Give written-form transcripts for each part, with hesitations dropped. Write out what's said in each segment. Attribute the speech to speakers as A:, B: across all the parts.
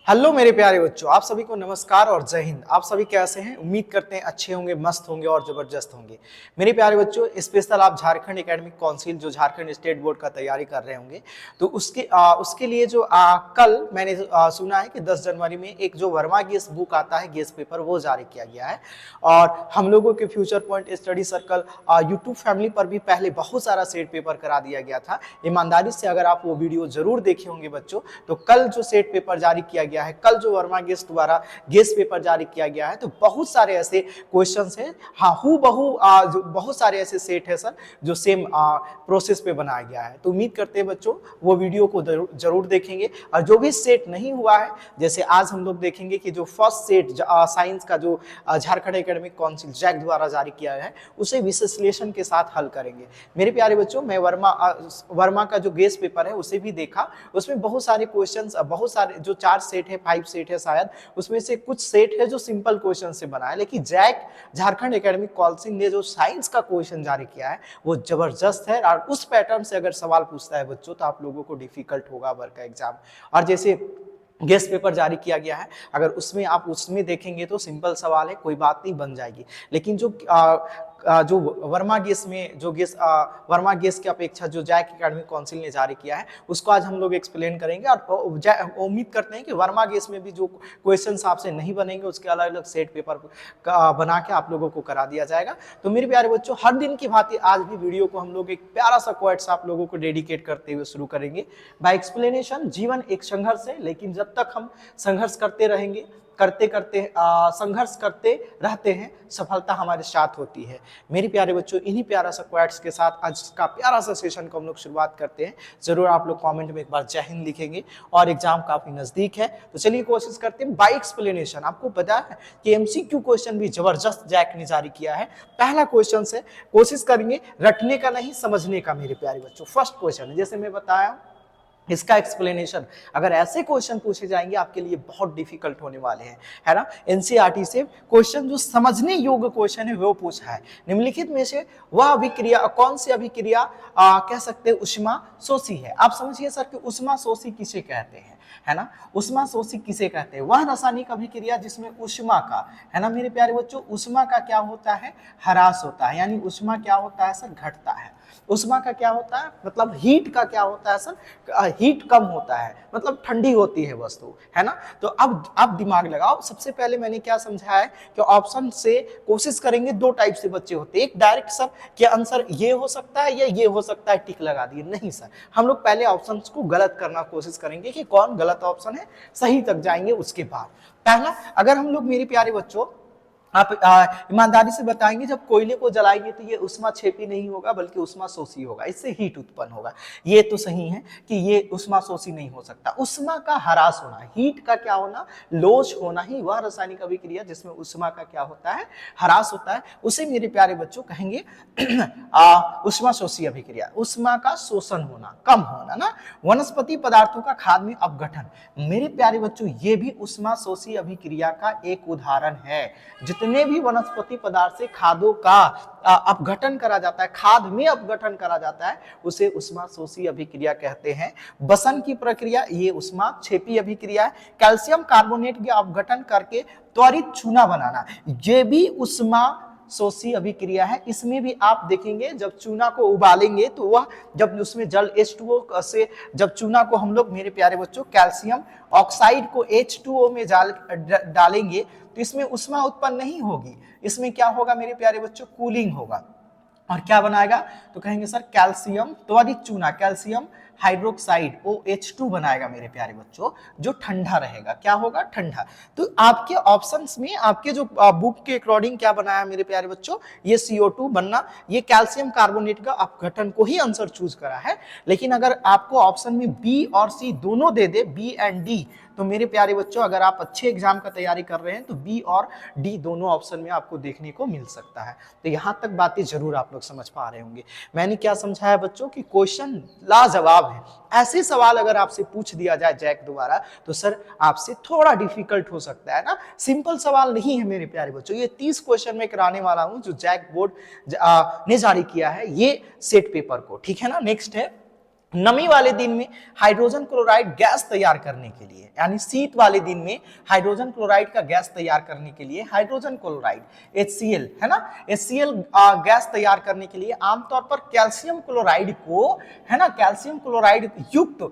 A: Hello मेरे प्यारे बच्चों, आप सभी को नमस्कार और जय हिंद। आप सभी कैसे हैं? उम्मीद करते हैं अच्छे होंगे, मस्त होंगे और जबरदस्त होंगे। मेरे प्यारे बच्चों, स्पेशल आप झारखंड एकेडमिक काउंसिल जो झारखंड स्टेट बोर्ड का तैयारी कर रहे होंगे, तो उसके लिए जो कल मैंने सुना है कि 10 जनवरी में एक जो वर्मा गेस बुक आता है, गेस पेपर, वो जारी किया गया है। और हम लोगों के future point study circle YouTube family पर भी पहले बहुत सारा सेट पेपर करा दिया गया था। ईमानदारी से अगर आप वो वीडियो जरूर देखे होंगे बच्चों, तो कल जो सेट पेपर जारी किया गया है, कल जो वर्मा गेस्ट द्वारा गेस्ट पेपर जारी किया गया है, तो बहुत सारे ऐसे क्वेश्चंस हैं, हाँ हु बहु जो बहुत सारे ऐसे सेट है सर, जो सेम प्रोसेस पे बनाया गया है। तो उम्मीद करते हैं बच्चों वो वीडियो को जरूर देखेंगे। और जो भी सेट नहीं हुआ है, जैसे आज हम लोग देखेंगे कि जो फर्स्ट सेट साइंस का जो झारखंड एकेडमिक काउंसिल जैक द्वारा जारी किया है, उसे विश्लेषण के साथ हल करेंगे। मेरे प्यारे बच्चों, मैं वर्मा का जो गेस्ट पेपर है उसे भी देखा। उसमें बहुत सारे क्वेश्चंस, बहुत सारे जो 4 सेट है, 5 सेट है शायद, उसमें से कुछ सेट है जो सिंपल क्वेश्चन से बना है। लेकिन जैक झारखंड एकेडमिक काउंसिल ने जो साइंस का क्वेश्चन जारी किया है वो जबरदस्त है। और उस पैटर्न से अगर सवाल पूछता है बच्चों, तो आप लोगों को डिफिकल्ट होगा वर्ग का एग्जाम। और जैसे गेस्ट पेपर जारी किया गया है, अगर उसमें देखेंगे तो सिंपल सवाल है, कोई बात नहीं, बन जाएगी। लेकिन जो वर्मा गेस में जो वर्मा गेस की अपेक्षा जो जैक एकेडमिक काउंसिल ने जारी किया है, उसको आज हम लोग एक्सप्लेन करेंगे। और उम्मीद करते हैं कि वर्मा गेस में भी जो क्वेश्चंस आपसे नहीं बनेंगे, उसके अलग अलग सेट पेपर बना के आप लोगों को करा दिया जाएगा। तो मेरे प्यारे बच्चों, हर दिन की भांति आज भी वीडियो को हम लोग एक प्यारा सा क्वेट्स आप लोगों को डेडिकेट करते हुए शुरू करेंगे। बाय एक्सप्लेनेशन, जीवन एक संघर्ष है, लेकिन जब तक हम संघर्ष करते रहेंगे, संघर्ष करते रहते हैं, सफलता हमारे साथ होती है। मेरे प्यारे बच्चों, इन्हीं प्यारा सा क्वेट्स के साथ आज का प्यारा सा सेशन को हम लोग शुरुआत करते हैं। जरूर आप लोग कमेंट में एक बार जय हिंद लिखेंगे, और एग्जाम काफी नजदीक है, तो चलिए कोशिश करते हैं बाय एक्सप्लेनेशन। आपको पता है कि एमसीक्यू क्वेश्चन भी जबरदस्त जैक ने जारी किया है। पहला क्वेश्चन है, कोशिश करेंगे रटने का नहीं, समझने का। मेरे प्यारे बच्चों, फर्स्ट क्वेश्चन है, जैसे मैं बताया, इसका एक्सप्लेनेशन अगर ऐसे क्वेश्चन पूछे जाएंगे आपके लिए बहुत डिफिकल्ट होने वाले हैं, है ना। एनसीईआरटी से क्वेश्चन जो समझने योग्य क्वेश्चन है वो पूछा है। निम्नलिखित में से वह अभिक्रिया, कौन सी अभिक्रिया कह सकते हैं उष्मा शोषी है। आप समझिए सर कि उष्मा शोषी किसे कहते हैं, है ना। उष्मा शोषी किसे कहते हैं? वह रासायनिक अभिक्रिया जिसमें उष्मा का, है ना मेरे प्यारे बच्चों, उष्मा का क्या होता है? ह्रास होता है। यानी उष्मा क्या होता है सर? घटता है। उष्मा का क्या होता है? मतलब हीट का क्या होता है सर? हीट कम होता है, मतलब ठंडी होती है वस्तु, है ना। तो अब आप दिमाग लगाओ। सबसे पहले मैंने क्या समझा है कि ऑप्शन से कोशिश करेंगे, दो टाइप से बच्चे होते हैं। एक डायरेक्ट सर कि आंसर ये हो सकता है या ये हो सकता है, टिक लगा दिए। नहीं सर, हम लोग पहले ऑप्शन को गलत करना कोशिश करेंगे कि कौन गलत ऑप्शन है, सही तक जाएंगे उसके बाद। पहला, अगर हम लोग मेरे प्यारे बच्चों, आप ईमानदारी से बताएंगे, जब कोयले को जलाएंगे तो ये उष्मा क्षेपी नहीं होगा, बल्कि उष्मा शोषी होगा, इससे हीट उत्पन्न होगा। ये तो सही है कि ये उष्मा शोषी नहीं हो सकता। उष्मा का ह्रास होना, हीट का क्या होना? लोच होना ही वह रासायनिक अभिक्रिया जिसमें उष्मा का क्या होता है? ह्रास होता है, उसे मेरे प्यारे बच्चों कहेंगे उष्मा शोषी अभिक्रिया। उष्मा का शोषण होना, कम होना ना। वनस्पति पदार्थों का खाद में अपघटन, मेरे प्यारे बच्चों ये भी उष्मा शोषी अभिक्रिया का एक उदाहरण है। जितने भी वनस्पति पदार्थ से खादों का अपघटन करा जाता है, खाद में अपघटन करा जाता है, उसे उष्मा शोषी अभिक्रिया कहते हैं। बसन की प्रक्रिया, ये उष्मा क्षेपी अभिक्रिया है। कैल्शियम कार्बोनेट के अपघटन करके त्वरित चूना बनाना, ये भी उष्मा शोषी अभिक्रिया है। इसमें भी आप देखेंगे, जब चूना को उबालेंगे तो वह, जब उसमें जल H2O से जब चूना को हम लोग मेरे प्यारे बच्चों कैल्शियम ऑक्साइड को H2O में डालेंगे, तो इसमें उष्मा उत्पन्न नहीं होगी। इसमें क्या होगा मेरे प्यारे बच्चों? कूलिंग होगा। और क्या बनाएगा? तो कहेंगे सर कैल्शियम त्वरित चूना, कैल्शियम हाइड्रोक्साइड OH2 बनाएगा मेरे प्यारे बच्चों, जो ठंडा रहेगा। क्या होगा? ठंडा। तो आपके ऑप्शंस में, आपके जो बुक के अकॉर्डिंग क्या बनाया मेरे प्यारे बच्चों? ये CO2 बनना, ये कैल्शियम कार्बोनेट का अपघटन को ही आंसर चूज करा है। लेकिन अगर आपको ऑप्शन में बी और सी दोनों दे दे, बी एंड डी, तो मेरे प्यारे बच्चों अगर आप अच्छे एग्जाम का तैयारी कर रहे हैं तो बी और डी दोनों ऑप्शन में आपको देखने को मिल सकता है। तो यहां तक बातें जरूर आप लोग समझ पा रहे होंगे। मैंने क्या समझाया बच्चों कि क्वेश्चन लाजवाब है। ऐसे सवाल अगर आपसे पूछ दिया जाए जैक द्वारा, तो सर आपसे थोड़ा डिफिकल्ट हो सकता है ना। सिंपल सवाल नहीं है मेरे प्यारे बच्चों। ये 30 क्वेश्चन में कराने वाला हूं जो जैक बोर्ड ने जारी किया है ये सेट पेपर को, ठीक है ना। नेक्स्ट है नमी वाले दिन में हाइड्रोजन क्लोराइड गैस तैयार करने के लिए, यानी शीत वाले दिन में हाइड्रोजन क्लोराइड का गैस तैयार करने के लिए हाइड्रोजन क्लोराइड HCl है ना, HCl गैस तैयार करने के लिए आमतौर पर कैल्शियम क्लोराइड को, है ना, कैल्शियम क्लोराइड युक्त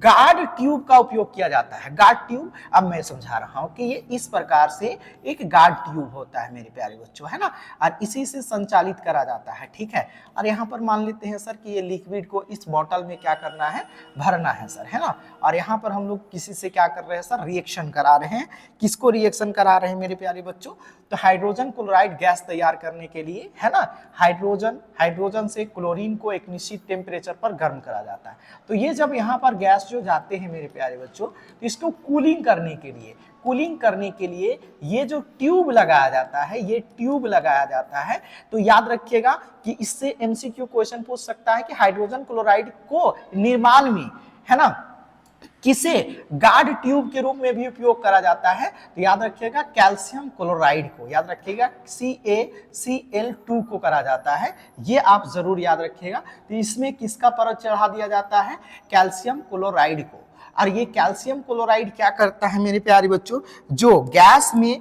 A: गार्ड ट्यूब का उपयोग किया जाता है। गार्ड ट्यूब, अब मैं समझा रहा हूं कि ये इस प्रकार से एक गार्ड ट्यूब होता है मेरे प्यारे बच्चों, है ना, और इसी से संचालित करा जाता है, ठीक है। और यहाँ पर मान लेते हैं सर कि ये लिक्विड को इस बॉटल में क्या करना है, भरना है सर, है ना। और यहाँ पर हम लोग किसी से क्या कर रहे हैं सर, रिएक्शन करा रहे हैं। किसको रिएक्शन करा रहे हैं मेरे प्यारे बच्चों, तो हाइड्रोजन क्लोराइड गैस तैयार करने के लिए, है ना, हाइड्रोजन से क्लोरीन को एक निश्चित टेम्परेचर पर गर्म करा जाता है। तो ये जब यहाँ पर गैस जो जाते हैं मेरे प्यारे बच्चों, तो इसको कूलिंग करने के लिए ये जो ट्यूब लगाया जाता है, ये ट्यूब लगाया जाता है। तो याद रखिएगा कि इससे एमसीक्यू क्वेश्चन पूछ सकता है कि हाइड्रोजन क्लोराइड को निर्माण में, है ना, किसे गार्ड ट्यूब के रूप में भी उपयोग करा जाता है, तो याद रखिएगा कैल्शियम क्लोराइड को, याद रखिएगा CaCl2 को करा जाता है, ये आप जरूर याद रखिएगा। तो इसमें किसका परत चढ़ा दिया जाता है, कैल्शियम क्लोराइड को। और ये कैल्शियम क्लोराइड क्या करता है मेरे प्यारे बच्चों, जो गैस में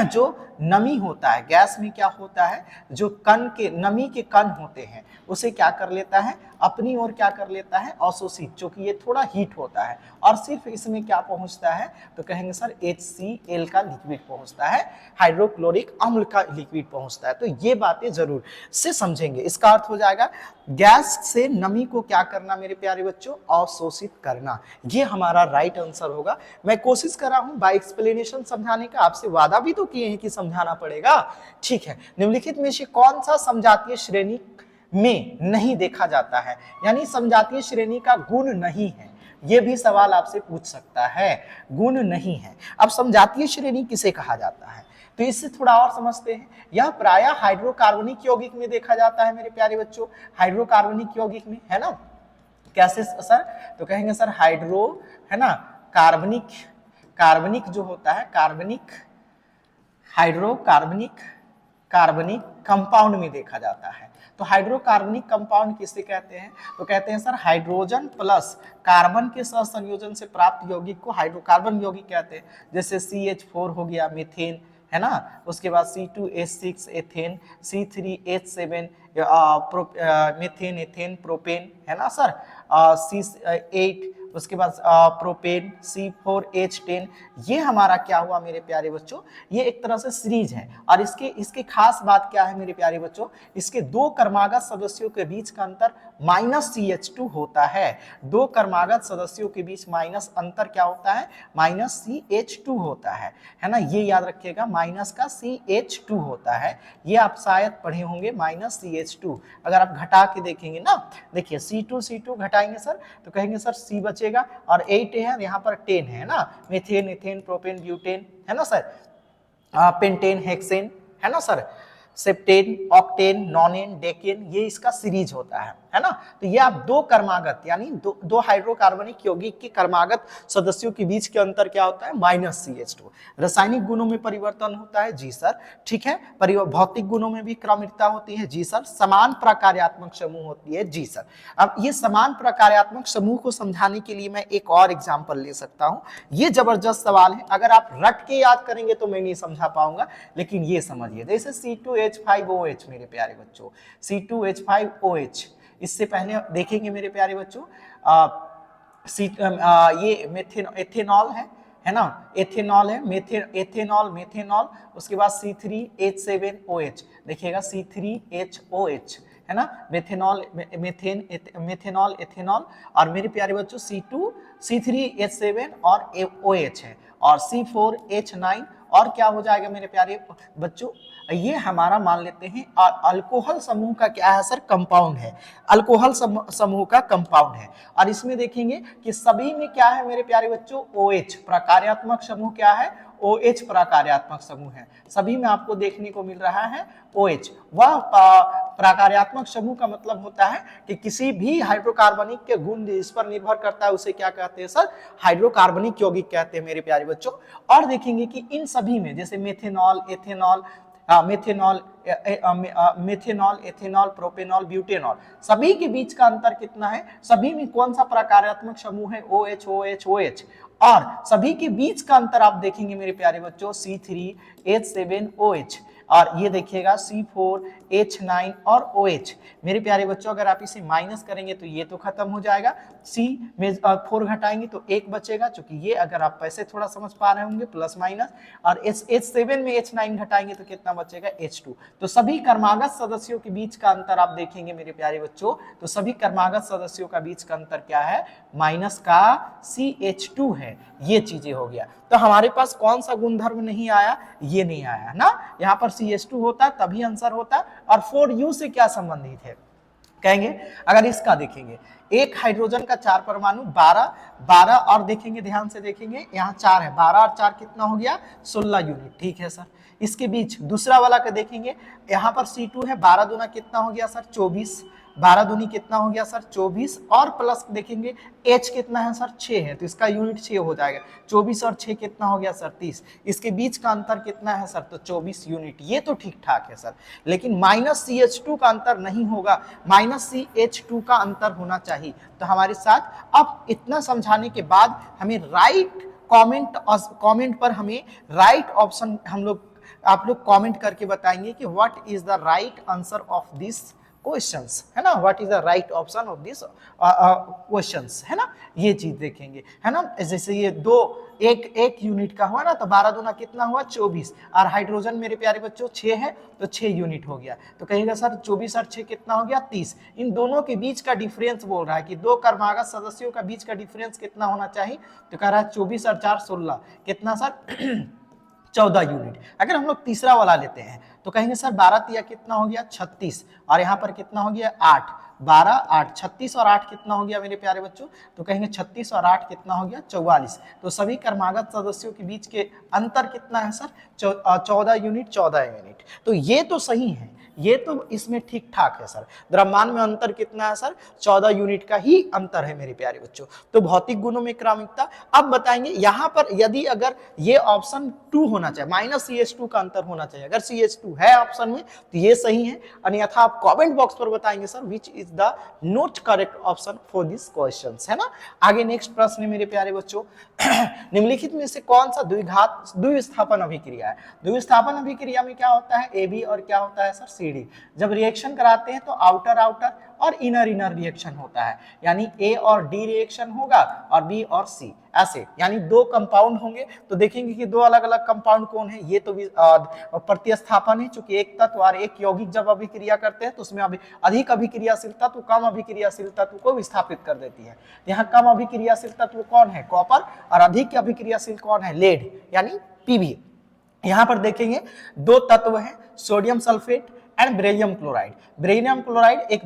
A: जो नमी होता है, गैस में क्या होता है, जो कण के, नमी के कण होते हैं, उसे क्या कर लेता है, अपनी ओर क्या कर लेता है, अवशोषित, क्योंकि ये थोड़ा हीट होता है। और सिर्फ इसमें क्या पहुंचता है, तो कहेंगे सर HCl का लिक्विड पहुंचता है, हाइड्रोक्लोरिक अम्ल का लिक्विड पहुंचता है। तो ये बातें जरूर से समझेंगे। इसका अर्थ हो जाएगा गैस से नमी को क्या करना मेरे प्यारे बच्चों, अवशोषित करना। ये हमारा राइट आंसर होगा। मैं कोशिश कर रहा हूं बाय एक्सप्लेनेशन समझाने का, आपसे वादा भी तो किए हैं कि समझाना पड़ेगा, ठीक है। निम्नलिखित में से कौन सा समजातीय श्रेणी में नहीं देखा जाता है, यानी समजातीय श्रेणी का गुण नहीं है, ये भी सवाल आपसे पूछ सकता है, गुण नहीं है। अब समजातीय श्रेणी किसे कहा जाता है, तो इससे थोड़ा और समझते हैं। यह प्रायः हाइड्रोकार्बनिक यौगिक में देखा जाता है मेरे प्यारे बच्चों, हाइड्रोकार्बनिक यौगिक में, है ना। कैसे सर, तो कहेंगे सर हाइड्रो, है ना, कार्बनिक जो होता है, कार्बनिक कंपाउंड में देखा जाता है। तो हाइड्रोकार्बनिक कंपाउंड किसे कहते हैं, तो कहते हैं सर हाइड्रोजन प्लस कार्बन के सहसंयोजन से प्राप्त यौगिक को हाइड्रोकार्बन यौगिक कहते हैं। जैसे CH4 हो गया, मीथेन, है ना, उसके बाद C2H6 ethane, C3H7 methane, ethane, propane, है ना सर, C8, उसके बाद प्रोपेन, C4H10। ये हमारा क्या हुआ मेरे प्यारे बच्चों, ये एक तरह से सीरीज है। और इसके खास बात क्या है मेरे प्यारे बच्चों, इसके दो क्रमागत सदस्यों के बीच का अंतर -CH2 होता है। दो क्रमागत सदस्यों के बीच माइनस अंतर क्या होता है, -CH2 होता है ना। ये याद रखिएगा, माइनस का CH2 होता है, ये आप शायद पढ़े होंगे, -CH2। अगर आप घटा के देखेंगे ना, देखिए C2 घटाएंगे सर, तो कहेंगे सर C बचेगा, और 8 है, यहाँ पर 10 है ना, मीथेन, एथेन, प्रोपेन, ब्यूटेन, है ना सर, पेंटेन, हेक्सेन, है ना सर, सेप्टेन, ऑक्टेन, नॉनेन, डेकेन, ये इसका सीरीज होता है ना। तो ये आप दो क्रमागत, यानी दो हाइड्रोकार्बनिक यौगिक के क्रमागत सदस्यों के बीच के अंतर क्या होता है, -CH2। रासायनिक गुणों में परिवर्तन होता है, जी सर, ठीक है। भौतिक गुणों में भी क्रमिकता होती है, जी सर। समान प्रकार्यात्मक समूह होती है, जी सर। अब ये समान प्रकार्यात्मक समूह को समझाने के लिए मैं एक और एग्जाम्पल ले सकता हूं। ये जबरदस्त सवाल है, अगर आप रट के याद करेंगे तो मैं नहीं समझा पाऊंगा, लेकिन ये समझिए। जैसे C2H5OH मेरे प्यारे बच्चों, C2H5OH, इससे पहले देखेंगे मेरे प्यारे बच्चों, ये एथेनॉल है ना, एथेनॉल है, मेथेनॉल, उसके बाद C3H7OH, देखिएगा C3HOH, है ना, मेथेनॉल, एथेनॉल, और मेरे प्यारे बच्चों C3H7 और OH है, और C4H9, और क्या हो जाएगा मेरे प्यारे बच्चों, ये हमारा मान लेते हैं अल्कोहल समूह का क्या है सर, कंपाउंड है, अल्कोहल समूह का कंपाउंड है। और इसमें देखेंगे कि सभी में क्या है मेरे प्यारे बच्चों, OH प्रकार्यात्मक समूह क्या है, OH प्रकार्यात्मक समूह है, सभी में आपको देखने को मिल रहा है OH। वह प्रकार्यात्मक समूह का मतलब होता है कि किसी भी हाइड्रोकार्बनिक के गुण इस पर निर्भर करता है, उसे क्या कहते हैं सर, हाइड्रोकार्बनिक यौगिक कहते हैं मेरे प्यारे बच्चों। और देखेंगे कि इन सभी में, जैसे methanol, ethanol, methanol, methanol, ethanol, propanol, butanol, सभी के बीच का अंतर कितना है? सभी में कौन सा प्रकार्यात्मक समूह है? OH, OH, OH। और सभी के बीच का अंतर आप देखेंगे मेरे प्यारे बच्चों C3H7OH, और ये देखिएगा C4H9 और OH। मेरे प्यारे बच्चों अगर आप इसे माइनस करेंगे तो ये तो खत्म हो जाएगा, C में 4 घटाएंगे तो 1 बचेगा, चूंकि ये अगर आप पैसे थोड़ा समझ पा रहे होंगे प्लस माइनस, और H7 में H9 घटाएंगे तो कितना बचेगा? H2। तो सभी क्रमागत सदस्यों के बीच का अंतर आप देखेंगे मेरे प्यारे बच्चों, तो सभी क्रमागत सदस्यों का बीच का अंतर क्या है? माइनस का CH2 है। ये चीजें हो गया। तो हमारे पास कौन सा गुणधर्म नहीं आया? ये नहीं आया ना, यहाँ पर CH2 होता तभी आंसर होता। और 4U से क्या संबंधित है कहेंगे? अगर इसका देखेंगे, एक हाइड्रोजन का 4 परमाणु 12 और देखेंगे, ध्यान से देखेंगे, यहाँ 4 है, 12 और 4 कितना हो गया? 16 यूनिट। ठीक है सर। इसके बीच दूसरा वाला का देखेंगे, यहाँ पर C2 है, 12 दूना कितना हो गया सर? 24, 12 दूनी कितना हो गया सर? 24, और प्लस देखेंगे H कितना है सर? 6 है, तो इसका यूनिट 6 हो जाएगा। 24 और 6 कितना हो गया सर? 30। इसके बीच का अंतर कितना है सर? तो 24 यूनिट। ये तो ठीक ठाक है सर, लेकिन माइनस CH2 का अंतर नहीं होगा, माइनस CH2 का अंतर होना चाहिए। तो हमारे साथ अब इतना समझाने के बाद हमें राइट कमेंट पर हमें राइट ऑप्शन आप लोग कमेंट करके बताएंगे कि what is the right answer of this questions, है ना, what is the right option of this questions, है ना। ये चीज देखेंगे, है ना। जैसे ये एक यूनिट का हुआ ना, तो 12 दूना कितना हुआ? 24, और हाइड्रोजन मेरे प्यारे बच्चों 6 है, तो 6 यूनिट हो गया। तो कहेगा सर 24 और 6 कितना हो गया? 30। इन दोनों के बीच का डिफरेंस बोल रहा है कि दो क्रमागत सदस्यों का बीच का डिफरेंस कितना होना चाहिए? तो कह रहा है 24 और 4 16, कितना सर? 14 यूनिट। अगर हम लोग तीसरा वाला लेते हैं तो कहेंगे सर 12 तिया कितना हो गया? 36, और यहाँ पर कितना हो गया? 8, 12 8, 36 और 8 कितना हो गया मेरे प्यारे बच्चों? तो कहेंगे 36 और 8 कितना हो गया? 44। तो सभी क्रमागत सदस्यों के बीच के अंतर कितना है सर? 14 unit, 14 unit. तो ये तो सही है, ये तो इसमें ठीक ठाक है सर। द्रव्यमान में अंतर कितना है सर? 14 यूनिट का ही अंतर है मेरे प्यारे बच्चों। तो भौतिक गुणों में क्रमिकता। अब बताएंगे यहाँ पर यदि अगर ये ऑप्शन 2 होना चाहिए, माइनस CH2 का अंतर होना चाहिए, अगर CH2 है ऑप्शन में तो ये सही है, अन्यथा आप कमेंट बॉक्स पर बताएंगे sir which is the not correct option for this question, है ना। आगे नेक्स्ट प्रश्न है मेरे प्यारे बच्चों, निम्नलिखित में से कौन सा द्विविस्थापन अभिक्रिया है? द्विविस्थापन अभिक्रिया में क्या होता है? AB और क्या होता है सर? CD। जब रिएक्शन कराते हैं तो आउटर और इनर रिएक्शन होता है, यानी A और D रिएक्शन होगा और B और C, ऐसे यानी दो कंपाउंड होंगे। तो देखेंगे कि दो अलग अलग कंपाउंड कौन है? ये तो प्रतिस्थापन है, चूंकि एक तत्व और एक यौगिक जब अभिक्रिया करते हैं तो उसमें अधिक अभिक्रियाशील तत्व कम अभिक्रियाशील तत्व को विस्थापित कर देती है। यहाँ कम अभिक्रियाशील तत्व कौन है? कॉपर, और अधिक अभिक्रियाशील कौन है? लेड, यानी Pb। यहाँ पर देखेंगे दो तत्व हैं, sodium sulphate and beryllium chloride. Beryllium chloride एक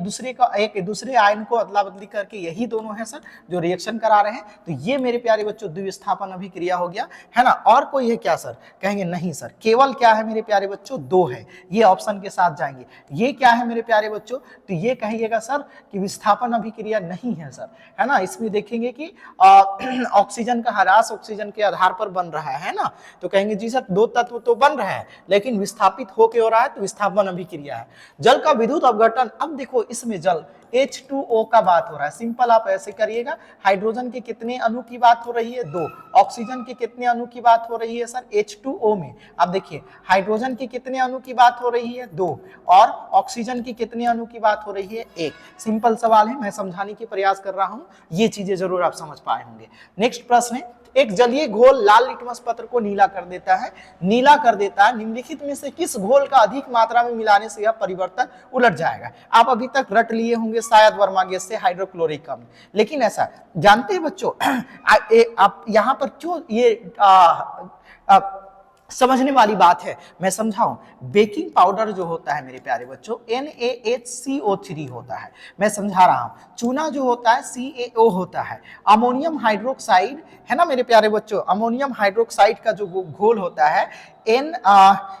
A: दूसरे आयन को अदला बदली करके, यही दोनों हैं सर जो रिएक्शन करा रहे हैं। तो ये मेरे प्यारे बच्चों द्विविस्थापन अभिक्रिया हो गया, है ना। और कोई है क्या सर? कहेंगे नहीं सर, केवल क्या है मेरे प्यारे बच्चों? 2 है। ये ऑप्शन के साथ जाएंगे। ये क्या है मेरे प्यारे बच्चों? तो ये कहिएगा सर कि विस्थापन अभिक्रिया नहीं है सर, है ना। इसमें देखेंगे कि ऑक्सीजन का ह्रास ऑक्सीजन के आधार पर बन रहा है ना। तो कहेंगे जी सर 2 तत्व तो बन रहा है लेकिन विस्थापित होके हो रहा है, तो विस्थापन अभिक्रिया है। जल का विद्युत अपघटन, अब देखो इसमें जल H2O का बात हो रहा है। सिंपल आप ऐसे करिएगा, हाइड्रोजन के कितने अणु की बात हो रही है? 2। ऑक्सीजन के कितने अणु की बात हो रही है सर? H2O में। अब देखिए हाइड्रोजन के कितने अणु की बात हो रही है? 2, और ऑक्सीजन की कितने अणु की बात हो रही है? 1। सिंपल सवाल है, मैं समझाने की प्रयास कर रहा हूं, ये चीजें जरूर आप समझ पाए होंगे। नेक्स्ट प्रश्न है, एक जलीय घोल लाल लिटमस पत्र को नीला कर देता है। निम्नलिखित में से किस घोल का अधिक मात्रा में मिलाने से यह परिवर्तन उलट जाएगा? आप अभी तक रट लिए होंगे शायद वर्मा गैस से हाइड्रोक्लोरिक अम्ल, लेकिन ऐसा जानते हैं बच्चों आप यहाँ पर क्यों ये समझने वाली बात है, मैं समझाऊं। बेकिंग पाउडर जो होता है मेरे प्यारे बच्चों NaHCO3 होता है, मैं समझा रहा हूं। चूना जो होता है CaO होता है। अमोनियम हाइड्रोक्साइड, है ना मेरे प्यारे बच्चों, अमोनियम हाइड्रोक्साइड का जो घोल होता है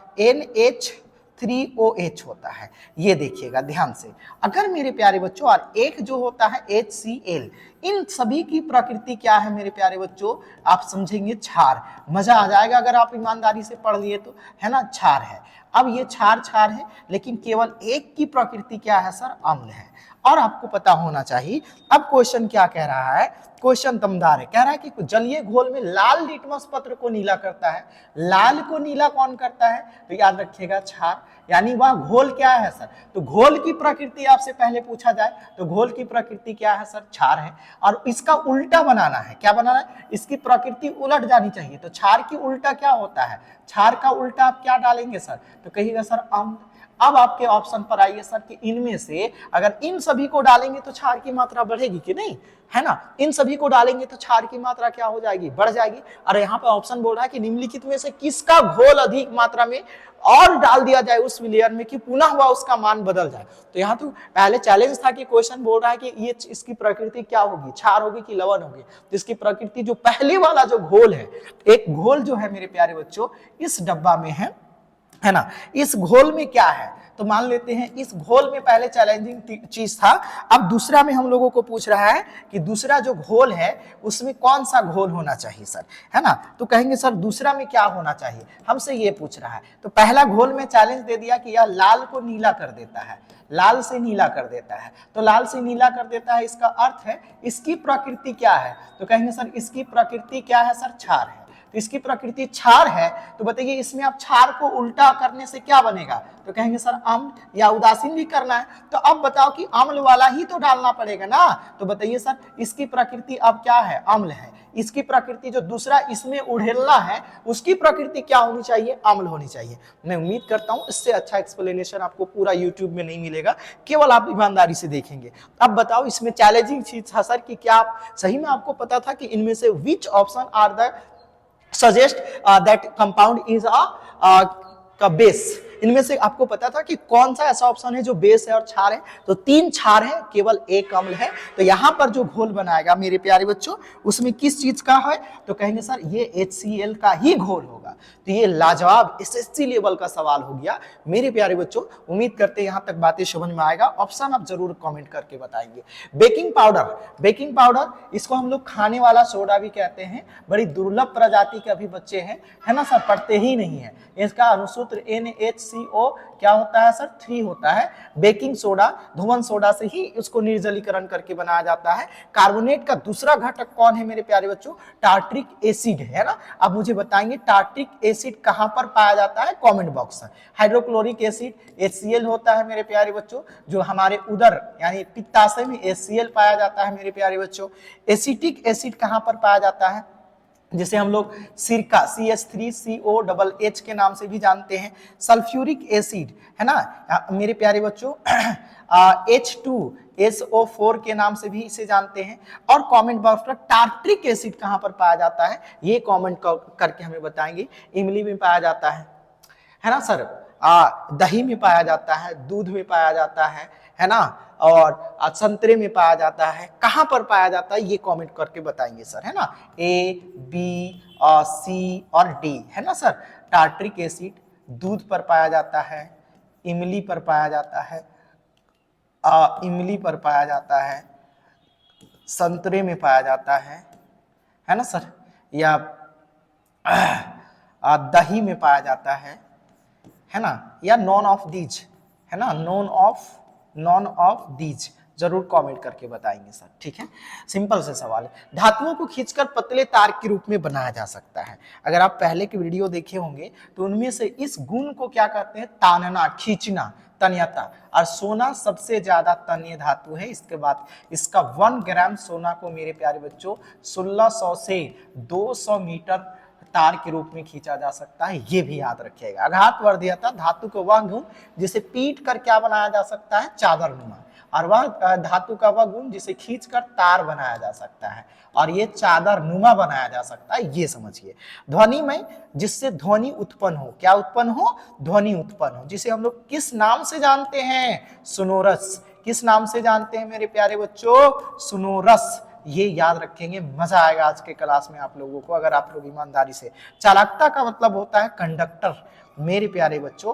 A: NH3OH होता है। ये देखिएगा ध्यान से, अगर मेरे प्यारे बच्चों, और एक जो होता है HCl, इन सभी की प्रकृति क्या है मेरे प्यारे बच्चों? आप समझेंगे क्षार। मजा आ जाएगा अगर आप ईमानदारी से पढ़ लिए तो, है ना, क्षार है। अब ये क्षार क्षार है, लेकिन केवल एक की प्रकृति क्या है सर, अम्ल है। और आपको पता होना चाहिए अब क्वेश्चन क्या कह रहा है, क्वेश्चन दमदार है, कह रहा है कि जलीय घोल में लाल लिटमस पत्र को नीला करता है। लाल को नीला कौन करता है, तो याद रखिएगा क्षार, यानी वह घोल क्या है सर, तो घोल की प्रकृति आपसे पहले पूछा जाए तो घोल की प्रकृति क्या है सर, क्षार है। और इसका उल्टा बनाना है, क्या बनाना है, इसकी प्रकृति उलट जानी चाहिए। तो क्षार की उल्टा क्या होता है, क्षार का उल्टा आप क्या डालेंगे सर, तो कहिएगा सर अम्ल। अब आपके ऑप्शन पर आइए सर कि इनमें से अगर इन सभी को डालेंगे तो क्षार की मात्रा बढ़ेगी कि नहीं, है ना, इन सभी को डालेंगे तो क्षार की मात्रा क्या हो जाएगी, बढ़ जाएगी। अरे यहाँ पे ऑप्शन बोल रहा है कि निम्नलिखित में से किसका घोल अधिक मात्रा में और डाल दिया जाए उस विलेयर में कि पुनः हुआ उसका मान बदल जाए। तो यहाँ तो पहले चैलेंज था कि क्वेश्चन बोल रहा है कि ये इसकी प्रकृति क्या होगी, क्षार होगी कि लवण होगी। तो इसकी प्रकृति जो पहले वाला जो घोल है, एक घोल जो है मेरे प्यारे बच्चों इस डब्बा में है ना, इस घोल में क्या है, तो मान लेते हैं इस घोल में पहले चैलेंजिंग चीज था। अब दूसरा में हम लोगों को पूछ रहा है कि दूसरा जो घोल है उसमें कौन सा घोल होना चाहिए सर, है ना, तो कहेंगे सर दूसरा में क्या होना चाहिए, हमसे ये पूछ रहा है। तो पहला घोल में चैलेंज दे दिया कि यह लाल को नीला कर देता है, लाल से नीला कर देता है। तो लाल से नीला कर देता है, इसका अर्थ है इसकी प्रकृति क्या है, तो कहेंगे सर इसकी प्रकृति क्या है सर, क्षार है। तो इसकी प्रकृति क्षार है, तो बताइए इसमें आप क्षार को उल्टा करने से क्या बनेगा, तो कहेंगे सर अम्ल, या उदासीन भी करना है। तो अब बताओ कि अम्ल वाला ही तो डालना पड़ेगा ना, तो बताइए सर इसकी प्रकृति अब क्या है, अम्ल है। इसकी प्रकृति जो दूसरा इसमें उड़ेलना है उसकी प्रकृति क्या होनी चाहिए, अम्ल होनी चाहिए। मैं उम्मीद करता हूं इससे अच्छा एक्सप्लेनेशन आपको पूरा यूट्यूब में नहीं मिलेगा, केवल आप ईमानदारी से देखेंगे। अब बताओ इसमें चैलेंजिंग चीज था सर कि क्या आप सही में आपको पता था कि इनमें से which option are the suggest that compound is a base, इनमें से आपको पता था कि कौन सा ऐसा ऑप्शन है जो बेस है और क्षार है, तो 3 क्षार है केवल एक अम्ल है। तो यहां पर जो घोल बनाएगा मेरे प्यारे बच्चों उसमें किस चीज का है, तो कहेंगे सर ये HCl का ही घोल होगा। तो ये लाजवाब SSC लेवल का सवाल हो गया मेरे प्यारे बच्चों। उम्मीद करते हैं यहां तक बातें समझ में आएगा। ऑप्शन आप जरूर कमेंट करके बताएंगे। बेकिंग पाउडर, बेकिंग पाउडर इसको हम लोग खाने वाला सोडा भी कहते हैं, बड़ी दुर्लभ प्रजाति के अभी बच्चे हैं, है ना सर, पढ़ते ही नहीं है। इसका अनुसूत्र NaHCO क्या होता है सर, 3 होता है। बेकिंग सोडा धुवन सोडा से ही उसको निर्जलीकरण करके बनाया जाता है। कार्बोनेट का दूसरा घटक कौन है मेरे प्यारे बच्चों, टार्ट्रिक एसिड, है ना। अब मुझे बताएंगे टार्ट्रिक एसिड कहां पर पाया जाता है, कमेंट बॉक्स में। हाइड्रोक्लोरिक एसिड HCl होता है मेरे प्यारे बच्चों, जो हमारे उदर यानी पित्ताशय में HCl पाया जाता है मेरे प्यारे बच्चों। एसिटिक एसिड कहां पर पाया जाता है, जिसे हम लोग सिरका CH3COHH के नाम से भी जानते हैं। सल्फ्यूरिक एसिड, है ना मेरे प्यारे बच्चों, H2SO4 के नाम से भी इसे जानते हैं। और कमेंट बॉक्स पर टार्ट्रिक एसिड कहां पर पाया जाता है, ये कमेंट करके हमें बताएंगे। इमली में पाया जाता है ना सर, दही में पाया जाता है, दूध में पाया जाता है ना, और संतरे में पाया जाता है। कहां पर पाया जाता है ये कमेंट करके बताएंगे सर, है ना। A, B, C और D, है ना सर। टार्ट्रिक एसिड दूध पर पाया जाता है, इमली पर पाया जाता है, इमली पर पाया जाता है, संतरे में पाया जाता है ना सर, या दही में पाया जाता है ना, या नॉन ऑफ दीज, है ना, नॉन ऑफ दीज जरूर कमेंट करके बताएंगे सर, ठीक है। सिंपल से सवाल है। धातुओं को खींचकर पतले तार के रूप में बनाया जा सकता है। अगर आप पहले के वीडियो देखे होंगे तो उनमें से इस गुण को क्या कहते हैं, तानना, खींचना, तन्यता। और सोना सबसे ज्यादा तन्य धातु है। इसके बाद इसका 1 ग्राम सोना को मेरे प्यारे बच्चों 1600 से 200 मीटर तार के रूप में खींचा जा सकता है, ये भी याद रखिएगा। आघात वर्धीयता धातु को वह गुण जिसे पीट कर क्या बनाया जा सकता है, चादर नुमा। और वह धातु का वह गुण जिसे खींचकर तार बनाया जा सकता है, और ये चादर नुमा बनाया जा सकता है, ये समझिए। ध्वनि में जिससे ध्वनि उत्पन्न हो, क्या उत्पन्न हो, ध्वनि उत्पन्न हो, जिसे हम लोग किस नाम से जानते हैं, सोनोरस। किस नाम से जानते हैं मेरे प्यारे बच्चों, सोनोरस। ये याद रखेंगे, मजा आएगा आज के क्लास में आप लोगों को अगर आप लोग ईमानदारी से। चालकता का मतलब होता है कंडक्टर मेरे प्यारे बच्चों।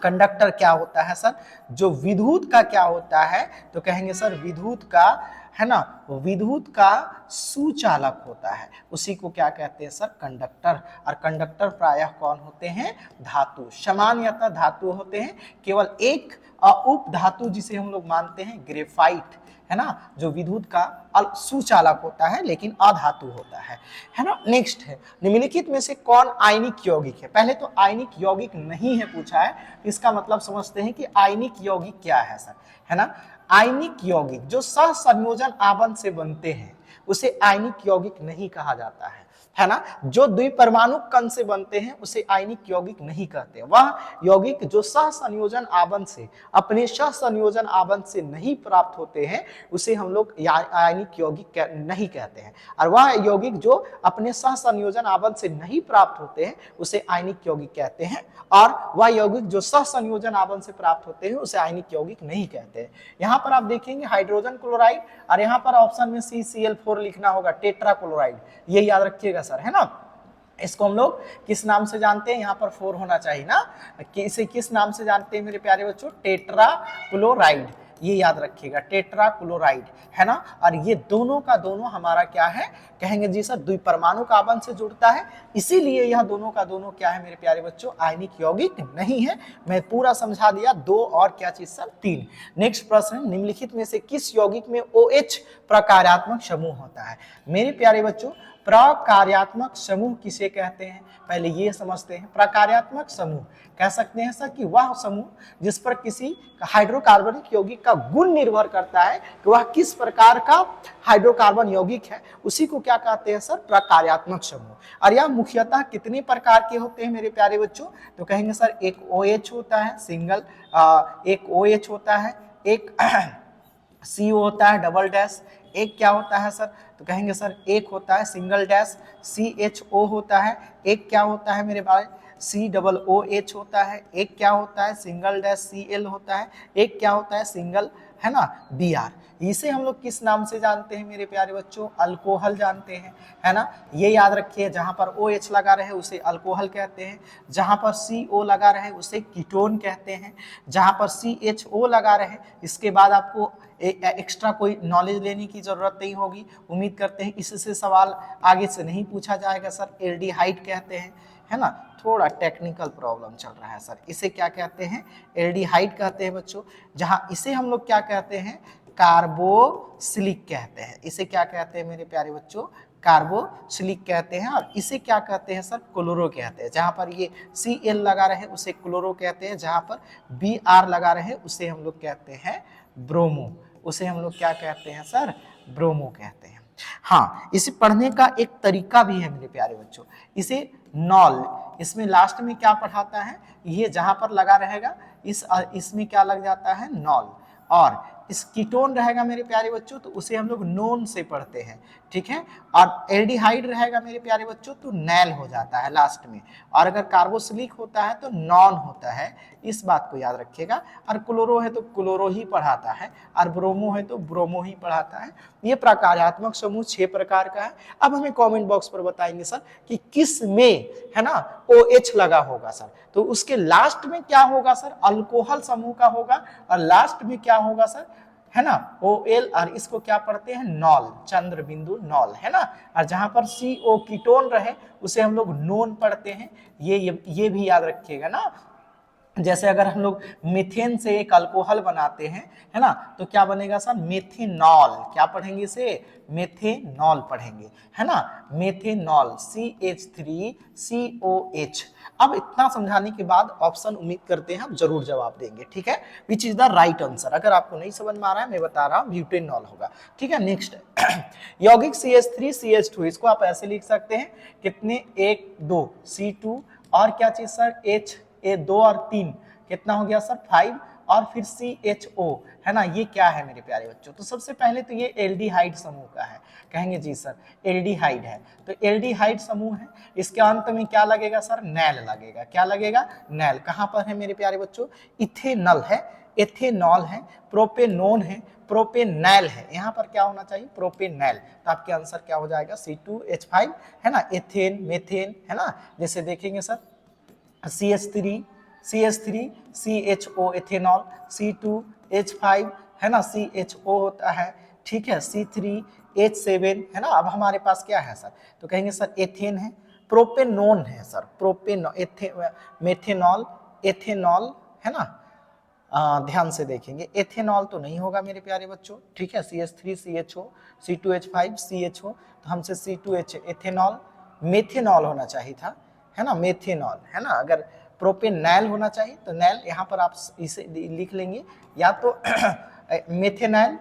A: कंडक्टर क्या होता है सर, जो विद्युत का क्या होता है, तो कहेंगे सर विद्युत का, है ना, विद्युत का सुचालक होता है, उसी को क्या कहते हैं सर, कंडक्टर। और कंडक्टर प्रायः कौन होते हैं, धातु, सामान्यतः धातु होते हैं, केवल एक उप धातु जिसे हम लोग मानते हैं ग्रेफाइट, है ना, जो विद्युत का सुचालक होता है लेकिन अधातु होता है ना। नेक्स्ट है, निम्नलिखित में से कौन आयनिक यौगिक है। पहले तो आयनिक यौगिक नहीं है पूछा है, इसका मतलब समझते हैं कि आयनिक यौगिक क्या है सर, है ना। आयनिक यौगिक जो सहसंयोजन आवरण से बनते हैं उसे आयनिक यौगिक नहीं कहा जाता है ना। जो द्विपरमाणु कण से बनते हैं उसे आयनिक यौगिक नहीं कहते। वह यौगिक जो सहसंयोजन आवरण से, अपने सहसंयोजन आवरण से नहीं प्राप्त होते हैं उसे हम लोग आयनिक यौगिक नहीं कहते हैं। और वह यौगिक जो अपने सहसंयोजन आवरण से नहीं प्राप्त होते हैं उसे आयनिक यौगिक कहते हैं। और वह यौगिक जो सहसंयोजन आवरण से प्राप्त होते हैं उसे आयनिक यौगिक नहीं कहते हैं। यहाँ पर आप देखेंगे हाइड्रोजन क्लोराइड, और यहाँ पर ऑप्शन में CCl4 लिखना होगा, टेट्रा क्लोराइड, ये याद रखिएगा सर, है ना। इसको हम लोग किस नाम से जानते हैं, यहाँ पर 4 होना चाहिए ना, कि इसे किस नाम से जानते हैं मेरे प्यारे बच्चों, टेट्रा क्लोराइड, ये याद रखिएगा, टेट्रा क्लोराइड, है ना। और ये दोनों का दोनों हमारा क्या है, कहेंगे जी सर द्विपरमाणु कार्बन से जुड़ता है, इसीलिए यह दोनों का दोनों क्या है मेरे प्यारे बच्चों, आयनिक यौगिक नहीं है। मैं पूरा समझा दिया, 2 और क्या चीज सर, 3। नेक्स्ट प्रश्न, निम्नलिखित में से किस यौगिक में OH प्रकार्यात्मक समूह होता है। मेरे प्यारे बच्चों, प्रकार्यात्मक समूह किसे कहते हैं, पहले ये समझते हैं। प्रकार्यात्मक समूह कह सकते हैं सर कि वह समूह जिस पर किसी हाइड्रोकार्बनिक यौगिक का गुण निर्भर करता है कि वह किस प्रकार का हाइड्रोकार्बन यौगिक है, उसी को क्या कहते हैं सर, प्रकार्यात्मक समूह। और यह मुख्यतः कितने प्रकार के होते हैं मेरे प्यारे बच्चों, तो कहेंगे सर एक OH होता है सिंगल, एक OH होता है, एक CO होता है डबल डैश, एक क्या होता है सर, तो कहेंगे सर एक होता है सिंगल डैश CHO होता है, एक क्या होता है मेरे भाई COOH होता है, एक क्या होता है सिंगल डैश Cl होता है, एक क्या होता है सिंगल, है ना, Br। इसे हम लोग किस नाम से जानते हैं मेरे प्यारे बच्चों, अल्कोहल जानते हैं, है ना। ये याद रखिए, जहां पर OH लगा रहे उसे अल्कोहल कहते हैं, जहां पर CO लगा रहे उसे कीटोन कहते हैं, जहां पर CHO लगा रहे, इसके बाद आपको एक्स्ट्रा कोई नॉलेज लेने की जरूरत नहीं होगी। उम्मीद करते हैं इससे सवाल आगे से नहीं पूछा जाएगा सर। एल्डिहाइड कहते हैं, है ना, थोड़ा टेक्निकल प्रॉब्लम चल रहा है सर। इसे क्या कहते हैं, एल्डिहाइड कहते हैं बच्चों। जहां इसे हम लोग क्या कहते हैं, कार्बोक्सिलिक कहते हैं। इसे क्या कहते हैं मेरे प्यारे बच्चों, कार्बोक्सिलिक कहते हैं। और इसे क्या कहते हैं सर, क्लोरो कहते हैं। जहां पर ये Cl लगा रहे उसे क्लोरो कहते हैं, जहां पर Br लगा रहे उसे हम लोग कहते हैं ब्रोमो, उसे हम लोग क्या कहते हैं सर, ब्रोमो कहते हैं। हाँ, इसे पढ़ने का एक तरीका भी है मेरे प्यारे बच्चों, इसे नॉल, इसमें लास्ट में क्या पढ़ाता है, ये जहां पर लगा रहेगा इसमें क्या लग जाता है, नॉल। और इस कीटोन रहेगा मेरे प्यारे बच्चों तो उसे हम लोग नोन से पढ़ते हैं, ठीक है। और एल्डिहाइड रहेगा मेरे प्यारे बच्चों तो नैल हो जाता है लास्ट में। और अगर कार्बोक्सिलिक होता है तो नॉन होता है, इस बात को याद रखिएगा। और क्लोरो है तो क्लोरो ही पढ़ाता है, और ब्रोमो है तो ब्रोमो ही पढ़ाता है। ये प्रकार्यात्मक समूह 6 प्रकार का है। अब हमें कमेंट बॉक्स पर बताएंगे सर कि किस में, है ना, OH लगा होगा सर, तो उसके लास्ट में क्या होगा सर, अल्कोहल समूह का होगा, और लास्ट में क्या होगा सर, है ना, OL। और इसको क्या पढ़ते हैं, नॉल, चंद्र बिंदु नॉल, है ना। और जहां पर CO कीटोन रहे उसे हम लोग नोन पढ़ते हैं। ये भी याद रखिएगा ना। जैसे अगर हम लोग मीथेन से एक अल्कोहल बनाते हैं, है ना, तो क्या बनेगा सर, मेथेनॉल। क्या पढ़ेंगे इसे, मेथेनॉल पढ़ेंगे, है ना, मेथेनॉल CH3COH। अब इतना समझाने के बाद ऑप्शन उम्मीद करते हैं आप जरूर जवाब देंगे, ठीक है। Which is the right answer. अगर आपको नहीं समझ में आ रहा है, मैं बता रहा हूं, ब्यूटेनॉल होगा, ठीक है। नेक्स्ट यौगिक CH3CH2, इसको आप ऐसे लिख सकते हैं, कितने, 1 2 C2 और क्या चीज सर, H2 और 3, कितना हो गया सर, 5, और फिर CHO, है ना। ये क्या है मेरे प्यारे बच्चों, तो सबसे पहले तो ये एल्डिहाइड समूह का है, कहेंगे जी सर एल्डिहाइड है, तो एल्डिहाइड समूह है। इसके अंत में क्या लगेगा सर, नैल लगेगा। क्या लगेगा, नैल। कहां पर है मेरे प्यारे बच्चों, इथेनॉल है, एथेनॉल है, प्रोपेनोन है, प्रोपेनैल है। यहाँ पर क्या होना चाहिए, प्रोपेनैल। तो आपके आंसर क्या हो जाएगा, C2H5, है ना, एथेन, मेथेन, है ना। जैसे देखेंगे sir CH3, CH3 CHO ethanol, C2H5 है ना CHO होता है, ठीक है, C3H7 है ना। अब हमारे पास क्या है सर, तो कहेंगे सर एथेन है, प्रोपेनोन है सर, मेथेनॉल, एथेनॉल है ना। ध्यान से देखेंगे, एथेनॉल तो नहीं होगा मेरे प्यारे बच्चों, ठीक है, CH3 CHO, C2H5 CHO, तो हमसे C2H एथेनॉल, मेथेनॉल होना चाहिए था, है ना, मेथेनॉल है ना। अगर प्रोपेनैल होना चाहिए तो नैल यहाँ पर आप इसे लिख लेंगे, या तो मेथेनैल,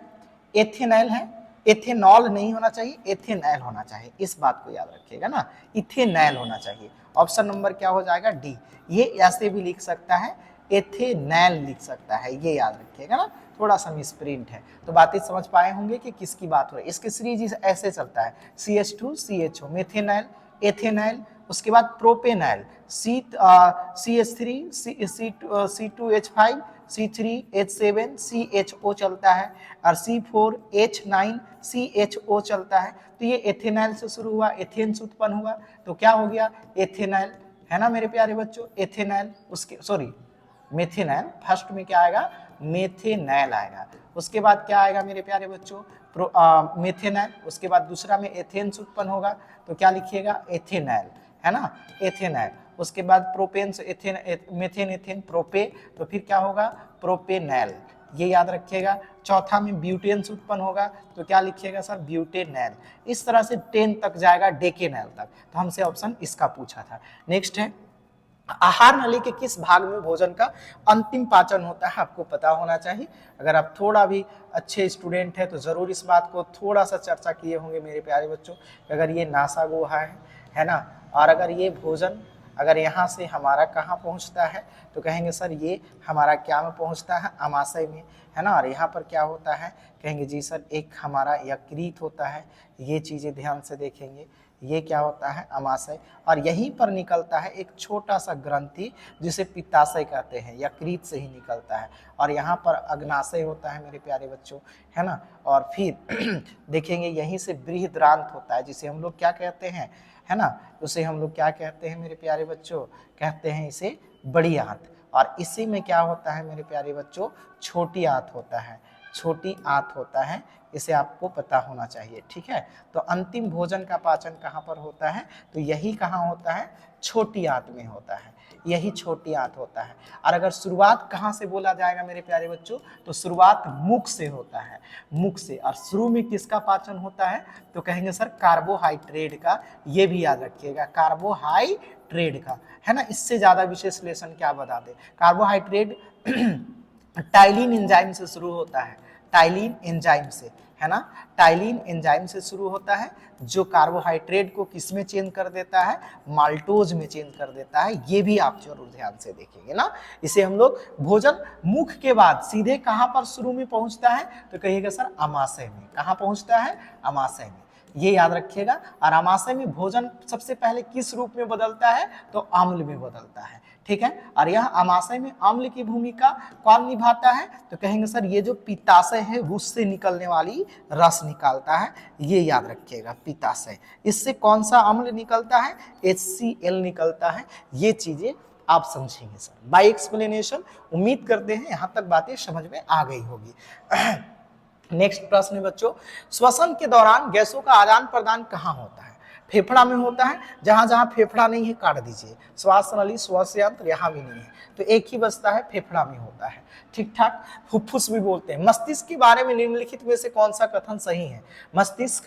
A: एथेनैल है, एथेनॉल नहीं होना चाहिए, एथेनैल होना चाहिए, इस बात को याद रखिएगा ना, इथेनैल होना चाहिए। ऑप्शन नंबर क्या हो जाएगा, डी। ये ऐसे भी लिख सकता है, एथेनैल लिख सकता है, ये याद रखिएगा ना, थोड़ा सा मिसप्रिंट है। तो बातें समझ पाए होंगे कि किसकी बात हो रही है। इसके सीरीज ऐसे चलता है, CH2 CHO, मेथेनैल, एथेनैल, उसके बाद प्रोपेनैल, CH3 C2H5 C3H7 CHO चलता है, और C4H9 CHO चलता है। तो ये एथेनैल से शुरू हुआ, एथेन से उत्पन्न हुआ, तो क्या हो गया, एथेनैल है ना मेरे प्यारे बच्चों, एथेनैल। उसके सॉरी मेथेनैल, फर्स्ट में क्या आएगा, मेथेनैल आएगा। उसके बाद क्या आएगा मेरे प्यारे बच्चों, मेथेनैल। उसके बाद दूसरा में एथेन से उत्पन्न होगा, तो क्या लिखिएगा, एथेनैल है ना, एथेनैल। उसके बाद प्रोपेन से एथेन, मेथेन, एथेन, प्रोपे, तो फिर क्या होगा, प्रोपेनैल, ये याद रखिएगा। चौथा में ब्यूटेन से उत्पन्न होगा, तो क्या लिखिएगा सर, ब्यूटेनैल। इस तरह से 10 तक जाएगा, डेकेनैल तक। तो हमसे ऑप्शन इसका पूछा था। नेक्स्ट है, आहार नली के किस भाग में भोजन का अंतिम पाचन होता है, आपको पता होना चाहिए। अगर आप थोड़ा भी अच्छे स्टूडेंट हैं तो जरूर इस बात को थोड़ा सा चर्चा किए होंगे मेरे प्यारे बच्चों। अगर ये नासा गुहा है ना, और अगर ये भोजन अगर यहाँ से हमारा कहाँ पहुँचता है, तो कहेंगे सर ये हमारा क्या में पहुँचता है, अमाशय में, है ना। और यहाँ पर क्या होता है, कहेंगे जी सर एक हमारा यकृत होता है। ये चीज़ें ध्यान से देखेंगे, ये क्या होता है, अमाशय, और यहीं पर निकलता है एक छोटा सा ग्रंथि जिसे पित्ताशय कहते हैं, यकृत से ही निकलता है। और यहाँ पर अग्नाशय होता है मेरे प्यारे बच्चों, है ना। और फिर देखेंगे यहीं से बृहद्रांत होता है, जिसे हम लोग क्या कहते हैं, है ना, उसे हम लोग क्या कहते हैं मेरे प्यारे बच्चों, कहते हैं इसे बड़ी आंत। और इसी में क्या होता है मेरे प्यारे बच्चों, छोटी आंत होता है, छोटी आंत होता है, इसे आपको पता होना चाहिए, ठीक है। तो अंतिम भोजन का पाचन कहाँ पर होता है, तो यही कहाँ होता है, छोटी आंत में होता है, यही छोटी आंत होता है। और अगर शुरुआत कहाँ से बोला जाएगा मेरे प्यारे बच्चों, तो शुरुआत मुख से होता है, मुख से। और शुरू में किसका पाचन होता है, तो कहेंगे सर कार्बोहाइड्रेट का, ये भी याद रखिएगा, कार्बोहाइड्रेट का, है ना। इससे ज्यादा विशेषलेशन क्या बता दे, कार्बोहाइड्रेट टाइलिन एंजाइम से शुरू होता है, टाइलिन एंजाइम से, है ना, टाइलिन एंजाइम से शुरू होता है, जो कार्बोहाइड्रेट को किस में चेंज कर देता है, माल्टोज में चेंज कर देता है। ये भी आप जरूर ध्यान से देखेंगे ना। इसे हम लोग भोजन मुख के बाद सीधे कहाँ पर शुरू में पहुंचता है, तो कहिएगा सर अमाशय में। कहाँ पहुंचता है, अमाशय में, ये याद रखिएगा। और अमाशय में भोजन सबसे पहले किस रूप में बदलता है, तो अम्ल में बदलता है, ठीक है। और यह अमाशय में अम्ल की भूमिका कौन निभाता है, तो कहेंगे सर ये जो पित्ताशय है उससे निकलने वाली रस निकालता है, ये याद रखिएगा, पित्ताशय। इससे कौन सा अम्ल निकलता है, HCl निकलता है। ये चीजें आप समझेंगे सर बाय एक्सप्लेनेशन। उम्मीद करते हैं यहाँ तक बातें समझ में आ गई होगी। नेक्स्ट प्रश्न है बच्चों, श्वसन के दौरान गैसों का आदान प्रदान कहाँ होता है, फेफड़ा में होता है। जहां जहां फेफड़ा नहीं है काट दीजिए, श्वास नली, श्वास यंत्र यहाँ भी नहीं है, तो एक ही बचता है, फेफड़ा में होता है, ठीक ठाक। फुफ्फुस भी बोलते हैं। मस्तिष्क के बारे में निम्नलिखित में से कौन सा कथन सही है, मस्तिष्क,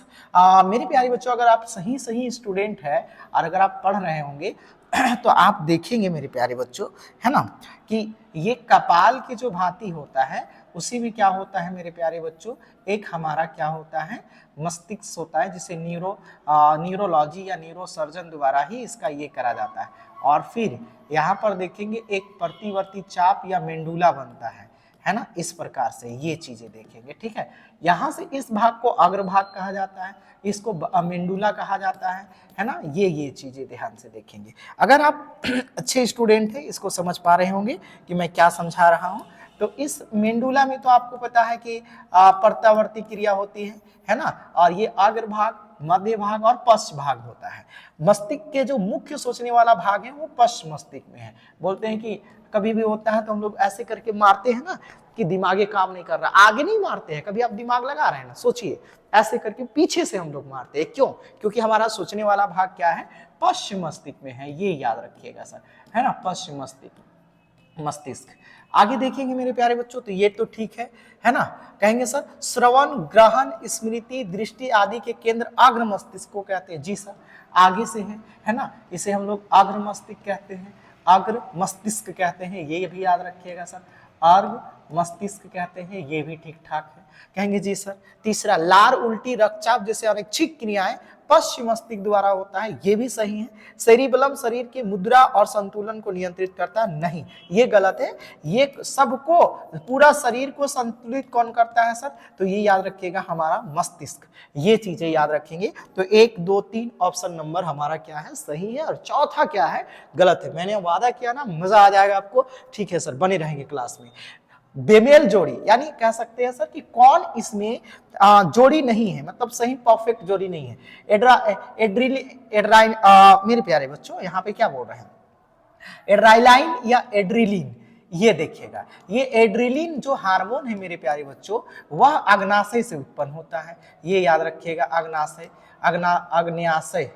A: मेरे प्यारे बच्चों अगर आप सही स्टूडेंट है और अगर आप पढ़ रहे होंगे तो आप देखेंगे मेरे प्यारे बच्चों, है ना, कि ये कपाल की जो भांति होता है उसी में क्या होता है मेरे प्यारे बच्चों, एक हमारा क्या होता है, मस्तिष्क होता है, जिसे न्यूरोलॉजी या न्यूरो सर्जन द्वारा ही इसका ये करा जाता है। और फिर यहाँ पर देखेंगे एक प्रतिवर्ती चाप या मेंडुला बनता है ना, इस प्रकार से ये चीजें देखेंगे, ठीक है। यहाँ से इस भाग को अग्रभाग कहा जाता है, इसको मेंडुला कहा जाता है ना। ये चीजें ध्यान से देखेंगे। अगर आप अच्छे स्टूडेंट हैं, इसको समझ पा रहे होंगे कि मैं क्या समझा रहा हूँ, तो इस मेंडुला में तो आपको पता है कि प्रत्यावर्ती क्रिया होती है ना, और ये अग्रभाग, मध्य भाग और पश्च भाग होता है। मस्तिष्क के जो मुख्य सोचने वाला भाग है वो पश्च मस्तिष्क में है। बोलते हैं कि कभी भी होता है तो हम लोग ऐसे करके मारते हैं ना कि दिमागे काम नहीं कर रहा, आगे नहीं मारते हैं, कभी आप दिमाग लगा रहे हैं ना, सोचिए ऐसे करके पीछे से हम लोग मारते हैं। क्यों? क्योंकि हमारा सोचने वाला भाग क्या है, पश्चिम मस्तिष्क में है, ये याद रखिएगा सर, है ना, पश्चिम मस्तिष्क। आगे देखेंगे मेरे प्यारे बच्चों, तो ये तो ठीक है ना। कहेंगे सर श्रवण, ग्रहण, स्मृति, दृष्टि आदि के केंद्र अग्र मस्तिष्क को कहते हैं। जी सर, आगे से है ना, इसे हम लोग अग्र मस्तिष्क कहते हैं, अग्र मस्तिष्क कहते हैं, ये भी याद रखिएगा सर, अर्घ मस्तिष्क कहते हैं, ये भी ठीक ठाक है। कहेंगे जी सर तीसरा, लार, उल्टी, रक्तचाप जैसे अनैच्छिक क्रियाएं पश्चिम मस्तिष्क द्वारा होता है, ये भी सही है। सेरिबेलम शरीर की मुद्रा और संतुलन को नियंत्रित करता नहीं, ये गलत है। ये सबको, पूरा शरीर को संतुलित कौन करता है सर, तो ये याद रखिएगा हमारा मस्तिष्क। ये चीजें याद रखेंगे। तो 1, 2, 3 ऑप्शन नंबर हमारा क्या है, सही है, और चौथा क्या है, गलत है। मैंने वादा किया ना, मजा आ जाएगा आपको। ठीक है सर, बने रहेंगे क्लास में। बेमेल जोड़ी, यानी कह सकते हैं सर कि कौन इसमें जोड़ी नहीं है, मतलब सही परफेक्ट जोड़ी नहीं है। एड्राइन, मेरे प्यारे बच्चों यहाँ पे क्या बोल रहे हैं, एड्राइलाइन या एड्रिलिन, ये देखिएगा, ये एड्रिलिन जो हार्मोन है मेरे प्यारे बच्चों, वह अग्नाशय से उत्पन्न होता है, ये याद रखिएगा। अग्नाशय, अग्न्याशय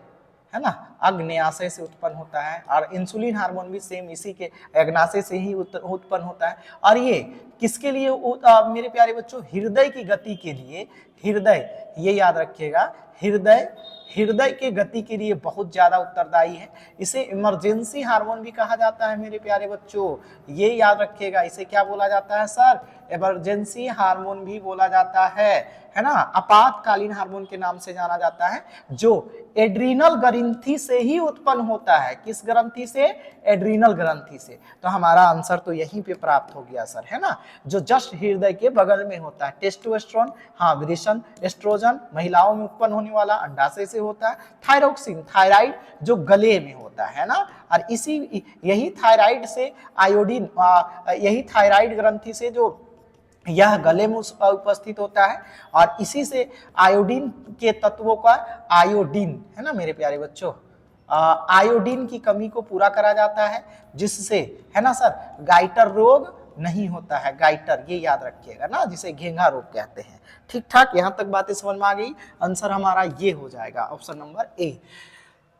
A: है ना, अग्न्याशय से उत्पन्न होता है। और इंसुलिन हार्मोन भी सेम इसी के अग्नाशय से ही उत्पन्न होता है। और ये किसके लिए मेरे प्यारे बच्चों, हृदय की गति के लिए, हृदय, ये याद रखिएगा, हृदय के गति के लिए बहुत ज्यादा उत्तरदायी है। इसे इमरजेंसी हार्मोन भी कहा जाता है मेरे प्यारे बच्चों, ये याद रखिएगा। इसे क्या बोला जाता है सर, इमरजेंसी हार्मोन भी बोला जाता है ना, आपातकालीन हार्मोन के नाम से जाना जाता है, जो एड्रीनल ग्रंथि से ही उत्पन्न होता है। किस ग्रंथि से, एड्रीनल ग्रंथि से। तो हमारा आंसर तो यहीं पे प्राप्त हो गया सर, है ना, जो जस्ट हृदय के बगल में होता है। टेस्टोस्टेरोन, हाँ विरेचन, एस्ट्रोजन महिलाओं में उत्पन्न होने वाला अंडाशय से होता है। थायरोक्सिन, थायराइड जो गले में होता है ना, और यही थायराइड से आयोडीन, यही थायराइड ग्रंथि से जो यह गले में उपस्थित होता है, और इसी से आयोडीन के तत्वों का, आयोडीन है ना मेरे प्यारे बच्चों, आयोडीन की कमी को पूरा करा जाता है, जिससे है ना सर गाइटर रोग नहीं होता है। गाइटर, ये याद रखिएगा ना, जिसे घेंघा रोग कहते हैं। ठीक ठाक, यहां तक बातें समझ में आ गई। आंसर हमारा ये हो जाएगा, ऑप्शन नंबर ए।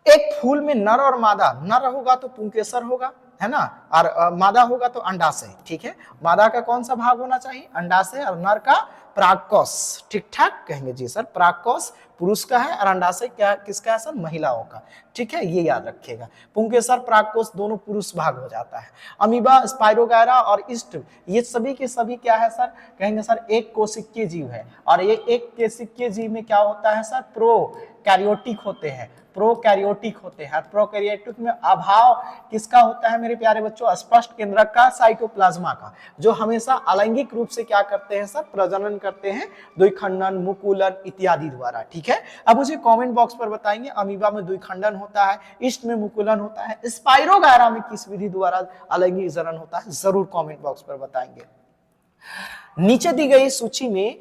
A: एक फूल में नर और मादा, नर होगा तो पुंकेसर होगा, है ना, और मादा होगा तो अंडाशय। ठीक है, मादा का कौन सा भाग होना चाहिए, अंडाशय, और नर का प्राकोष। ठीक ठाक, कहेंगे जी सर प्राकोष पुरुष का है, और अंडाशय क्या, किसका है सर, महिलाओं का। ठीक है, ये याद रखिएगा। पुंकेसर, प्राकोष दोनों पुरुष भाग हो जाता है। अमीबा, स्पाइरोगायरा और ईस्ट, ये सभी के सभी क्या है सर, कहेंगे सर एक कोशिकीय जीव है। और ये एक कोशिकीय जीव में क्या होता है सर, प्रोकैरियोटिक होते हैं, प्रोकैरियोटिक होते हैं। प्रोकैरियोटिक में अभाव किसका होता है मेरे प्यारे बच्चों, स्पष्ट केंद्रक का, साइटोप्लाज्मा का, जो हमेशा अलैंगिक रूप से क्या करते हैं सर, प्रजनन करते हैं, द्विखंडन, मुकुलन इत्यादि द्वारा। ठीक है, अब मुझे कमेंट बॉक्स पर बताएंगे अमीबा में द्विखंडन होता है, ईस्ट में मुकुलन होता है, स्पाइरोगायरा में किस विधि द्वारा अलैंगिक जनन होता है, जरूर कमेंट बॉक्स पर बताएंगे। नीचे दी गई सूची में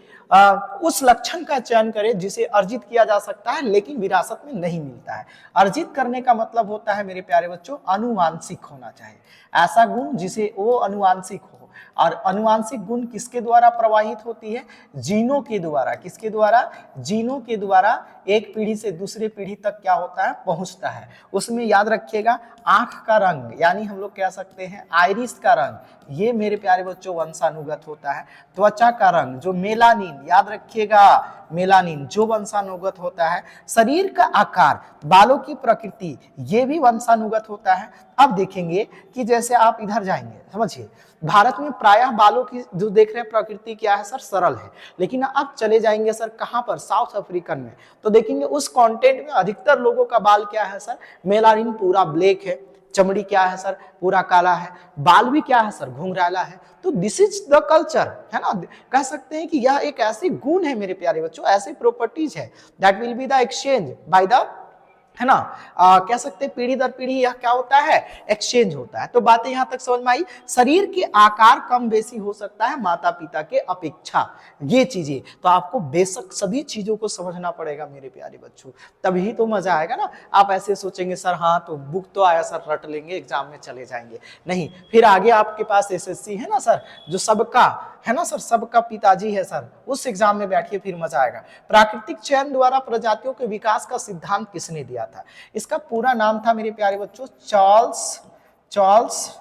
A: उस लक्षण का चयन करें जिसे अर्जित किया जा सकता है लेकिन विरासत में नहीं मिलता है। अर्जित करने का मतलब होता है मेरे प्यारे बच्चों, अनुवांशिक होना चाहिए, ऐसा गुण जिसे वो अनुवांशिक हो। और अनुवांशिक गुण किसके द्वारा प्रवाहित होती है, जीनों के द्वारा। किसके द्वारा, जीनों के द्वारा एक पीढ़ी से दूसरे पीढ़ी तक क्या होता है, पहुंचता है। उसमें याद रखिएगा आंख का रंग, यानी हम लोग कह सकते हैं आइरिस का रंग, ये मेरे प्यारे बच्चों वंशानुगत होता है। त्वचा का रंग जो मेलानिन, याद रखिएगा मेलानिन जो वंशानुगत होता है। शरीर का आकार, बालों की प्रकृति, ये भी वंशानुगत होता है। अब देखेंगे कि जैसे आप इधर जाएंगे, समझिए भारत में प्रायः बालों की जो देख रहे हैं प्रकृति क्या है सर, सरल है। लेकिन अब चले जाएंगे सर कहां पर, साउथ अफ्रीकन में, तो देखेंगे उस कंटेंट में अधिकतर लोगों का बाल क्या है सर, मेलानिन पूरा ब्लैक है, चमड़ी क्या है सर, पूरा काला है, बाल भी क्या है सर, घुंघराला है। तो दिस इज द कल्चर, है ना, कह सकते हैं कि यह एक ऐसी गुण है मेरे प्यारे बच्चों, ऐसी प्रॉपर्टीज है that will be the exchange by the है ना। कह सकते हैं पीढ़ी दर पीढ़ी यह क्या होता है, एक्सचेंज होता है। तो बातें यहां तक समझ में आई। शरीर के आकार कम बेसी हो सकता है माता पिता के अपेक्षा, ये चीजें तो आपको बेशक सभी चीजों को समझना पड़ेगा मेरे प्यारे बच्चों, तभी तो मजा आएगा ना। आप ऐसे सोचेंगे सर हाँ तो बुक तो आया सर रट लेंगे एग्जाम में चले जाएंगे, नहीं, फिर आगे आपके पास एसएससी है ना सर, जो सबका है ना सर, सबका पिताजी है सर, उस एग्जाम में बैठिए फिर मजा आएगा। प्राकृतिक चयन द्वारा प्रजातियों के विकास का सिद्धांत किसने दिया था? इसका पूरा नाम था मेरे प्यारे बच्चों चार्ल्स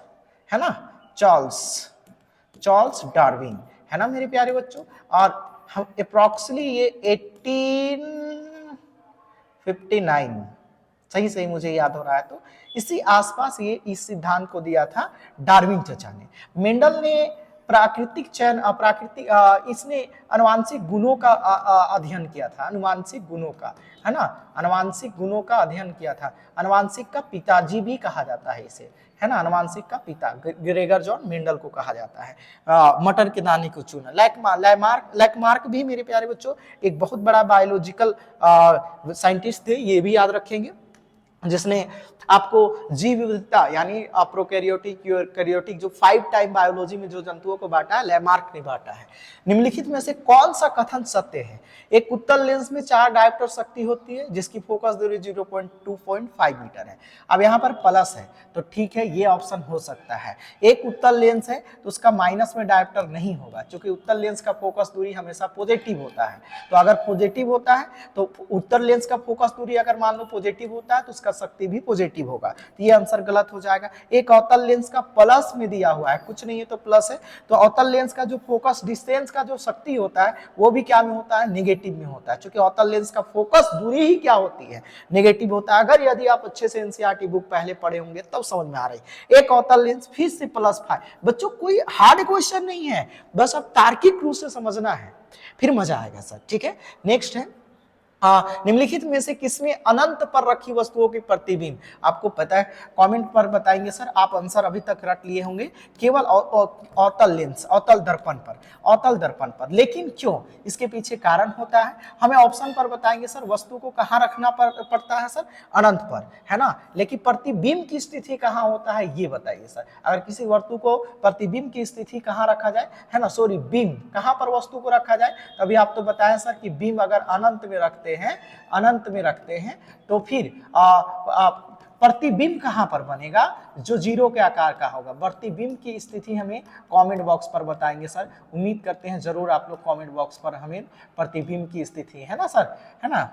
A: है ना, चार्ल्स डार्विन है ना मेरे प्यारे बच्चों। और हम अप्रोक्सीमेटली ये 1859 सही मुझे याद हो रहा है, तो इसी आसपास ये इस सिद्धांत को दिया था डार्विन चचा ने। मेंडल ने प्राकृतिक चयन इसने अनुवांशिक गुणों का अध्ययन किया था, अनुवांशिक गुणों का, है ना, अनुवांशिक गुणों का अध्ययन किया था। अनुवांशिक का पिताजी भी कहा जाता है इसे, है ना, अनुवांशिक का पिता ग्रेगर जॉन मेंडल को कहा जाता है। मटर के दाने को चुना। लैकमार्क भी मेरे प्यारे बच्चों एक बहुत बड़ा बायोलॉजिकल साइंटिस्ट थे, ये भी याद रखेंगे, जिसने आपको जीव विविधता यानी प्रोकैरियोटिक कैरियोटिक जो 5 टाइप बायोलॉजी में जो जंतुओं को बांटा है, लैमार्क ने बांटा है। निम्नलिखित में से कौन सा कथन सत्य है? एक उत्तल लेंस में 4 डायोप्टर शक्ति होती है जिसकी फोकस दूरी 0.25 मीटर है। अब यहाँ पर प्लस है तो ठीक है, ये ऑप्शन हो सकता है। एक उत्तल लेंस है तो उसका माइनस में डायोप्टर नहीं होगा, क्योंकि उत्तल लेंस का फोकस दूरी हमेशा पॉजिटिव होता है। तो अगर पॉजिटिव होता है तो उत्तल लेंस का फोकस दूरी अगर मान लो पॉजिटिव होता है तो उसका शक्ति भी पॉजिटिव होगा, तो ये आंसर गलत हो जाएगा। एक अवतल लेंस का प्लस में दिया हुआ है, कुछ नहीं है तो प्लस है, तो अवतल लेंस का जो फोकस डिस्टेंस का जो शक्ति होता है वो भी क्या में होता है, नेगेटिव में होता है, क्योंकि अवतल लेंस का फोकस दूरी ही क्या होती है, नेगेटिव होता है। अगर यदि आप अच्छे से एनसीईआरटी बुक पहले पढ़े होंगे तब समझ में आ रही। एक अवतल लेंस फिर से +5। बच्चों कोई हार्ड क्वेश्चन नहीं है, बस अब तार्किक रूप से समझना है, फिर मजा आएगा सर, ठीक है। नेक्स्ट है निम्नलिखित में से किसमें अनंत पर रखी वस्तुओं की प्रतिबिंब? आपको पता है, कमेंट पर बताएंगे सर, आप आंसर अभी तक रट लिए होंगे। केवल अवतल लेंस, अवतल दर्पण पर, लेकिन क्यों? इसके पीछे कारण होता है, हमें ऑप्शन पर बताएंगे सर। वस्तु को कहाँ रखना पड़ता है सर? अनंत पर, है ना, लेकिन प्रतिबिंब की स्थिति कहाँ होता है ये बताइए सर। अगर किसी वस्तु को प्रतिबिंब की स्थिति कहाँ रखा जाए, है ना, सॉरी बिंब कहाँ पर वस्तु को रखा जाए, तभी आप तो बताएं सर कि बिंब अगर अनंत में रखते हैं तो फिर प्रतिबिंब कहां पर बनेगा? जो 0 के आकार का होगा। प्रतिबिंब की स्थिति हमें कमेंट बॉक्स पर बताएंगे सर, उम्मीद करते हैं जरूर आप लोग कमेंट बॉक्स पर हमें प्रतिबिंब की स्थिति, है ना सर, है ना,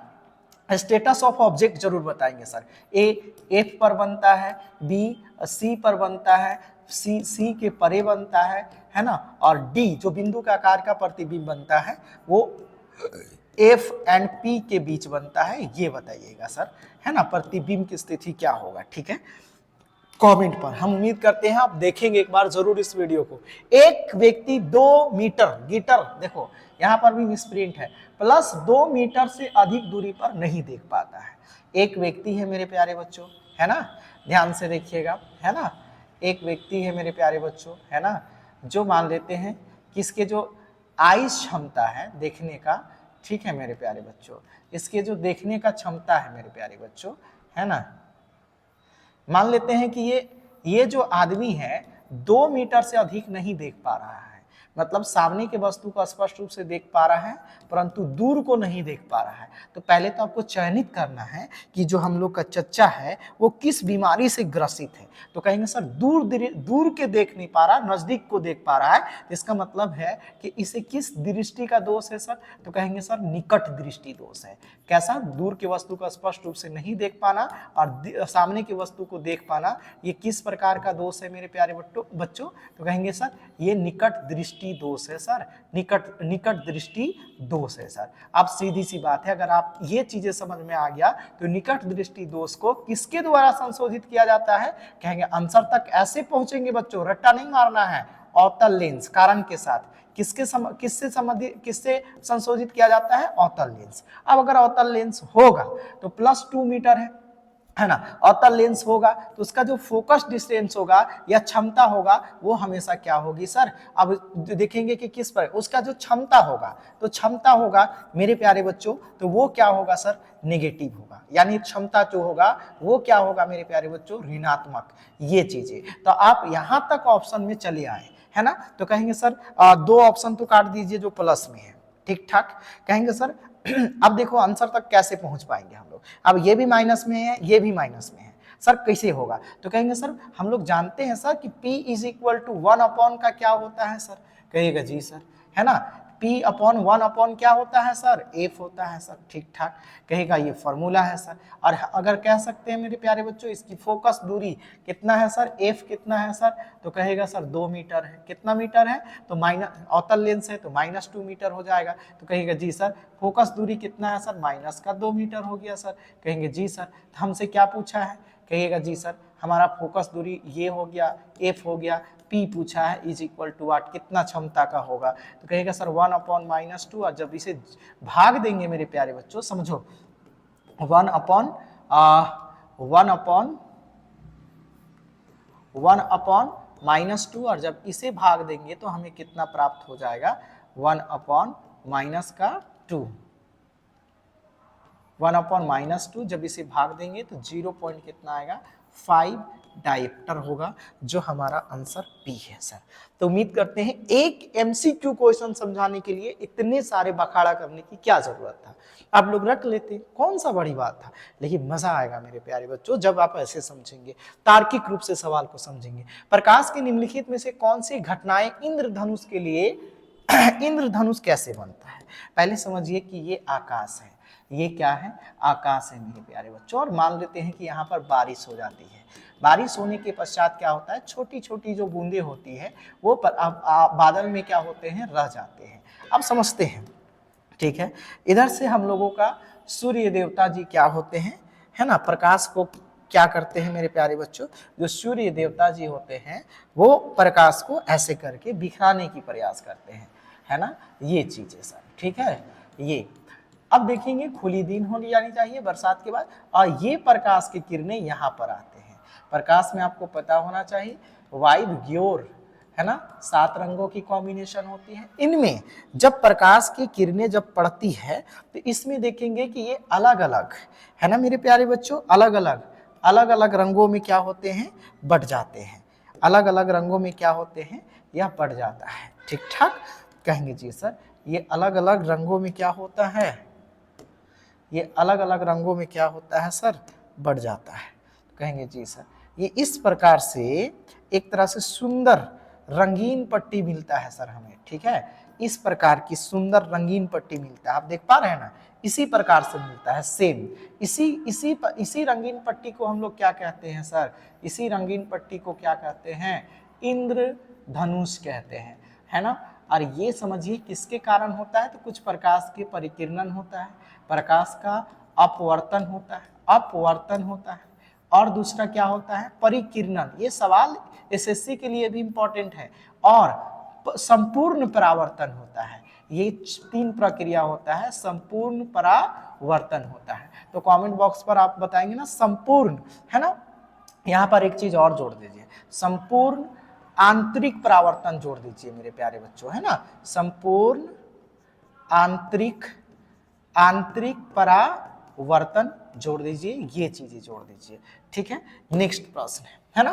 A: स्टेटस ऑफ ऑब्जेक्ट जरूर बताएंगे सर। ए F पर बनता है, B C पर बनता है, C के परे बनता है ना, और D जो बिंदु का आकार का प्रतिबिंब बनता है वो F एंड P के बीच बनता है, ये बताइएगा सर, है ना, प्रतिबिंब की स्थिति क्या होगा, ठीक है, कमेंट पर। हम उम्मीद करते हैं आप देखेंगे एक बार जरूर इस वीडियो को। एक व्यक्ति 2 मीटर, गिटर देखो यहाँ पर भी मिसप्रिंट है, +2 मीटर से अधिक दूरी पर नहीं देख पाता है। एक व्यक्ति है मेरे प्यारे बच्चों, है ना, ध्यान से देखिएगा, है ना, एक व्यक्ति है मेरे प्यारे बच्चों, है ना, जो मान लेते हैं कि इसके जो आइज क्षमता है देखने का, ठीक है मेरे प्यारे बच्चों, इसके जो देखने का क्षमता है मेरे प्यारे बच्चों, है ना, मान लेते हैं कि ये जो आदमी है 2 मीटर से अधिक नहीं देख पा रहा है, मतलब सामने के वस्तु को स्पष्ट रूप से देख पा रहा है परंतु दूर को नहीं देख पा रहा है। तो पहले तो आपको चयनित करना है कि जो हम लोग का चच्चा है वो किस बीमारी से ग्रसित है। तो कहेंगे सर दूर के देख नहीं पा रहा, नजदीक को देख पा रहा है, तो इसका मतलब है कि इसे किस दृष्टि का दोष है सर? तो कहेंगे सर निकट दृष्टि दोष है। कैसा? दूर के वस्तु को स्पष्ट रूप से नहीं देख पाना और सामने की वस्तु को देख पाना, ये किस प्रकार का दोष है मेरे प्यारे बच्चों? तो कहेंगे सर ये निकट दृष्टि दोष है सर, निकट दृष्टि दोष है सर। अब सीधी सी बात है, अगर आप ये चीजें समझ में आ गया तो निकट दृष्टि दोष को किसके द्वारा संशोधित किया जाता है? कहेंगे आंसर तक ऐसे पहुंचेंगे बच्चों, रट्टा नहीं मारना है, अवतल लेंस कारण के साथ। किससे संशोधित किया जाता है? अवतल लेंस। अब अगर अवतल लेंस होगा तो +2 मीटर है है ना, अवतल लेंस होगा तो उसका जो फोकस डिस्टेंस होगा या क्षमता होगा वो हमेशा क्या होगी सर, अब देखेंगे कि किस पर उसका जो क्षमता होगा, तो क्षमता होगा मेरे प्यारे बच्चों तो वो क्या होगा सर, नेगेटिव होगा, यानी क्षमता जो होगा वो क्या होगा मेरे प्यारे बच्चों, ऋणात्मक, ये चीजें। तो आप यहां तक ऑप्शन में चले आए, है ना, तो कहेंगे सर दो ऑप्शन तो काट दीजिए जो प्लस में है, ठीक ठाक। कहेंगे सर अब देखो आंसर तक कैसे पहुंच पाएंगे हम लोग, अब ये भी माइनस में है ये भी माइनस में है, सर कैसे होगा, तो कहेंगे सर हम लोग जानते हैं सर कि P इज इक्वल टू 1 का क्या होता है सर, कहिएगा जी सर, है ना, P अपॉन 1 क्या होता है सर, F होता है सर, ठीक ठाक, कहेगा ये फॉर्मूला है सर। और अगर कह सकते हैं मेरे प्यारे बच्चों इसकी फोकस दूरी कितना है सर, F कितना है सर, तो कहेगा सर 2 मीटर है, कितना मीटर है, तो माइनस अवतल लेंस है तो -2 मीटर हो जाएगा, तो कहेगा जी सर फोकस दूरी कितना है सर, -2 मीटर हो गया सर, कहेंगे जी सर हमसे क्या पूछा है, कहिएगा जी सर हमारा फोकस दूरी ये हो गया, F हो गया, P पूछा है इज इक्वल टू 8 कितना क्षमता का होगा, तो कहेगा सर 1/-2, और जब इसे भाग देंगे मेरे प्यारे बच्चों समझो 1/-2 और जब इसे भाग देंगे तो हमें कितना प्राप्त हो जाएगा 1/-2, 1/-2 जब इसे भाग देंगे तो 0 पॉइंट कितना आएगा 5 डायप्टर होगा, जो हमारा आंसर पी है सर। तो उम्मीद करते हैं एक एमसीक्यू क्वेश्चन समझाने के लिए इतने सारे बखाड़ा करने की क्या जरूरत था, आप लोग रख लेते, कौन सा बड़ी बात था, लेकिन मजा आएगा मेरे प्यारे बच्चों जब आप ऐसे समझेंगे, तार्किक रूप से सवाल को समझेंगे। प्रकाश के निम्नलिखित में से कौन सी घटनाएं इंद्रधनुष के लिए इंद्रधनुष कैसे बनता है, पहले समझिए कि ये आकाश है, ये क्या है, आकाश है मेरे प्यारे बच्चों, और मान लेते हैं कि यहाँ पर बारिश हो जाती है, बारिश होने के पश्चात क्या होता है, छोटी छोटी जो बूंदे होती है वो बादल में क्या होते हैं, रह जाते हैं। अब समझते हैं, ठीक है, इधर से हम लोगों का सूर्य देवता जी क्या होते हैं, है ना, प्रकाश को क्या करते हैं मेरे प्यारे बच्चों, जो सूर्य देवता जी होते हैं वो प्रकाश को ऐसे करके बिखराने की प्रयास करते हैं, है ना, ये चीजें सर, ठीक है। ये अब देखेंगे खुली दिन होनी जानी चाहिए बरसात के बाद, और ये प्रकाश की किरणें यहाँ पर आते हैं, प्रकाश में आपको पता होना चाहिए वाइड ग्योर, है ना, 7 रंगों की कॉम्बिनेशन होती है, इनमें जब प्रकाश की किरणें जब पड़ती है तो इसमें देखेंगे कि ये अलग अलग, है ना मेरे प्यारे बच्चों, अलग अलग रंगों में क्या होते हैं, बढ़ जाते हैं, अलग अलग रंगों में क्या होते हैं, यह बढ़ जाता है, ठीक ठाक। कहेंगे जी सर ये अलग अलग रंगों में क्या होता है, ये अलग अलग रंगों में क्या होता है सर, बढ़ जाता है, कहेंगे जी सर ये इस प्रकार से एक तरह से सुंदर रंगीन पट्टी मिलता है सर हमें, ठीक है, इस प्रकार की सुंदर रंगीन पट्टी मिलता है, आप देख पा रहे हैं ना, इसी प्रकार से मिलता है सेम, इसी रंगीन पट्टी को हम लोग क्या कहते हैं सर, इसी रंगीन पट्टी को क्या कहते हैं, इंद्रधनुष कहते हैं, है ना। और ये समझिए किसके कारण होता है, तो कुछ प्रकाश के परिकिरणन होता है, प्रकाश का अपवर्तन होता है, और दूसरा क्या होता है, परिकिरणन, ये सवाल एसएससी के लिए भी इंपॉर्टेंट है, और संपूर्ण परावर्तन होता है, ये 3 प्रक्रिया होता है, संपूर्ण परावर्तन होता है। तो कमेंट बॉक्स पर आप बताएंगे ना संपूर्ण, है ना, यहाँ पर एक चीज और जोड़ दीजिए, संपूर्ण आंतरिक परावर्तन जोड़ दीजिए मेरे प्यारे बच्चों, है ना, संपूर्ण आंतरिक परावर्तन जोड़ दीजिए, ये चीजें जोड़ दीजिए, ठीक है। नेक्स्ट प्रश्न है ना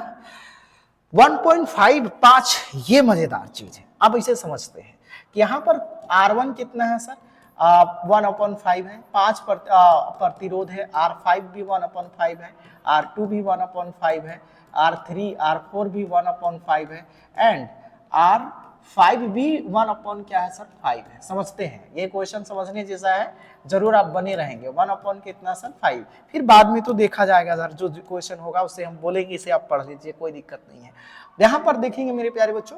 A: 1.55, ये मजेदार चीज है, अब इसे समझते हैं कि यहाँ पर R1 कितना है सर, 1/5 है, 5 प्रतिरोध है, R5 भी 1/5 है, R2 भी 1/5 है, R3 R4 भी 1/5 है, एंड R5 भी 1 क्या है सर 5 है। समझते हैं, ये क्वेश्चन समझने जैसा है, जरूर आप बने रहेंगे। 1 कितना सर 5, फिर बाद में तो देखा जाएगा सर, जो क्वेश्चन होगा उससे हम बोलेंगे, इसे आप पढ़ लीजिए, कोई दिक्कत नहीं है। यहाँ पर देखेंगे मेरे प्यारे बच्चों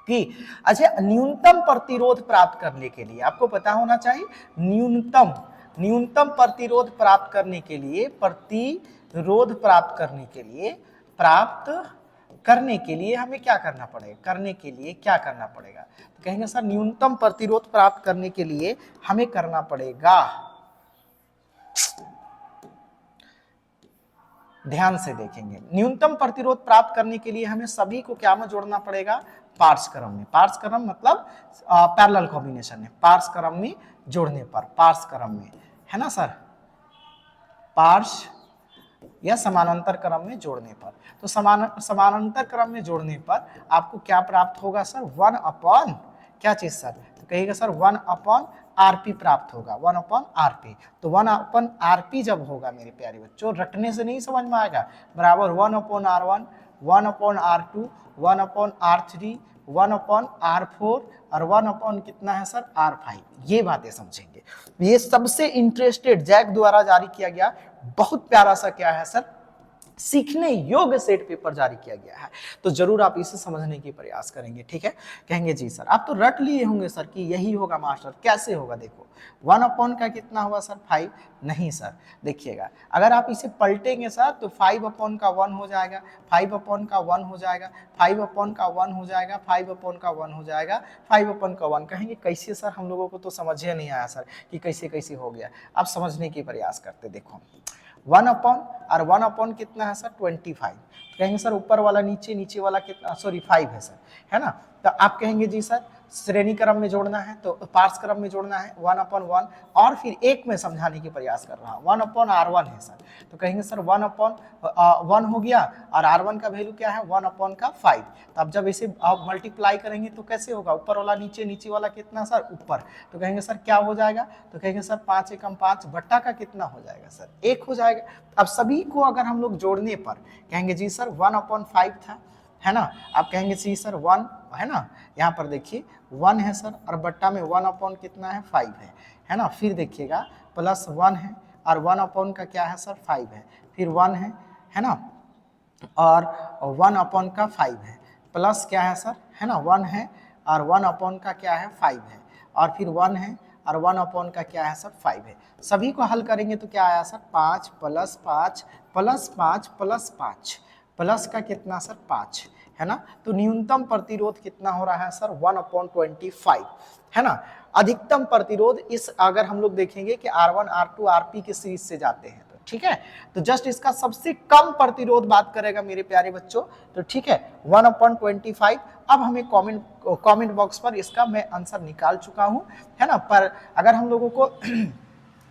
A: कि अच्छा न्यूनतम प्रतिरोध प्राप्त करने के लिए आपको पता होना चाहिए, न्यूनतम प्रतिरोध प्राप्त करने के लिए, प्रतिरोध प्राप्त करने के लिए हमें क्या करना पड़ेगा, तो कहेंगे सर न्यूनतम प्रतिरोध प्राप्त करने के लिए हमें करना पड़ेगा ध्यान से देखेंगे। न्यूनतम प्रतिरोध प्राप्त करने के लिए हमें सभी को क्या में जोड़ना पड़ेगा, पार्श्व क्रम में। पार्श्व क्रम मतलब पैरेलल कॉम्बिनेशन है, पार्श्व क्रम में जोड़ने पर, पार्श्व क्रम में, है ना सर, पार्श्व या समानांतर क्रम में जोड़ने पर। तो समानांतर क्रम में जोड़ने पर आपको क्या प्राप्त होगा सर, 1 अपॉन क्या चीज सर, तो कहिएगा सर 1 अपॉन आरपी प्राप्त होगा, 1 अपॉन आरपी। तो 1 अपॉन आरपी जब होगा मेरे प्यारे बच्चों, रटने से नहीं समझ में आएगा, बराबर 1 upon R1, 1 upon R2, 1 upon R3, 1 upon R4 और 1 अपॉन कितना है सर, R5। ये बातें समझेंगे। ये सबसे इंटरेस्टेड जैक द्वारा जारी किया गया बहुत प्यारा सा क्या है सर, सीखने योग्य सेट पेपर जारी किया गया है। तो जरूर आप इसे समझने की प्रयास करेंगे, ठीक है। कहेंगे जी सर आप तो रट लिए होंगे सर कि यही होगा मास्टर, कैसे होगा, देखो 1 अपॉन का कितना हुआ सर, 5, नहीं सर, देखिएगा अगर आप इसे पलटेंगे सर तो 5 अपॉन का 1 हो जाएगा, 5 अपॉन का 1 हो जाएगा, 5 अपॉन का 1 हो जाएगा, 5 अपॉन का 1 हो जाएगा, 5 अपॉन का 1। कहेंगे कैसे सर, हम लोगों को तो समझ ही नहीं आया सर कि कैसे कैसे हो गया। आप समझने की प्रयास करते, देखो 1 अपॉन और 1 अपॉन कितना है सर, 25। कहेंगे सर ऊपर वाला नीचे, नीचे वाला कितना, सॉरी 5 है सर, है ना। तो आप कहेंगे जी सर श्रेणी क्रम में जोड़ना है तो पार्श्व क्रम में जोड़ना है, 1 अपॉन 1 और फिर एक में समझाने की प्रयास कर रहा हूँ, 1 अपॉन R1 है सर। तो कहेंगे सर 1 अपॉन 1 हो गया और R1 का वैल्यू क्या है, 1 अपॉन का 5। तो अब जब इसे आप मल्टीप्लाई करेंगे तो कैसे होगा, ऊपर वाला नीचे, नीचे वाला कितना सर, ऊपर। तो कहेंगे सर क्या हो जाएगा, तो कहेंगे सर 5 एकम 5 बट्टा का कितना हो जाएगा सर, 1 हो जाएगा। अब सभी को अगर हम लोग जोड़ने पर कहेंगे जी सर 1 अपॉन 5 था, है ना। आप कहेंगे सी सर 1 है ना, यहाँ पर देखिए 1 है सर और बट्टा में 1 अपॉन कितना है, 5 है ना। फिर देखिएगा प्लस 1 है और 1 अपॉन का क्या है सर, 5 है, फिर 1 है ना, और 1 अपॉन का 5 है, प्लस क्या है सर, है ना 1 है और 1 अपॉन का क्या है, 5 है, और फिर 1 है और 1 अपॉन का क्या है सर, 5 है। सभी को हल करेंगे तो क्या आया sir, 5 plus 5 plus 5 plus 5 plus का कितना सर, 5, है ना। तो न्यूनतम प्रतिरोध कितना हो रहा है सर, 1/25, है ना। अधिकतम प्रतिरोध इस अगर हम लोग देखेंगे कि R1 R2 RP के सीरीज से जाते हैं तो ठीक है, तो जस्ट इसका सबसे कम प्रतिरोध बात करेगा मेरे प्यारे बच्चों, तो ठीक है 1/25। अब हमें कमेंट बॉक्स पर इसका मैं आंसर निकाल चुका हूं, है ना। पर अगर हम लोगों को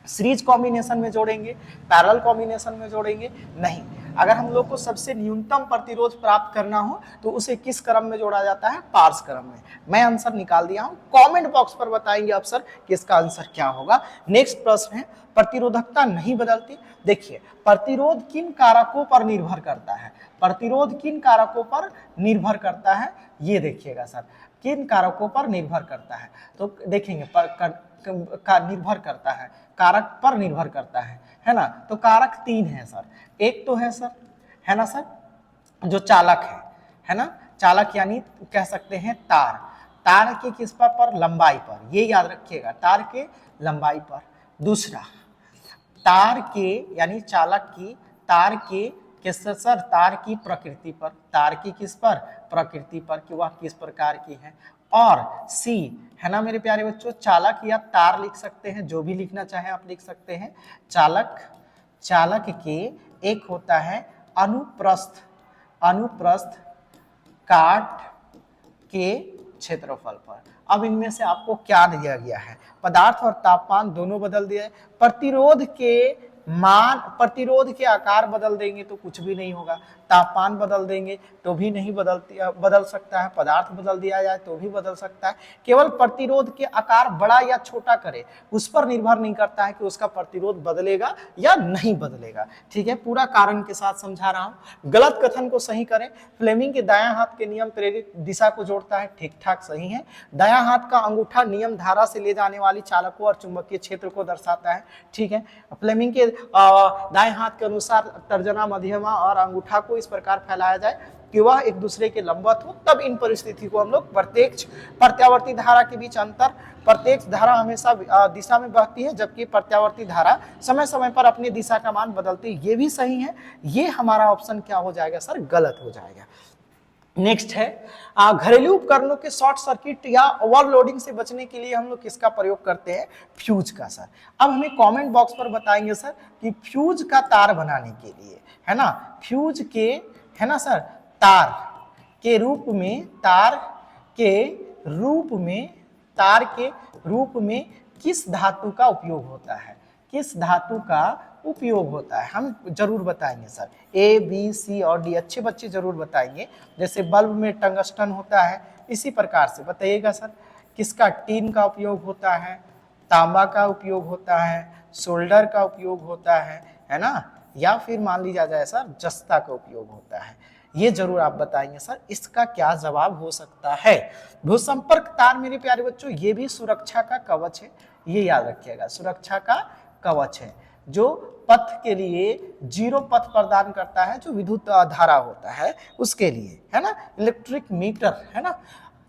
A: सीरीज कॉम्बिनेशन में जोड़ेंगे, पैरेलल कॉम्बिनेशन में जोड़ेंगे, नहीं। अगर हम लोग को सबसे न्यूनतम प्रतिरोध प्राप्त करना हो तो उसे किस क्रम में जोड़ा जाता है, पार्श्व क्रम में। मैं आंसर निकाल दिया हूं, कमेंट बॉक्स पर बताएंगे आप सर कि इसका आंसर क्या होगा। नेक्स्ट प्रश्न है, प्रतिरोधकता नहीं बदलती। देखिए प्रतिरोध किन कारकों पर निर्भर करता है, प्रतिरोध किन कारकों पर निर्भर करता है, ये देखिएगा सर, किन कारकों पर निर्भर करता है। तो देखेंगे का निर्भर करता है, कारक पर निर्भर करता है ना। तो कारक 3 है सर, एक तो है सर, है ना सर, जो चालक है ना, चालक यानी कह सकते हैं तार, तार के किस पर लंबाई पर, ये याद रखिएगा, तार के लंबाई पर। दूसरा तार के यानी चालक की तार के किस सर, तार की प्रकृति पर, तार की किस पर, प्रकृति पर कि वह किस प्रकार की है। और सी है ना मेरे प्यारे बच्चों, चालक या तार लिख सकते हैं, जो भी लिखना चाहे आप लिख सकते हैं। चालक, चालक के एक होता है अनुप्रस्थ, अनुप्रस्थ काट के क्षेत्रफल पर। अब इनमें से आपको क्या दिया गया है, पदार्थ और तापमान दोनों बदल दिए, प्रतिरोध के मान, प्रतिरोध के आकार बदल देंगे तो कुछ भी नहीं होगा, तापमान बदल देंगे तो भी नहीं बदल सकता है, पदार्थ बदल दिया जाए तो भी बदल सकता है। केवल प्रतिरोध के आकार बड़ा या छोटा करे उस पर निर्भर नहीं करता है कि उसका प्रतिरोध बदलेगा या नहीं बदलेगा, ठीक है। पूरा कारण के साथ समझा रहा हूं, गलत कथन को सही करें। फ्लेमिंग के दायां हाथ के नियम प्रेरित दिशा को जोड़ता है, ठीक ठाक सही है। दायां हाथ का अंगूठा नियम धारा से ले जाने वाली चालकों और चुंबकीय क्षेत्र को दर्शाता है, ठीक है। फ्लेमिंग के दाएं हाथ के अनुसार तर्जना, मध्यमा और अंगूठा को इस प्रकार फैलाया जाए कि वह एक दूसरे के लंबवत हो, तब इन परिस्थिति को हम लोग प्रत्यक्ष प्रत्यावर्ती धारा के बीच अंतर, प्रत्यक्ष धारा हमेशा दिशा में बहती है जबकि प्रत्यावर्ती धारा समय समय पर अपनी दिशा का मान बदलती है, ये भी सही है। ये हमारा ऑप्शन क्या हो जाएगा सर, गलत हो जाएगा। नेक्स्ट है घरेलू उपकरणों के शॉर्ट सर्किट या ओवरलोडिंग से बचने के लिए हम लोग किसका प्रयोग करते हैं? फ्यूज का सर। अब हमें कमेंट बॉक्स पर बताएंगे सर कि फ्यूज का तार बनाने के लिए, है ना, फ्यूज के, है ना सर, तार के रूप में, तार के रूप में किस धातु का उपयोग होता है? किस धातु का उपयोग होता है? हम जरूर बताएंगे सर, ए बी सी और डी, अच्छे बच्चे जरूर बताएंगे। जैसे बल्ब में टंगस्टन होता है, इसी प्रकार से बताइएगा सर किसका टीन का उपयोग होता है, तांबा का उपयोग होता है, सोल्डर का उपयोग होता है ना, या फिर मान लिया जाए सर जस्ता का उपयोग होता है। ये जरूर आप बताएंगे सर इसका क्या जवाब हो सकता है। भूसंपर्क तार मेरे प्यारे बच्चों ये भी सुरक्षा का कवच है, ये याद रखिएगा, सुरक्षा का कवच है जो पथ के लिए जीरो पथ प्रदान करता है, जो विद्युत धारा होता है उसके लिए, है ना। इलेक्ट्रिक मीटर, है ना।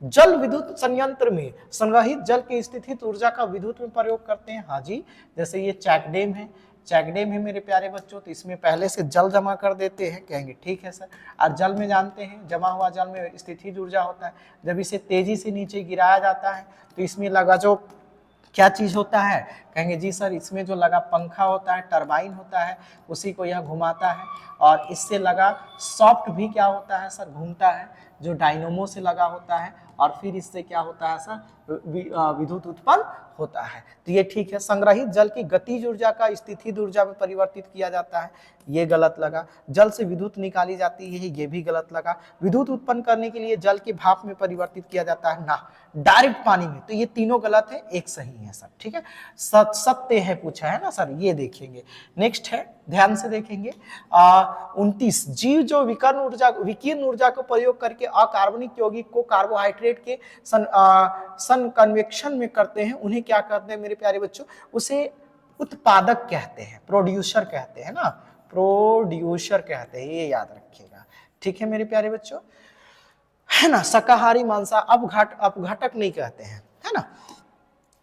A: जल विद्युत संयंत्र में संग्रहित जल की स्थितिज ऊर्जा का विद्युत में प्रयोग करते हैं। हाँ जी, जैसे ये चेक डैम है, चेक डैम है मेरे प्यारे बच्चों, तो इसमें पहले से जल जमा कर देते हैं, कहेंगे ठीक है सर। और जल में जानते हैं जमा हुआ जल में स्थितिज ऊर्जा होता है, जब इसे तेजी से नीचे गिराया जाता है तो इसमें लगा जो क्या चीज होता है, कहेंगे जी सर इसमें जो लगा पंखा होता है, टरबाइन होता है, उसी को यह घुमाता है। और इससे लगा सॉफ्ट भी क्या होता है सर, घूमता है, जो डायनोमो से लगा होता है, और फिर इससे क्या होता है सर, विद्युत उत्पन्न होता है। तो ये ठीक है। संग्रहित जल की गतिज ऊर्जा का स्थितिज ऊर्जा में परिवर्तित किया जाता है, ये गलत लगा। जल से विद्युत निकाली जाती है, ये भी गलत लगा। विद्युत उत्पन्न करने के लिए जल के भाप में परिवर्तित किया जाता है, ना, डायरेक्ट पानी में। तो ये तीनों गलत है, एक सही है सर, ठीक है। सत्य है पूछा है ना सर, ये देखेंगे। नेक्स्ट है, ध्यान से देखेंगे 29, जीव जो विकीर्ण ऊर्जा को प्रयोग करके अकार्बनिक यौगिक को कार्बोहाइड्रेट के सन कन्वेक्शन में करते हैं, उन्हें क्या कहते हैं मेरे प्यारे बच्चों? उसे उत्पादक कहते हैं, प्रोड्यूसर कहते हैं ना, प्रोड्यूसर कहते हैं, ये याद रखिएगा, ठीक है मेरे प्यारे बच्चों, है ना। शाकाहारी मांसा अपघटक नहीं कहते हैं, है ना।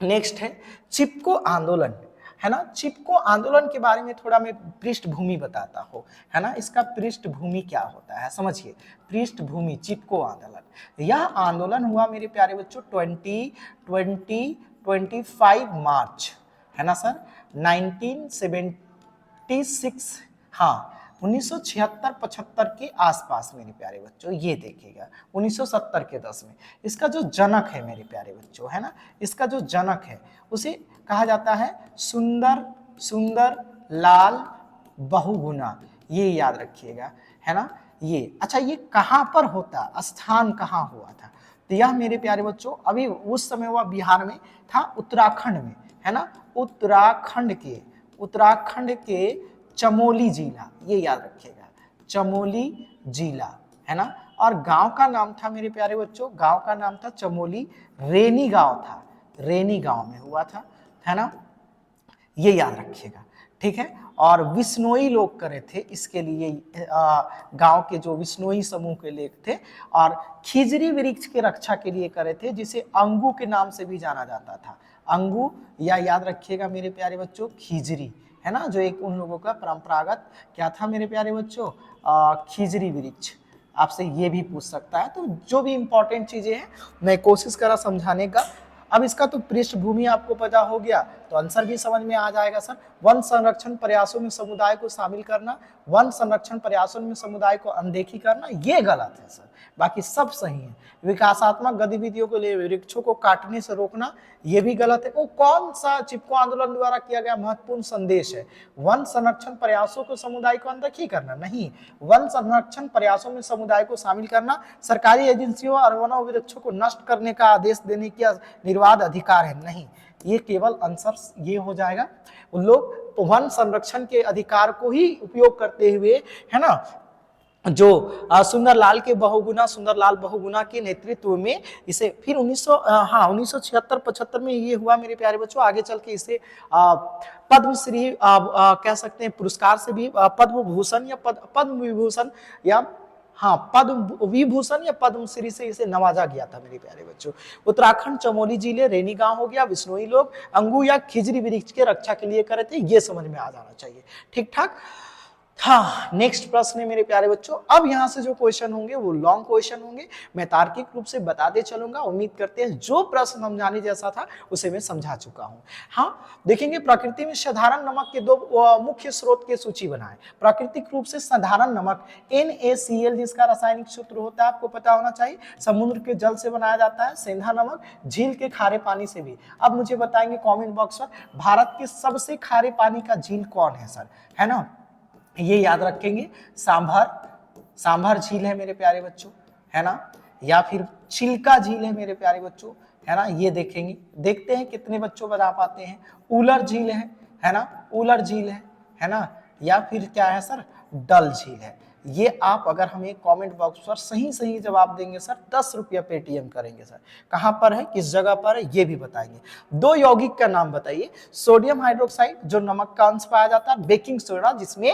A: नेक्स्ट है चिपको आंदोलन, है ना। चिपको आंदोलन के बारे में थोड़ा मैं पृष्ठभूमि बताता हूँ, है ना। इसका पृष्ठभूमि क्या होता है समझिए। पृष्ठभूमि चिपको आंदोलन, यह आंदोलन हुआ मेरे प्यारे बच्चों 25 मार्च, है ना सर, 1976, हाँ 1976-75 के आसपास मेरे प्यारे बच्चों, ये देखिएगा 1970 के 10 में। इसका जो जनक है मेरे प्यारे बच्चों, है ना, इसका जो जनक है उसे कहा जाता है सुंदर लाल बहुगुणा, ये याद रखिएगा, है ना। ये अच्छा, ये कहाँ पर होता, स्थान कहाँ हुआ था? तो यह मेरे प्यारे बच्चों अभी उस समय हुआ बिहार में था, उत्तराखंड में, है ना, उत्तराखंड के चमोली जिला, ये याद रखिएगा, चमोली जिला, है ना। और गांव का नाम था मेरे प्यारे बच्चों, गांव का नाम था चमोली, रेनी गांव था, रेनी गांव में हुआ था, है ना, ये याद रखिएगा, ठीक है। और विश्नोई लोग करे थे इसके लिए, गांव के जो विश्नोई समूह के लोग थे, और खिजरी वृक्ष के रक्षा के लिए करे थे, जिसे अंगू के नाम से भी जाना जाता था। अंगू, या याद रखिएगा मेरे प्यारे बच्चों खिजरी, है ना, जो एक उन लोगों का परंपरागत क्या था मेरे प्यारे बच्चों, खिजरी वृक्ष। आपसे ये भी पूछ सकता है, तो जो भी इंपॉर्टेंट चीजें हैं मैं कोशिश करा समझाने का। अब इसका तो पृष्ठभूमि आपको पता हो गया, तो आंसर भी समझ में आ जाएगा सर। वन संरक्षण प्रयासों में समुदाय को शामिल करना, वन संरक्षण प्रयासों में समुदाय को अनदेखी करना, ये गलत है सर, बाकी सब सही है। विकासात्मक गतिविधियों के लिए वृक्षों को काटने से रोकना, ये भी गलत है। वो कौन सा चिपको आंदोलन द्वारा किया गया महत्वपूर्ण संदेश है? वन संरक्षण प्रयासों को समुदाय को अनदेखी करना नहीं, वन संरक्षण प्रयासों में समुदाय को शामिल करना, सरकारी एजेंसियों और वनों वृक्षों को नष्ट करने का आदेश देने की निर्वाध अधिकार है, नहीं। ये केवल आंसर ये हो जाएगा, उन लोग वन संरक्षण के अधिकार को ही उपयोग करते हुए, है ना, जो सुंदरलाल बहुगुणा के नेतृत्व में इसे फिर 1976-75 में ये हुआ मेरे प्यारे बच्चों। आगे चल के इसे पद्मश्री कह सकते हैं, पुरस्कार से भी पद्म विभूषण या पद्म विभूषण या पद्मश्री से इसे नवाजा गया था मेरे प्यारे बच्चों। उत्तराखंड चमोली जिले, रेनी गांव हो गया, विश्नोई लोग अंगू या खिजरी वृक्ष के रक्षा के लिए करे थे, ये समझ में आ जाना चाहिए, ठीक ठाक। हाँ, नेक्स्ट प्रश्न है मेरे प्यारे बच्चों। अब यहाँ से जो क्वेश्चन होंगे वो लॉन्ग क्वेश्चन होंगे, मैं तार्किक रूप से बताते चलूंगा। उम्मीद करते हैं जो प्रश्न समझाने जैसा था उसे मैं समझा चुका हूँ। हाँ, देखेंगे प्रकृति में साधारण नमक के दो मुख्य स्रोत की सूची बनाएं। प्राकृतिक रूप से साधारण नमक NaCl जिसका रासायनिक सूत्र होता है आपको पता होना चाहिए, समुद्र के जल से बनाया जाता है। सेंधा नमक झील के खारे पानी से भी। अब मुझे बताएंगे कॉमेंट बॉक्स पर भारत के सबसे खारे पानी का झील कौन है सर, है ना, ये याद रखेंगे। सांभर, सांभर झील है मेरे प्यारे बच्चों, है ना, या फिर चिल्का झील है मेरे प्यारे बच्चों, है ना, ये देखेंगे। देखते हैं कितने बच्चों बता पाते हैं। उलर झील है ना, उलर झील है ना, या फिर क्या है सर, डल झील है। ये आप अगर हमें कमेंट बॉक्स पर सही सही जवाब देंगे सर 10 रुपया पेटीएम करेंगे सर। कहां पर है, किस जगह पर है, ये भी बताएंगे। दो यौगिक का नाम बताइए। सोडियम हाइड्रोक्साइड जो नमक का अंश पाया जाता है, बेकिंग सोडा जिसमें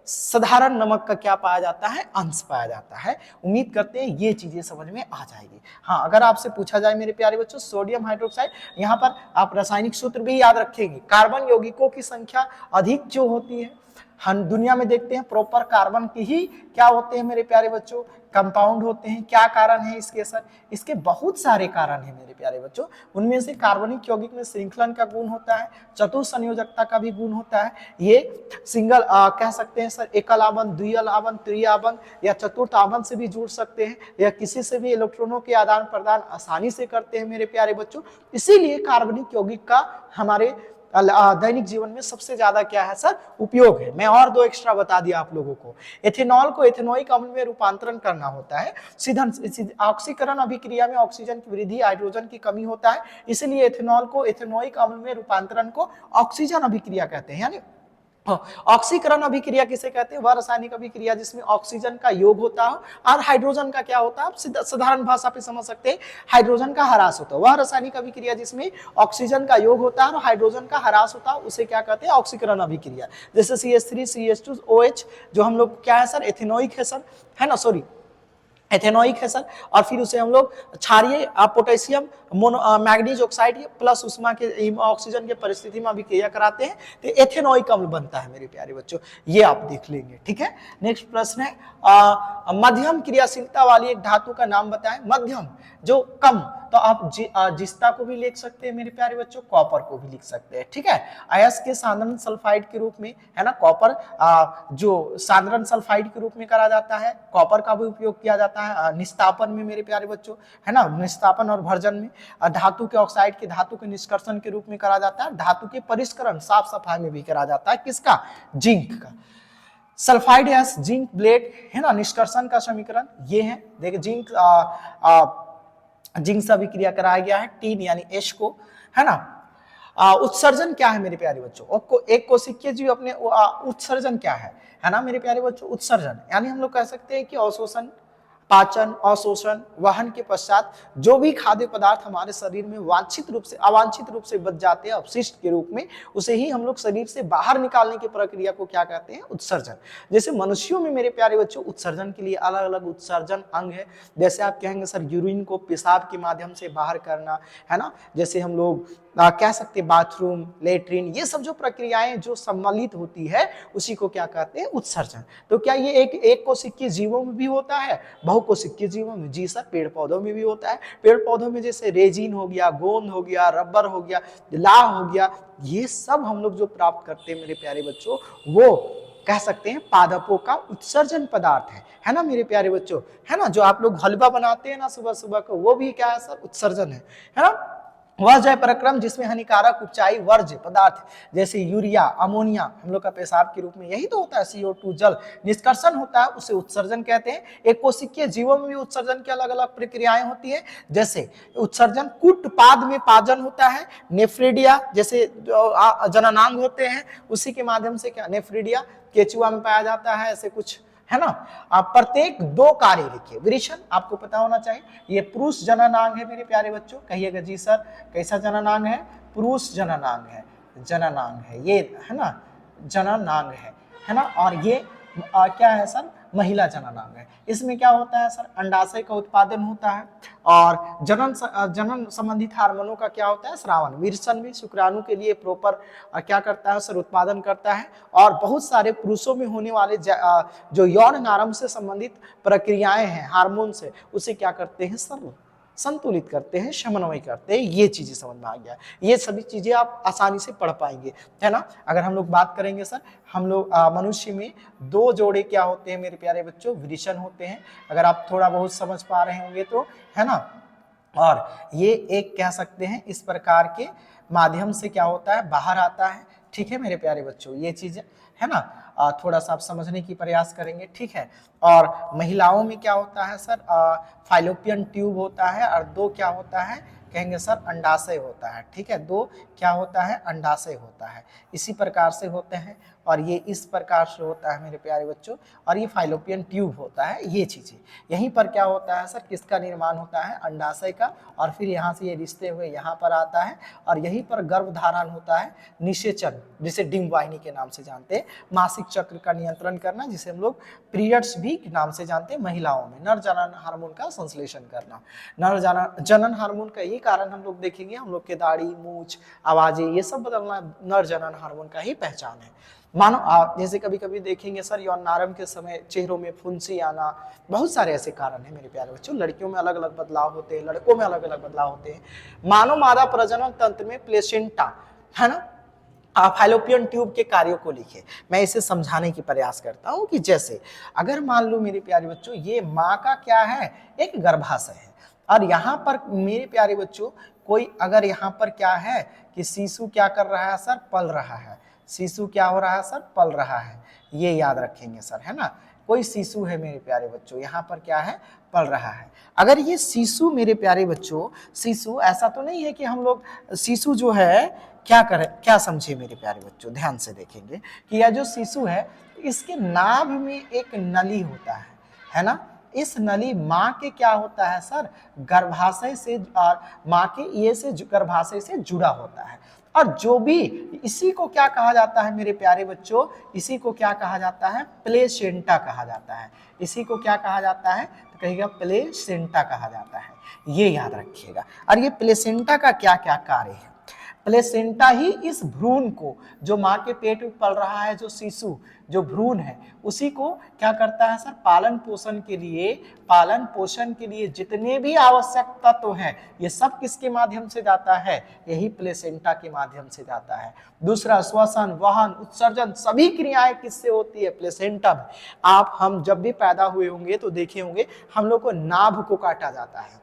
A: साधारण नमक का क्या पाया जाता है, अंश पाया जाता है। उम्मीद करते हैं ये चीजें समझ में आ जाएगी। हाँ, अगर आपसे पूछा जाए मेरे प्यारे बच्चों सोडियम हाइड्रोक्साइड, यहाँ पर आप रासायनिक सूत्र भी याद रखेंगे। कार्बन यौगिकों की संख्या अधिक जो होती है, हम दुनिया में देखते हैं प्रॉपर कार्बन की ही क्या होते हैं मेरे प्यारे बच्चों, कंपाउंड होते हैं। क्या कारण है इसके सर, इसके बहुत सारे कारण हैं मेरे प्यारे बच्चों। उनमें से कार्बनिक यौगिक में श्रृंखलन का गुण होता है, चतुसंयोजकता का भी गुण होता है। ये सिंगल कह सकते हैं सर, एकल आबंध, द्विअल आबंध, त्रिय आबंध या चतुर्थ आबंध से भी जुड़ सकते हैं, या किसी से भी इलेक्ट्रॉनों के आदान प्रदान आसानी से करते हैं मेरे प्यारे बच्चों। इसीलिए कार्बनिक यौगिक का हमारे दैनिक जीवन में सबसे ज्यादा क्या है सर, उपयोग है। मैं और दो एक्स्ट्रा बता दिया आप लोगों को। एथेनॉल को एथेनोइक अम्ल में रूपांतरण करना होता है। ऑक्सीकरण अभिक्रिया में ऑक्सीजन की वृद्धि, हाइड्रोजन की कमी होता है, इसलिए एथेनॉल को एथेनोइक अम्ल में रूपांतरण को ऑक्सीजन अभिक्रिया कहते हैं। यानी ऑक्सीकरण अभिक्रिया किसे कहते हैं, वह रासायनिक अभिक्रिया जिसमें ऑक्सीजन का योग होता है और हाइड्रोजन का क्या होता है, आप साधारण भाषा पे समझ सकते हैं, हाइड्रोजन का ह्रास होता है। वह रासायनिक अभिक्रिया जिसमें ऑक्सीजन का योग होता है और हाइड्रोजन का ह्रास होता है उसे क्या कहते हैं, ऑक्सीकरण अभिक्रिया। जैसे CH3 CH2 OH जो हम लोग क्या है सर, एथेनोइक है सर, है ना, सॉरी एथेनोइक है सर। और फिर उसे हम लोग क्षारीय पोटेशियम मैग्नीज ऑक्साइड प्लस उष्मा के ऑक्सीजन के परिस्थिति में अभिक्रिया कराते हैं तो एथेनोइक अम्ल बनता है मेरे प्यारे बच्चों। ये आप देख लेंगे, ठीक है। नेक्स्ट प्रश्न है मध्यम क्रियाशीलता वाली एक धातु का नाम बताएं। मध्यम जो कम, तो आप जिस्ता को भी लिख सकते हैं मेरे प्यारे बच्चों, कॉपर को भी लिख सकते हैं, ठीक है। अयस्क के साधारण सल्फाइड के रूप में, है ना, कॉपर जो साधारण सल्फाइड के रूप में करा जाता है, कॉपर का भी उपयोग किया जाता है निस्तापन में मेरे प्यारे बच्चों, है ना, निस्तापन और भर्जन में। धातु के ऑक्साइड के धातु के निष्कर्षण के रूप में करा जाता है। धातु के परिष्करण साफ सफाई में भी करा जाता है, किसका, जिंक का। सल्फाइड एस जिंक ब्लेड, है ना, निष्कर्षण का समीकरण ये है। देखिए जिंक जिंक से अभिक्रिया कराया गया है टीन यानी H को, है ना। उत्सर्जन क्या है मेरे प्यारे बच्चों, एक कोशिकीय जीव अपने उत्सर्जन क्या है ना मेरे प्यारे बच्चों, उत्सर्जन यानी हम लोग कह सकते हैं कि अवशोषण, पाचन, अवशोषण, वहन के पश्चात जो भी खाद्य पदार्थ हमारे शरीर में वांछित रूप से अवांछित रूप से बच जाते हैं अपशिष्ट के रूप में, उसे ही हम लोग शरीर से बाहर निकालने की प्रक्रिया को क्या कहते हैं, उत्सर्जन। जैसे मनुष्यों में मेरे प्यारे बच्चों उत्सर्जन के लिए अलग अलग उत्सर्जन अंग है। जैसे आप कहेंगे सर यूरिन को पेशाब के माध्यम से बाहर करना, है ना, जैसे हम लोग कह सकते बाथरूम, लेट्रिन, ये सब जो प्रक्रियाएं जो सम्मिलित होती है उसी को क्या कहते हैं, उत्सर्जन। तो क्या ये एक कोशिकीय जीवों में भी होता है, बहुकोशिकीय जीवों में? जी सर, पेड़ पौधों में भी होता है। पेड़ पौधों में जैसे रेजिन हो गया, गोंद हो गया, रबर हो गया, लाह हो गया, ये सब हम लोग जो प्राप्त करते हैं मेरे प्यारे बच्चों वो कह सकते हैं पादपों का उत्सर्जन पदार्थ है ना मेरे प्यारे बच्चों, है ना। जो आप लोग हलवा बनाते हैं ना सुबह सुबह को, वो भी क्या है सर, उत्सर्जन है ना। वर्ज्य प्रक्रम जिसमें हानिकारक उपचाई वर्ज्य पदार्थ जैसे यूरिया, अमोनिया हम लोग का पेशाब के रूप में यही तो होता है, CO2 जल निष्कर्षण होता है, उसे उत्सर्जन कहते हैं। एक कोशिकीय जीवों में भी उत्सर्जन की अलग अलग प्रक्रियाएं होती है। जैसे उत्सर्जन कूटपाद में पाजन होता है, नेफ्रिडिया जैसे जननांग होते हैं उसी के माध्यम से क्या, नेफ्रिडिया केचुआ में पाया जाता है, ऐसे कुछ, है ना। आप प्रत्येक दो कार्य लिखिए। वृषण आपको पता होना चाहिए, ये पुरुष जननांग है मेरे प्यारे बच्चों। कहिएगा जी सर कैसा जननांग है, पुरुष जननांग है, जननांग है ये, है ना, जननांग है ना। और ये क्या है सर, महिला जननांग है। इसमें क्या होता है सर, अंडाशय का उत्पादन होता है और जनन संबंधित हार्मोनों का क्या होता है, स्रावन। विरसन भी शुक्राणु के लिए प्रॉपर क्या करता है सर, उत्पादन करता है। और बहुत सारे पुरुषों में होने वाले जो यौन नारंभ से संबंधित प्रक्रियाएं हैं हार्मोन से, उसे क्या करते हैं सर, संतुलित करते हैं, समन्वय करते हैं। ये चीजें समझ में आ गया। ये सभी चीजें आप आसानी से पढ़ पाएंगे, है ना। अगर हम लोग बात करेंगे सर, हम लोग मनुष्य में 2 जोड़े क्या होते हैं मेरे प्यारे बच्चों, विरिशन होते हैं। अगर आप थोड़ा बहुत समझ पा रहे होंगे तो, है ना। और ये एक कह सकते हैं इस प्रकार के माध्यम से क्या होता है, बाहर आता है। ठीक है मेरे प्यारे बच्चों, ये चीजें, है ना। थोड़ा सा आप समझने की प्रयास करेंगे, ठीक है। और महिलाओं में क्या होता है सर, फाइलोपियन ट्यूब होता है और 2 क्या होता है, कहेंगे सर अंडाशय होता है। ठीक है, 2 क्या होता है, अंडाशय होता है। इसी प्रकार से होते हैं और ये इस प्रकार से होता है मेरे प्यारे बच्चों, और ये फाइलोपियन ट्यूब होता है। ये चीजें यहीं पर क्या होता है सर, किसका निर्माण होता है, अंडाशय का, और फिर यहाँ से ये रिश्ते हुए यहाँ पर आता है और यहीं पर गर्भधारण होता है, निषेचन, जिसे डिंब वाहिनी के नाम से जानते हैं। मासिक चक्र का नियंत्रण करना, जिसे हम लोग पीरियड्स भी नाम से जानते हैं। महिलाओं में नर जनन हार्मोन का संश्लेषण करना। नर जनन हार्मोन का यही कारण हम लोग देखेंगे, हम लोग के दाढ़ी, मूछ, आवाजें, ये सब बदलना नर जनन हार्मोन का ही पहचान है। मानो आप जैसे कभी कभी देखेंगे सर, यौन आरंभ के समय चेहरों में फुंसी आना, बहुत सारे ऐसे कारण हैं मेरे प्यारे बच्चों। लड़कियों में अलग अलग बदलाव होते हैं, लड़कों में अलग अलग बदलाव होते हैं। मानव मादा प्रजनन तंत्र में प्लेसेंटा, है ना, फाइलोपियन ट्यूब के कार्यों को लिखे। मैं इसे समझाने की प्रयास करता हूं कि जैसे अगर मान लो मेरे प्यारे बच्चों, ये माँ का क्या है, एक गर्भाशय है, और यहाँ पर मेरे प्यारे बच्चों कोई अगर यहाँ पर क्या है कि शिशु क्या कर रहा है सर, पल रहा है। शिशु क्या हो रहा है सर, पल रहा है। ये याद रखेंगे सर, है ना। कोई शिशु है मेरे प्यारे बच्चों, यहाँ पर क्या है, पल रहा है। अगर ये शिशु मेरे प्यारे बच्चों, शिशु ऐसा तो नहीं है कि हम लोग शिशु जो है क्या करें, क्या समझे मेरे प्यारे बच्चों, ध्यान से देखेंगे कि यह जो शिशु है, इसके नाभि में एक नली होता है ना। इस नली माँ के क्या होता है सर, गर्भाशय से, और माँ के ये से गर्भाशय से जुड़ा होता है। और जो भी, इसी को क्या कहा जाता है मेरे प्यारे बच्चों, इसी को क्या कहा जाता है, प्लेसेंटा कहा जाता है। इसी को क्या कहा जाता है, तो कहिएगा प्लेसेंटा कहा जाता है। ये याद रखिएगा। और ये प्लेसेंटा का क्या क्या कार्य है, प्लेसेंटा ही इस भ्रूण को, जो माँ के पेट में पल रहा है जो शिशु, जो भ्रूण है, उसी को क्या करता है सर, पालन पोषण के लिए जितने भी आवश्यक तत्व हैं, ये सब किसके माध्यम से जाता है, यही प्लेसेंटा के माध्यम से जाता है। दूसरा, श्वसन, वहन, उत्सर्जन, सभी क्रियाएं किससे होती है, प्लेसेंटा में। हम जब भी पैदा हुए होंगे तो देखे होंगे, हम लोग को नाभ को काटा जाता है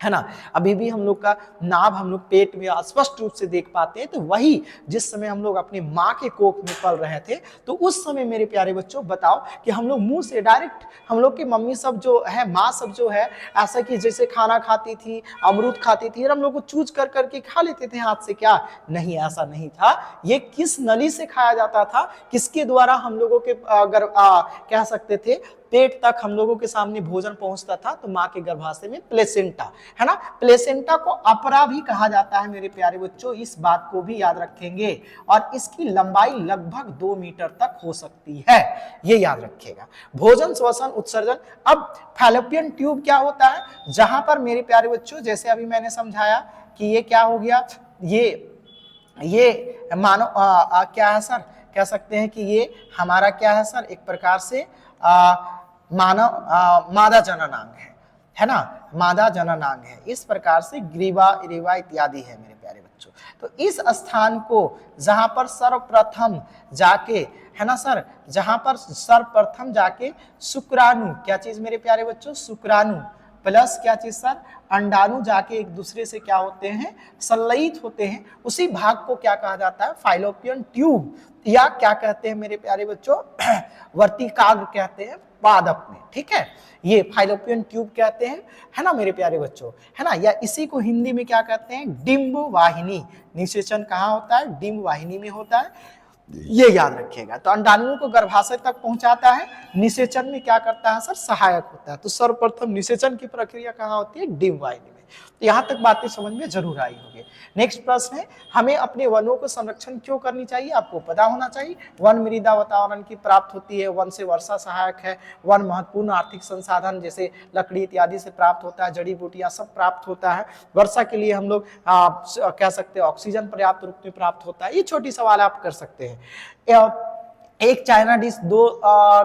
A: ना। अभी भी हम लोग का नाभ हम लोग पेट में स्पष्ट रूप से देख पाते हैं। तो वही जिस समय हम लोग अपनी माँ के कोख में पल रहे थे, तो उस समय मेरे प्यारे बच्चों बताओ कि हम लोग मुंह से डायरेक्ट, हम लोग की मम्मी सब जो है, माँ सब जो है, ऐसा कि जैसे खाना खाती थी, अमरूद खाती थी, और हम लोग को चूज कर करके खा लेते थे हाथ से, क्या नहीं, ऐसा नहीं था। ये किस नली से खाया जाता था, किसके द्वारा हम लोगों के अगर कह सकते थे पेट तक हम लोगों के सामने भोजन पहुंचता था, तो माँ के गर्भाशय में प्लेसेंटा, है ना। प्लेसेंटा को अपरा भी कहा जाता है मेरे प्यारे बच्चों, इस बात को भी याद रखेंगे। और इसकी लंबाई लगभग 2 मीटर तक हो सकती है, ये याद रखिएगा। भोजन, श्वसन, उत्सर्जन। अब फैलोपियन ट्यूब क्या होता है, जहां पर मेरे प्यारे बच्चों, जैसे अभी मैंने समझाया कि ये क्या हो गया, ये मानो क्या है सर, कह सकते हैं कि ये हमारा क्या है सर, एक प्रकार से मादा जननांग है ना, मादा जननांग है। इस प्रकार से ग्रीवा, इरीवा इत्यादि है मेरे प्यारे बच्चों। तो इस स्थान को जहां पर सर्वप्रथम जाके, है ना सर, जहां पर सर्वप्रथम जाके शुक्राणु, क्या चीज मेरे प्यारे बच्चों, शुक्राणु प्लस क्या चीज सर, अंडाणु जाके एक दूसरे से क्या होते हैं, संलयित होते हैं, उसी भाग को क्या कहा जाता है, फाइलोपियन ट्यूब, या क्या कहते हैं मेरे प्यारे बच्चों, वर्तिकाग्र कहते हैं पादप में। ठीक है, ये फाइलोपियन ट्यूब कहते हैं, है ना मेरे प्यारे बच्चों, है ना। या इसी को हिंदी में क्या कहते हैं, डिंब वाहिनी। निषेचन कहाँ होता है, डिंब वाहिनी में होता है, ये याद रखिएगा। तो अंडाणुओं को गर्भाशय तक पहुंचाता है, निषेचन में क्या करता है सर, सहायक होता है। तो सर्वप्रथम निषेचन की प्रक्रिया कहाँ होती है, डिंब वाहिनी में। तो यहाँ तक बातें समझ में जरूर आई होगी। नेक्स्ट प्रश्न है, हमें अपने वनों को संरक्षण क्यों करनी चाहिए? आपको पता होना चाहिए। वन मृदा वातावरण की प्राप्त होती है, वन से वर्षा सहायक है, वन महत्वपूर्ण आर्थिक संसाधन जैसे लकड़ी इत्यादि से प्राप्त होता है, जड़ी बूटियां सब प्राप्त होता है। वर्षा के लिए हम लोग कह सकते हैं ऑक्सीजन पर्याप्त रूप में प्राप्त होता है। ये छोटी सवाल आप कर सकते हैं। एक चाइना डिश 2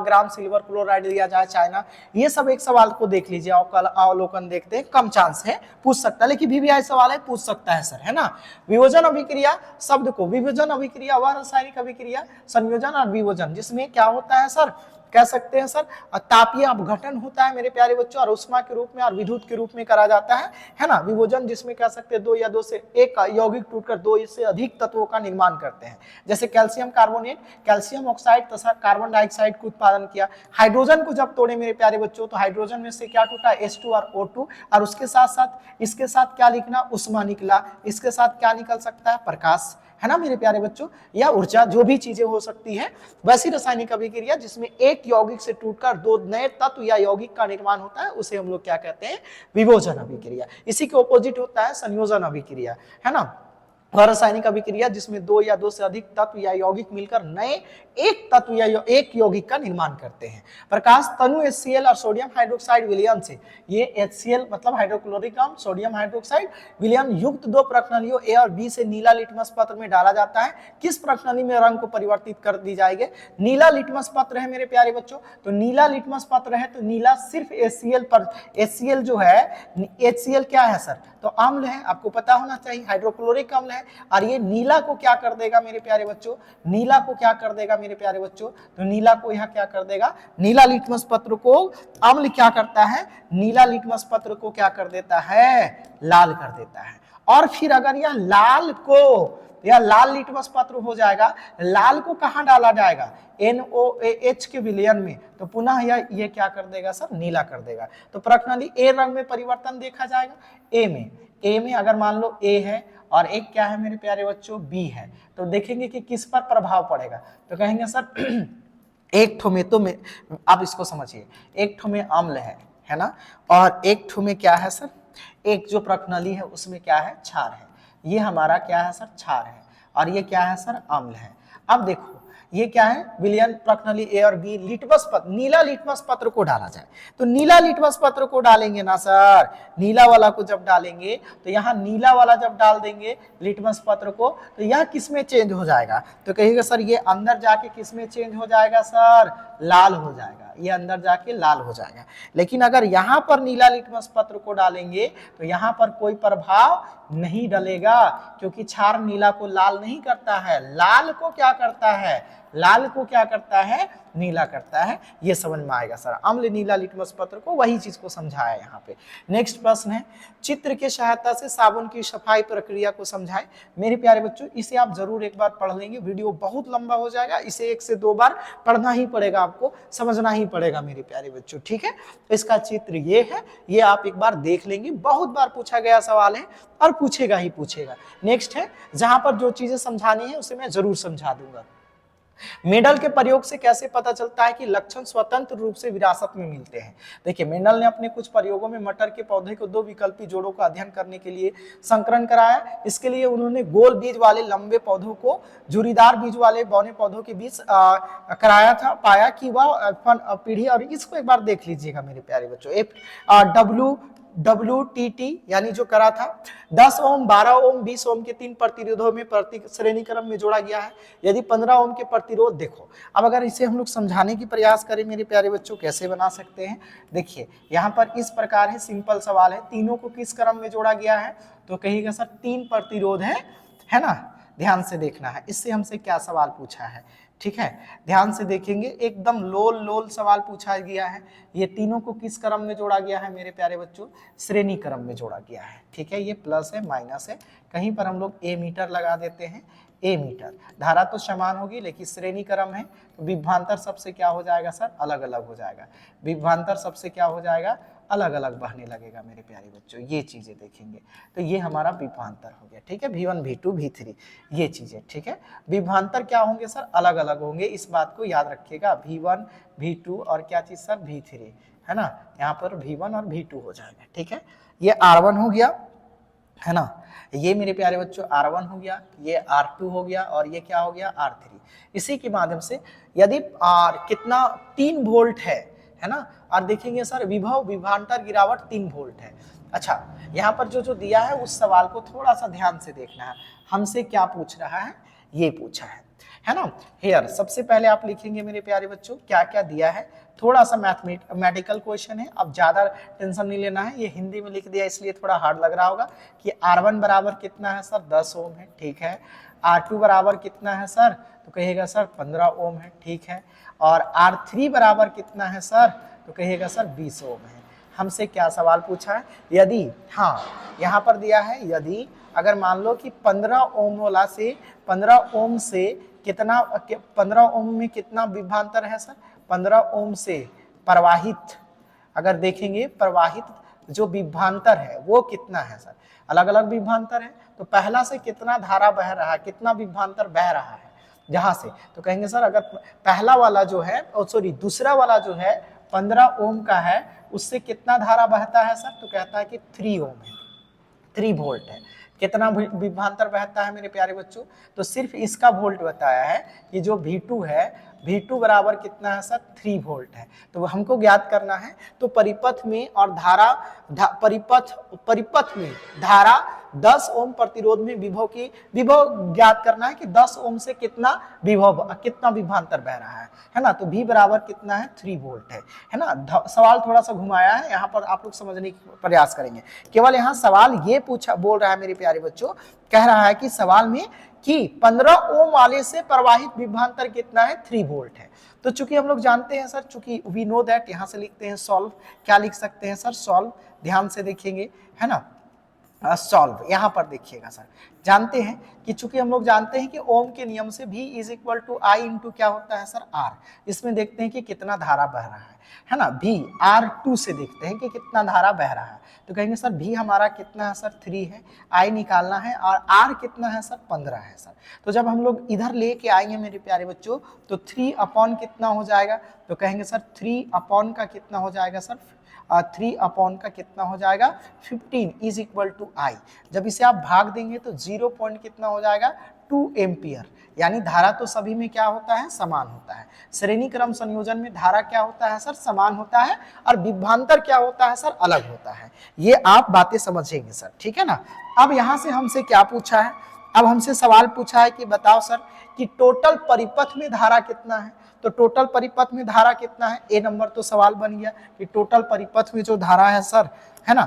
A: ग्राम सिल्वर क्लोराइड दिया जाए चाइना, ये सब एक सवाल को देख लीजिए, अवलोकन देखते हैं, कम चांस है पूछ सकता है, लेकिन VVI सवाल है, पूछ सकता है सर, है ना। विभोजन अभिक्रिया शब्द को, विभोजन अभिक्रिया वह रासायनिक अभिक्रिया संयोजन और विभोजन जिसमें क्या होता है सर, कह सकते हैं सर तापीय अपघटन होता है मेरे प्यारे बच्चों, और उष्मा के रूप में और विद्युत के रूप में करा जाता है ना। विभोजन जिसमें कह सकते हैं 2 या 2 से एक यौगिक टूटकर 2 से अधिक तत्वों का निर्माण करते हैं, जैसे कैल्शियम कार्बोनेट, कैल्शियम ऑक्साइड तथा कार्बन डाइऑक्साइड का उत्पादन किया। हाइड्रोजन को जब तोड़े मेरे प्यारे बच्चों, तो हाइड्रोजन में से क्या टूटा, H2 और O2, और उसके साथ साथ इसके साथ क्या लिखना, उष्मा निकला, इसके साथ क्या निकल सकता है, प्रकाश, है ना मेरे प्यारे बच्चों, या ऊर्जा, जो भी चीजें हो सकती है। वैसी रासायनिक अभिक्रिया जिसमें एक यौगिक से टूटकर 2 नए तत्व या यौगिक का निर्माण होता है, उसे हम लोग क्या कहते हैं, विभोजन अभिक्रिया। इसी के ऑपोजिट होता है संयोजन अभिक्रिया, है ना। वह रासायनिक अभिक्रिया जिसमें 2 या 2 से अधिक तत्व या यौगिक मिलकर नए एक तत्व या एक यौगिक का निर्माण करते हैं। प्रकाश तनु HCl और सोडियम हाइड्रोक्साइड विलयन से, ये HCl मतलब हाइड्रोक्लोरिक अम्ल, सोडियम हाइड्रोक्साइड विलयन युक्त 2 प्रश्नावलियों A और B से नीला लिटमस पत्र में डाला जाता है। किस प्रश्नावली में रंग को परिवर्तित कर दी जाएगी? नीला लिटमस पत्र है मेरे प्यारे बच्चों, तो नीला लिटमस पत्र है तो नीला सिर्फ HCl पर, HCl जो है, HCl क्या है सर, तो अम्ल है, आपको पता होना चाहिए, हाइड्रोक्लोरिक अम्ल है। और ये नीला को क्या कर देगा मेरे प्यारे बच्चों, नीला को क्या कर देगा मेरे प्यारे बच्चों, तो नीला को यहाँ क्या कर देगा, नीला लिटमस पत्र को अम्ल क्या करता है, नीला लिटमस पत्र को क्या कर देता है, लाल कर देता है। और फिर अगर यह लाल को, यह लाल लिटमस पत्र हो जाएगा, लाल को कहाँ डाला जाएगा, NOH के विलयन में, तो पुनः ये क्या कर देगा सर, नीला कर देगा। तो प्रश्नावली A रंग में परिवर्तन देखा जाएगा, A में अगर मान लो A है और एक क्या है मेरे प्यारे बच्चों, B है, तो देखेंगे कि किस पर प्रभाव पड़ेगा, तो कहेंगे सर एक ठो में, तो में आप इसको समझिए, एक ठो में अम्ल है ना, और एक ठो में क्या है सर, एक जो प्रश्नावली है उसमें क्या है, क्षार है, ये हमारा क्या है सर, क्षार है, और ये क्या है सर, अम्ल है। अब देखो ये क्या है, विलयन प्रश्नावली A और B, लिटमस पत्र, नीला लिटमस पत्र को डाला जाए, तो नीला लिटमस पत्र को डालेंगे ना सर, नीला वाला को जब डालेंगे, तो यहाँ नीला वाला जब डाल देंगे लिटमस पत्र को, तो यह किस में चेंज हो जाएगा, तो कहिएगा सर ये अंदर जाके किस में चेंज हो जाएगा सर, लाल हो जाएगा, ये अंदर जाके लाल हो जाएगा। लेकिन अगर यहाँ पर नीला लिटमस पत्र को डालेंगे तो यहाँ पर कोई प्रभाव नहीं डलेगा, क्योंकि क्षार नीला को लाल नहीं करता है, लाल को क्या करता है, लाल को क्या करता है, नीला करता है। ये समझ में आएगा सर, अम्ल नीला लिटमस पत्र को, वही चीज को समझाया यहाँ पे। नेक्स्ट प्रश्न है, चित्र के सहायता से साबुन की सफाई प्रक्रिया को समझाएं। मेरे प्यारे बच्चों इसे आप जरूर एक बार पढ़ लेंगे, वीडियो बहुत लंबा हो जाएगा, इसे 1 से 2 बार पढ़ना ही पड़ेगा, आपको समझना ही पड़ेगा मेरे प्यारे बच्चों, ठीक है। तो इसका चित्र ये है, ये आप एक बार देख लेंगे, बहुत बार पूछा गया सवाल है और पूछेगा ही पूछेगा। नेक्स्ट है, जहां पर जो चीजें समझानी है उसे मैं जरूर समझा दूंगा। मेंडल के प्रयोग से कैसे पता चलता है कि लक्षण स्वतंत्र रूप से विरासत में मिलते हैं? देखिए मेंडल ने अपने कुछ प्रयोगों में मटर के पौधे को 2 विकल्पी जोड़ों का अध्ययन करने के लिए संकरण कराया। इसके लिए उन्होंने गोल बीज वाले लंबे पौधों को झुर्रीदार बीज वाले बौने पौधों के बीच कराया था, पाया कि वह पीढ़ी, और इसको एक बार देख लीजिएगा मेरे प्यारे बच्चों, WTT यानी जो करा था 10 ओम, 12 ओम, 20 ओम के 3 प्रतिरोधों में श्रेणी क्रम में जोड़ा गया है। यदि 15 ओम के प्रतिरोध देखो, अब अगर इसे हम लोग समझाने की प्रयास करें मेरे प्यारे बच्चों, कैसे बना सकते हैं, देखिए यहाँ पर इस प्रकार है, सिंपल सवाल है, तीनों को किस क्रम में जोड़ा गया है, तो कहिएगा सर 3 प्रतिरोध है ना, ध्यान से देखना है, इससे हमसे क्या सवाल पूछा है, ठीक है, ध्यान से देखेंगे, एकदम लोल सवाल पूछा गया है। ये तीनों को किस क्रम में जोड़ा गया है मेरे प्यारे बच्चों, श्रेणी क्रम में जोड़ा गया है, ठीक है। ये प्लस है माइनस है, कहीं पर हम लोग A मीटर लगा देते हैं, A मीटर, धारा तो समान होगी लेकिन श्रेणी क्रम है, तो विभवांतर सबसे क्या हो जाएगा सर, अलग अलग हो जाएगा, विभवांतर सबसे क्या हो जाएगा, अलग अलग बहने लगेगा मेरे प्यारे बच्चों, ये चीजें देखेंगे। तो ये हमारा विभवांतर हो गया, ठीक है, V1 V2 V3 ये चीजें, ठीक है। विभवांतर क्या होंगे सर, अलग अलग होंगे, इस बात को याद रखिएगा, V1 V2 और क्या चीज सर, V3, है ना, यहाँ पर V1 और V2 हो जाएगा, ठीक है। ये R1 हो गया, है ना, ये मेरे प्यारे बच्चों R1 हो गया, ये R2 हो गया और ये क्या हो गया R3। इसी के माध्यम से यदि R कितना 3 वोल्ट है ना, और देखेंगे सर विभव विभवांतर गिरावट 3 वोल्ट है। अच्छा, यहाँ पर जो दिया है उस सवाल को थोड़ा सा ध्यान से देखना है, हमसे क्या पूछ रहा है, ये पूछा है ना। हेयर सबसे पहले आप लिखेंगे मेरे प्यारे बच्चों क्या क्या दिया है, थोड़ा सा मैथमेटिकल क्वेश्चन है, अब ज्यादा टेंशन नहीं लेना है, ये हिंदी में लिख दिया इसलिए थोड़ा हार्ड लग रहा होगा कि R1 बराबर कितना है सर 10 ओम है, ठीक है। R2 बराबर कितना है सर, तो कहिएगा सर 15 ओम है, ठीक है। और R3 बराबर कितना है सर, तो कहिएगा सर 20 ओम है। हमसे क्या सवाल पूछा है, यदि, हाँ यहाँ पर दिया है यदि अगर मान लो कि 15 ओम वाला से 15 ओम से कितना, 15 ओम में कितना विभवांतर है सर, 15 ओम से प्रवाहित, अगर देखेंगे प्रवाहित जो विभवांतर है वो कितना है सर, अलग अलग विभवांतर है, तो पहला से कितना धारा बह रहा है, कितना विभवांतर बह रहा है जहां से, तो कहेंगे सर अगर पहला वाला जो है, सॉरी दूसरा वाला जो है 15 ओम का है, उससे कितना धारा बहता है सर, तो कहता है कि 3 ओम है, 3 वोल्ट है। कितना विभवांतर बहता है मेरे प्यारे बच्चों, तो सिर्फ इसका वोल्ट बताया है कि जो V2 है, V2 बराबर कितना है सर 3 वोल्ट है। तो हमको ज्ञात करना है, तो परिपथ में और धारा परिपथ में धारा 10 ओम प्रतिरोध में विभव ज्ञात करना है कि 10 ओम से कितना विभवांतर बह रहा है ना। तो V बराबर कितना है 3 वोल्ट है ना। सवाल थोड़ा सा घुमाया है, यहाँ पर आप लोग समझने की प्रयास करेंगे। केवल यहाँ सवाल ये बोल रहा है मेरे प्यारे बच्चों, कह रहा है कि सवाल में कि 15 ओम वाले से प्रवाहित विभवांतर कितना है 3 वोल्ट है। तो चूंकि हम लोग जानते हैं सर, चूंकि वी नो दैट, यहाँ से लिखते हैं सॉल्व, क्या लिख सकते हैं सर सॉल्व, ध्यान से देखेंगे, है ना, सॉल्व। यहाँ पर देखिएगा सर, जानते हैं कि चूंकि हम लोग जानते हैं कि ओम के नियम से V is equal to I into क्या होता है सर R। इसमें देखते हैं कि कितना धारा बह रहा है ना, V R2 से देखते हैं कि कितना धारा बह रहा है, तो कहेंगे सर V हमारा कितना है सर 3 है, I निकालना है, और R कितना है सर 15 है सर। तो जब हम लोग इधर लेके आएंगे मेरे प्यारे बच्चों, तो 3 अपॉन कितना हो जाएगा, तो कहेंगे सर 3 अपॉन का कितना हो जाएगा सर, 3 अपॉन का कितना हो जाएगा 15 इज इक्वल टू I। जब इसे आप भाग देंगे तो 0 पॉइंट कितना हो जाएगा 2 एम्पियर। यानी धारा तो सभी में क्या होता है, समान होता है। श्रेणी क्रम संयोजन में धारा क्या होता है सर, समान होता है, और विभवांतर क्या होता है सर, अलग होता है। ये आप बातें समझेंगे सर, ठीक है ना। अब यहाँ से हमसे क्या पूछा है, अब हमसे सवाल पूछा है कि बताओ सर कि टोटल परिपथ में धारा कितना है। तो टोटल परिपथ में धारा कितना है, ए नंबर तो सवाल बन गया कि टोटल परिपथ में जो धारा है सर, है ना,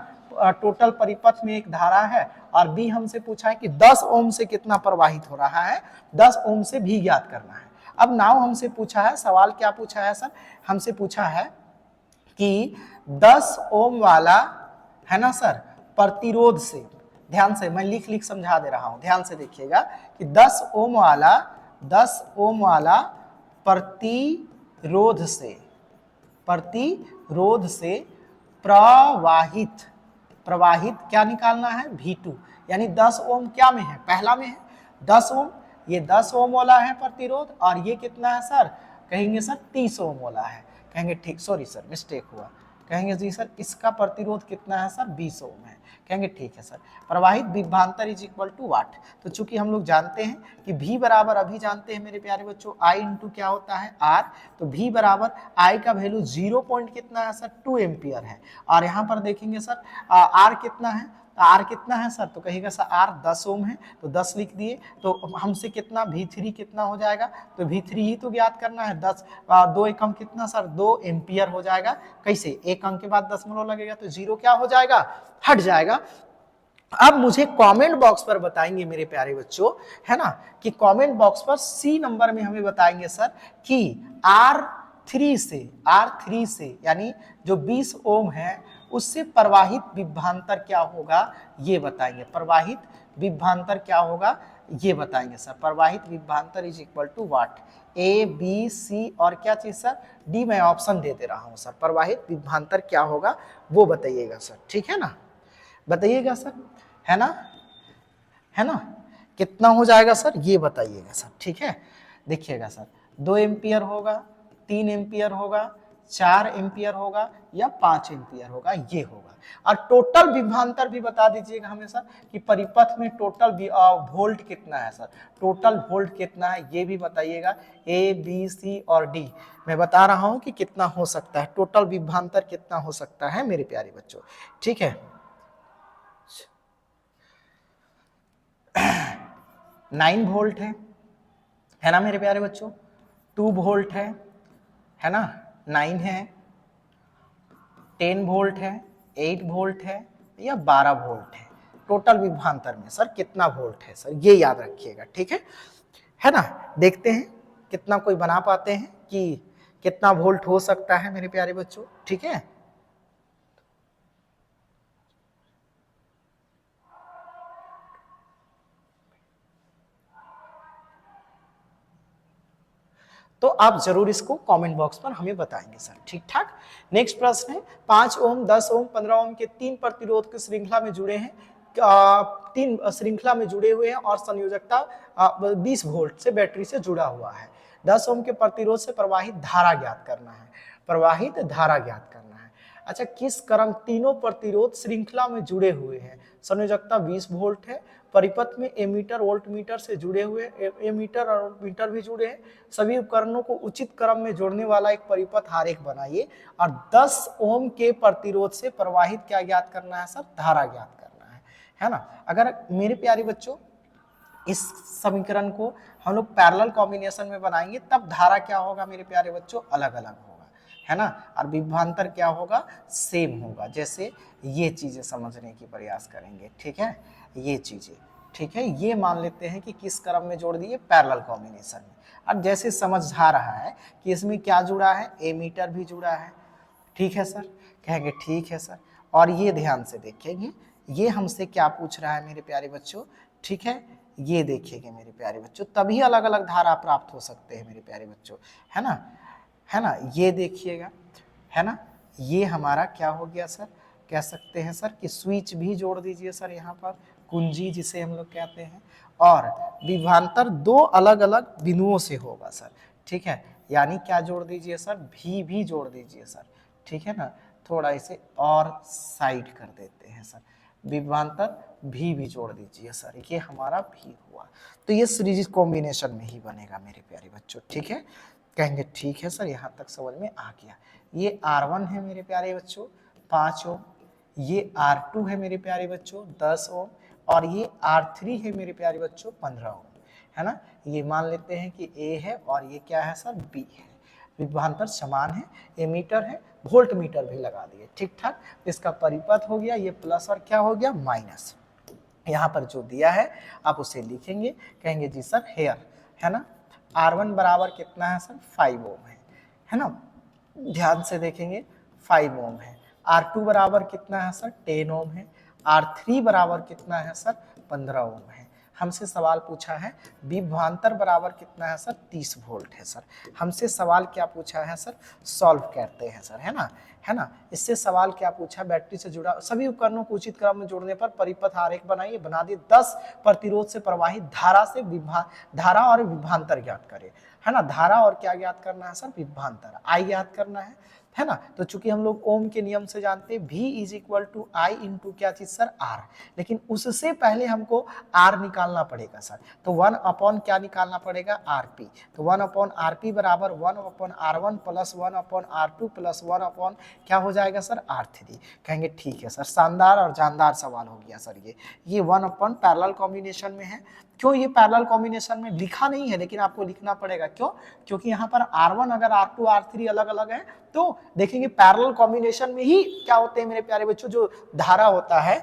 A: टोटल परिपथ में एक धारा है, और बी हमसे पूछा है कि 10 ओम से कितना प्रवाहित हो रहा है, 10 ओम से भी ज्ञात करना है। अब नाउ हमसे पूछा है, सवाल क्या पूछा है सर, हमसे पूछा है कि 10 ओम वाला, है ना सर, प्रतिरोध से, ध्यान से मैं लिख समझा दे रहा हूं, ध्यान से देखिएगा कि 10 ओम वाला प्रतिरोध से प्रवाहित क्या निकालना है V2, यानी 10 ओम क्या में है, पहला में है 10 ओम, ये 10 ओम वाला है प्रतिरोध, और ये कितना है सर, कहेंगे सर 30 ओम वाला है, कहेंगे ठीक, सॉरी सर मिस्टेक हुआ, कहेंगे जी सर इसका प्रतिरोध कितना है सर 20 ओम है, कहेंगे ठीक है सर। प्रवाहित विभवांतर इज इक्वल टू वाट। तो चूंकि हम लोग जानते हैं कि V बराबर, अभी जानते हैं मेरे प्यारे बच्चों I इंटू क्या होता है R, तो V बराबर I का वैल्यू 0 पॉइंट कितना है सर 2 एम्पियर है, और यहाँ पर देखेंगे सर R कितना है, R कितना है सर, तो कहिएगा सर R 10 ओम है, तो 10 लिख दिए, तो हमसे कितना V3 कितना हो जाएगा, तो V3 ही तो ज्ञात करना है, 10 2 एकम कितना सर 2 एम्पियर हो जाएगा। कैसे, एक अंक के बाद दशमलव लगेगा तो 0 क्या हो जाएगा, हट जाएगा। अब मुझे कमेंट बॉक्स पर बताएंगे मेरे प्यारे बच्चों, है ना, कि कमेंट बॉक्स पर C नंबर में हमें बताएंगे सर कि R3 से यानी जो 20 ओम है उससे प्रवाहित विभवांतर क्या होगा, ये बताएंगे। प्रवाहित विभवांतर क्या होगा ये बताएंगे सर। प्रवाहित विभवांतर is equal to what, A B C और क्या चीज सर, D। मैं ऑप्शन दे रहा हूं सर, प्रवाहित विभवांतर क्या होगा वो बताइएगा सर, ठीक है ना, बताइएगा सर, है ना, कितना हो जाएगा सर ये बताइएगा सर, ठीक है। देखिएगा सर 2 एम्पियर होगा, 3 एम्पियर होगा, 4 एम्पियर होगा या 5 एम्पियर होगा, ये होगा। और टोटल विभवांतर भी बता दीजिएगा हमें सर कि परिपथ में टोटल वोल्ट कितना है सर, टोटल वोल्ट कितना है ये भी बताइएगा। ए बी सी और डी मैं बता रहा हूं कि कितना हो सकता है, टोटल विभवांतर कितना हो सकता है मेरे प्यारे बच्चों, ठीक है। 9 वोल्ट है ना मेरे प्यारे बच्चों, 2 वोल्ट है ना, 9 है, 10 वोल्ट है, 8 वोल्ट है या 12 वोल्ट है। टोटल विभवांतर में सर कितना वोल्ट है सर, ये याद रखिएगा, ठीक है ना। देखते हैं कितना कोई बना पाते हैं कि कितना वोल्ट हो सकता है मेरे प्यारे बच्चों, ठीक है। तो आप जरूर इसको कमेंट बॉक्स पर हमें बताएंगे सर, ठीक ठाक। नेक्स्ट प्रश्न है 5 ओम, 10 ओम, 15 ओम के 3 प्रतिरोध की श्रृंखला में जुड़े हैं, 3 श्रृंखला में जुड़े हुए हैं और संयोजकता 20 वोल्ट से बैटरी से जुड़ा हुआ है। 10 ओम के प्रतिरोध से प्रवाहित धारा ज्ञात करना है, प्रवाहित धारा ज्ञात करना है। अच्छा, किस क्रम तीनों प्रतिरोध श्रृंखला में जुड़े हुए हैं, संयोजकता 20 वोल्ट है, परिपथ में एमीटर वोल्टमीटर से जुड़े हुए, एमीटर और वोल्टमीटर भी जुड़े हैं, सभी उपकरणों को उचित क्रम में जोड़ने वाला एक परिपथ आरेख बनाइए और 10 ओम के प्रतिरोध से प्रवाहित क्या ज्ञात करना है सर, धारा ज्ञात करना है ना। अगर मेरे प्यारे बच्चों इस समीकरण को हम लोग पैरेलल कॉम्बिनेशन में बनाएंगे तब धारा क्या होगा मेरे प्यारे बच्चों, अलग अलग होगा, है ना। और विभवांतर क्या होगा, सेम होगा। जैसे ये चीजें समझने की प्रयास करेंगे, ठीक है, ये चीजें, ठीक है। ये मान लेते हैं कि किस क्रम में जोड़ दिए, पैरेलल कॉम्बिनेशन में। अब जैसे समझ आ रहा है कि इसमें क्या जुड़ा है, एमीटर भी जुड़ा है, ठीक है सर, कहेंगे ठीक है सर। और ये ध्यान से देखेंगे, ये हमसे क्या पूछ रहा है मेरे प्यारे बच्चों, ठीक है, ये देखिएगा मेरे प्यारे बच्चों, तभी अलग अलग धारा प्राप्त हो सकते हैं मेरे प्यारे बच्चों, है ना, है ना। ये देखिएगा, है ना, ये हमारा क्या हो गया सर, कह सकते हैं सर कि स्विच भी जोड़ दीजिए सर, यहाँ पर कुंजी जिसे हम लोग कहते हैं। और विभवांतर 2 अलग अलग बिंदुओं से होगा सर, ठीक है, यानी क्या जोड़ दीजिए सर, भी जोड़ दीजिए सर, ठीक है ना। थोड़ा इसे और साइड कर देते हैं सर, विभवांतर भी जोड़ दीजिए सर, ये हमारा भी हुआ। तो ये सीरीज कॉम्बिनेशन में ही बनेगा मेरे प्यारे बच्चों, ठीक है, कहेंगे ठीक है सर, यहाँ तक समझ में आ गया। ये R1 है मेरे प्यारे बच्चों 5 ओम, ये R2 है मेरे प्यारे बच्चों 10 ओम, और ये R3 है मेरे प्यारे बच्चों 15 ओम, है ना। ये मान लेते हैं कि A है और ये क्या है सर, B है। विभवांतर समान है, एमीटर है, वोल्ट मीटर भी लगा दिए, ठीक ठाक। इसका परिपथ हो गया ये प्लस और क्या हो गया माइनस। यहाँ पर जो दिया है आप उसे लिखेंगे, कहेंगे जी सर हेयर, है ना। R1 बराबर कितना है सर, 5 ओम है ना, ध्यान से देखेंगे 5 ओम है। R2 बराबर कितना है सर, 10 ओम है। R3 बराबर कितना है सर, 15 ओम है। हमसे सवाल पूछा है विभवांतर बराबर कितना है सर, 30 वोल्ट है सर। हमसे सवाल क्या पूछा है सर, सॉल्व करते हैं सर, है ना। इससे सवाल क्या पूछा, बैटरी से जुड़ा सभी उपकरणों को उचित क्रम में जोड़ने पर परिपथ आरेख बनाइए, बना दिए 10 प्रतिरोध से प्रवाहित धारा से धारा और विभवांतर ज्ञात करें, है ना। धारा और क्या ज्ञात करना है सर, विभवांतर, आई ज्ञात करना है ना। तो चूंकि हम लोग ओम के नियम से जानते हैं V is equal to I into क्या चीज सर, R, लेकिन उससे पहले हमको R निकालना पड़ेगा सर। तो 1 अपॉन क्या निकालना पड़ेगा, RP। तो 1 अपॉन RP बराबर 1 upon R1 plus 1 upon R2 plus 1 upon क्या हो जाएगा सर, R3। कहेंगे ठीक है सर, शानदार और जानदार सवाल हो गया सर। ये 1 अपॉन पैरेलल कॉम्बिनेशन में है। क्यों ये पैरेलल कॉम्बिनेशन में लिखा नहीं है, लेकिन आपको लिखना पड़ेगा, क्यों, क्योंकि यहाँ पर R1 अगर R2 R3 अलग अलग है तो देखेंगे पैरेलल कॉम्बिनेशन में ही क्या होते हैं मेरे प्यारे बच्चों, जो धारा होता है,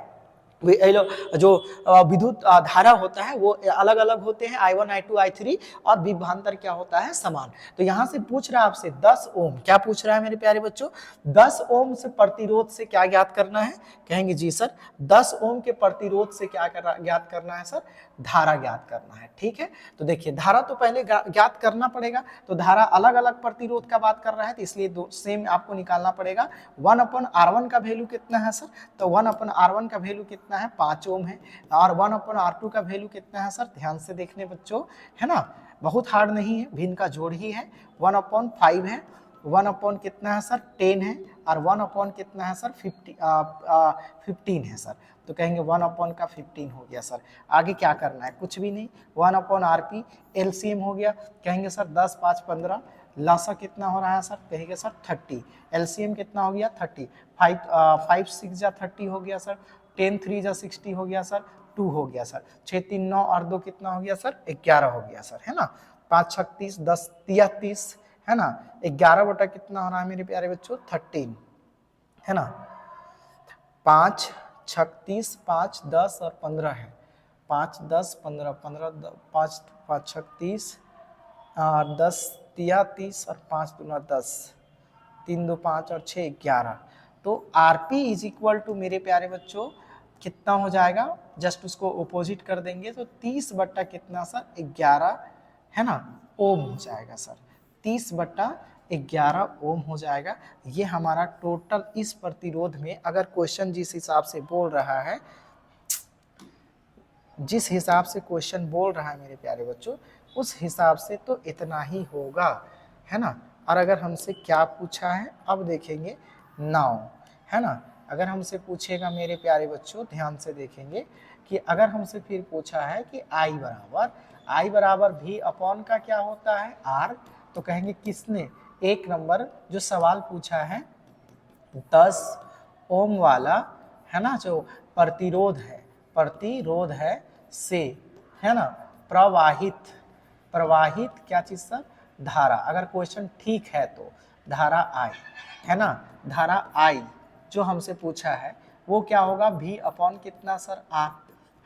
A: जो विद्युत धारा होता है वो अलग अलग होते हैं, I1 I2 I3, और विभवांतर क्या होता है, समान। तो यहां से पूछ रहा है आपसे 10 ओम, क्या पूछ रहा है मेरे प्यारे बच्चों, 10 ओम से प्रतिरोध से क्या ज्ञात करना है, कहेंगे जी सर 10 ओम के प्रतिरोध से क्या ज्ञात करना है सर, धारा ज्ञात करना है, ठीक है। तो देखिए धारा तो पहले ज्ञात करना पड़ेगा, तो धारा अलग अलग प्रतिरोध का बात कर रहा है, तो इसलिए सेम आपको निकालना पड़ेगा। 1 अपॉन R1 का वैल्यू कितना है सर, तो 1 अपॉन R1 का वैल्यू कितना है, 5 ओम है। और 1 अपॉन R2 का वैल्यू कितना है सर, ध्यान से देखने बच्चों, है ना, बहुत हार्ड नहीं है, भिन्न का जोड़ ही है, 1 अपॉन 5 है, 1 अपॉन कितना है सर 10 है, और 1 अपॉन कितना है सर 15 है सर, तो कहेंगे 1 अपॉन का 15 हो गया सर। आगे क्या करना है, कुछ भी नहीं, 1 अपॉन आरपी एलसीएम हो गया, कहेंगे सर 10 5 15, लासा कितना हो रहा है सर, कहेंगे सर 30, एलसीएम कितना हो गया 30, 5 6 जा 30 हो गया सर, 10 3 जा 60 हो गया सर, 2 हो गया सर, 6 3 9 और 2 कितना हो गया सर 11 हो गया सर, है ना, 5 6 30 10 30 है ना, 11 बटा कितना हो रहा है मेरे प्यारे बच्चों 13, है ना, 5 36 5 10 और 15 है, 5 10 15 15 5 5 36 10 30 और 5 दूना 10, 3 2 5 और 6 11, तो आरपी इज इक्वल टू मेरे प्यारे बच्चों कितना हो जाएगा, जस्ट उसको अपोजिट कर देंगे तो 30 बट्टा कितना सर 11, है ना, ओम हो जाएगा सर, 30 बट्टा 11 ओम हो जाएगा। ये हमारा टोटल इस प्रतिरोध में, अगर क्वेश्चन जिस हिसाब से बोल रहा है, जिस हिसाब से क्वेश्चन बोल रहा है मेरे प्यारे बच्चों, उस हिसाब से तो इतना ही होगा, है ना। और अगर हमसे क्या पूछा है अब देखेंगे नाउ, है ना, अगर हमसे पूछेगा मेरे प्यारे बच्चों ध्यान से देखेंगे कि अगर हमसे फिर पूछा है कि आई बराबर भी अपॉन का क्या होता है आर, तो कहेंगे किसने, एक नंबर जो सवाल पूछा है 10 ओम वाला, है ना, जो प्रतिरोध है से, है ना, प्रवाहित क्या चीज सर, धारा, अगर क्वेश्चन ठीक है तो धारा आई, है ना, धारा आई जो हमसे पूछा है वो क्या होगा भी अपॉन कितना सर आर,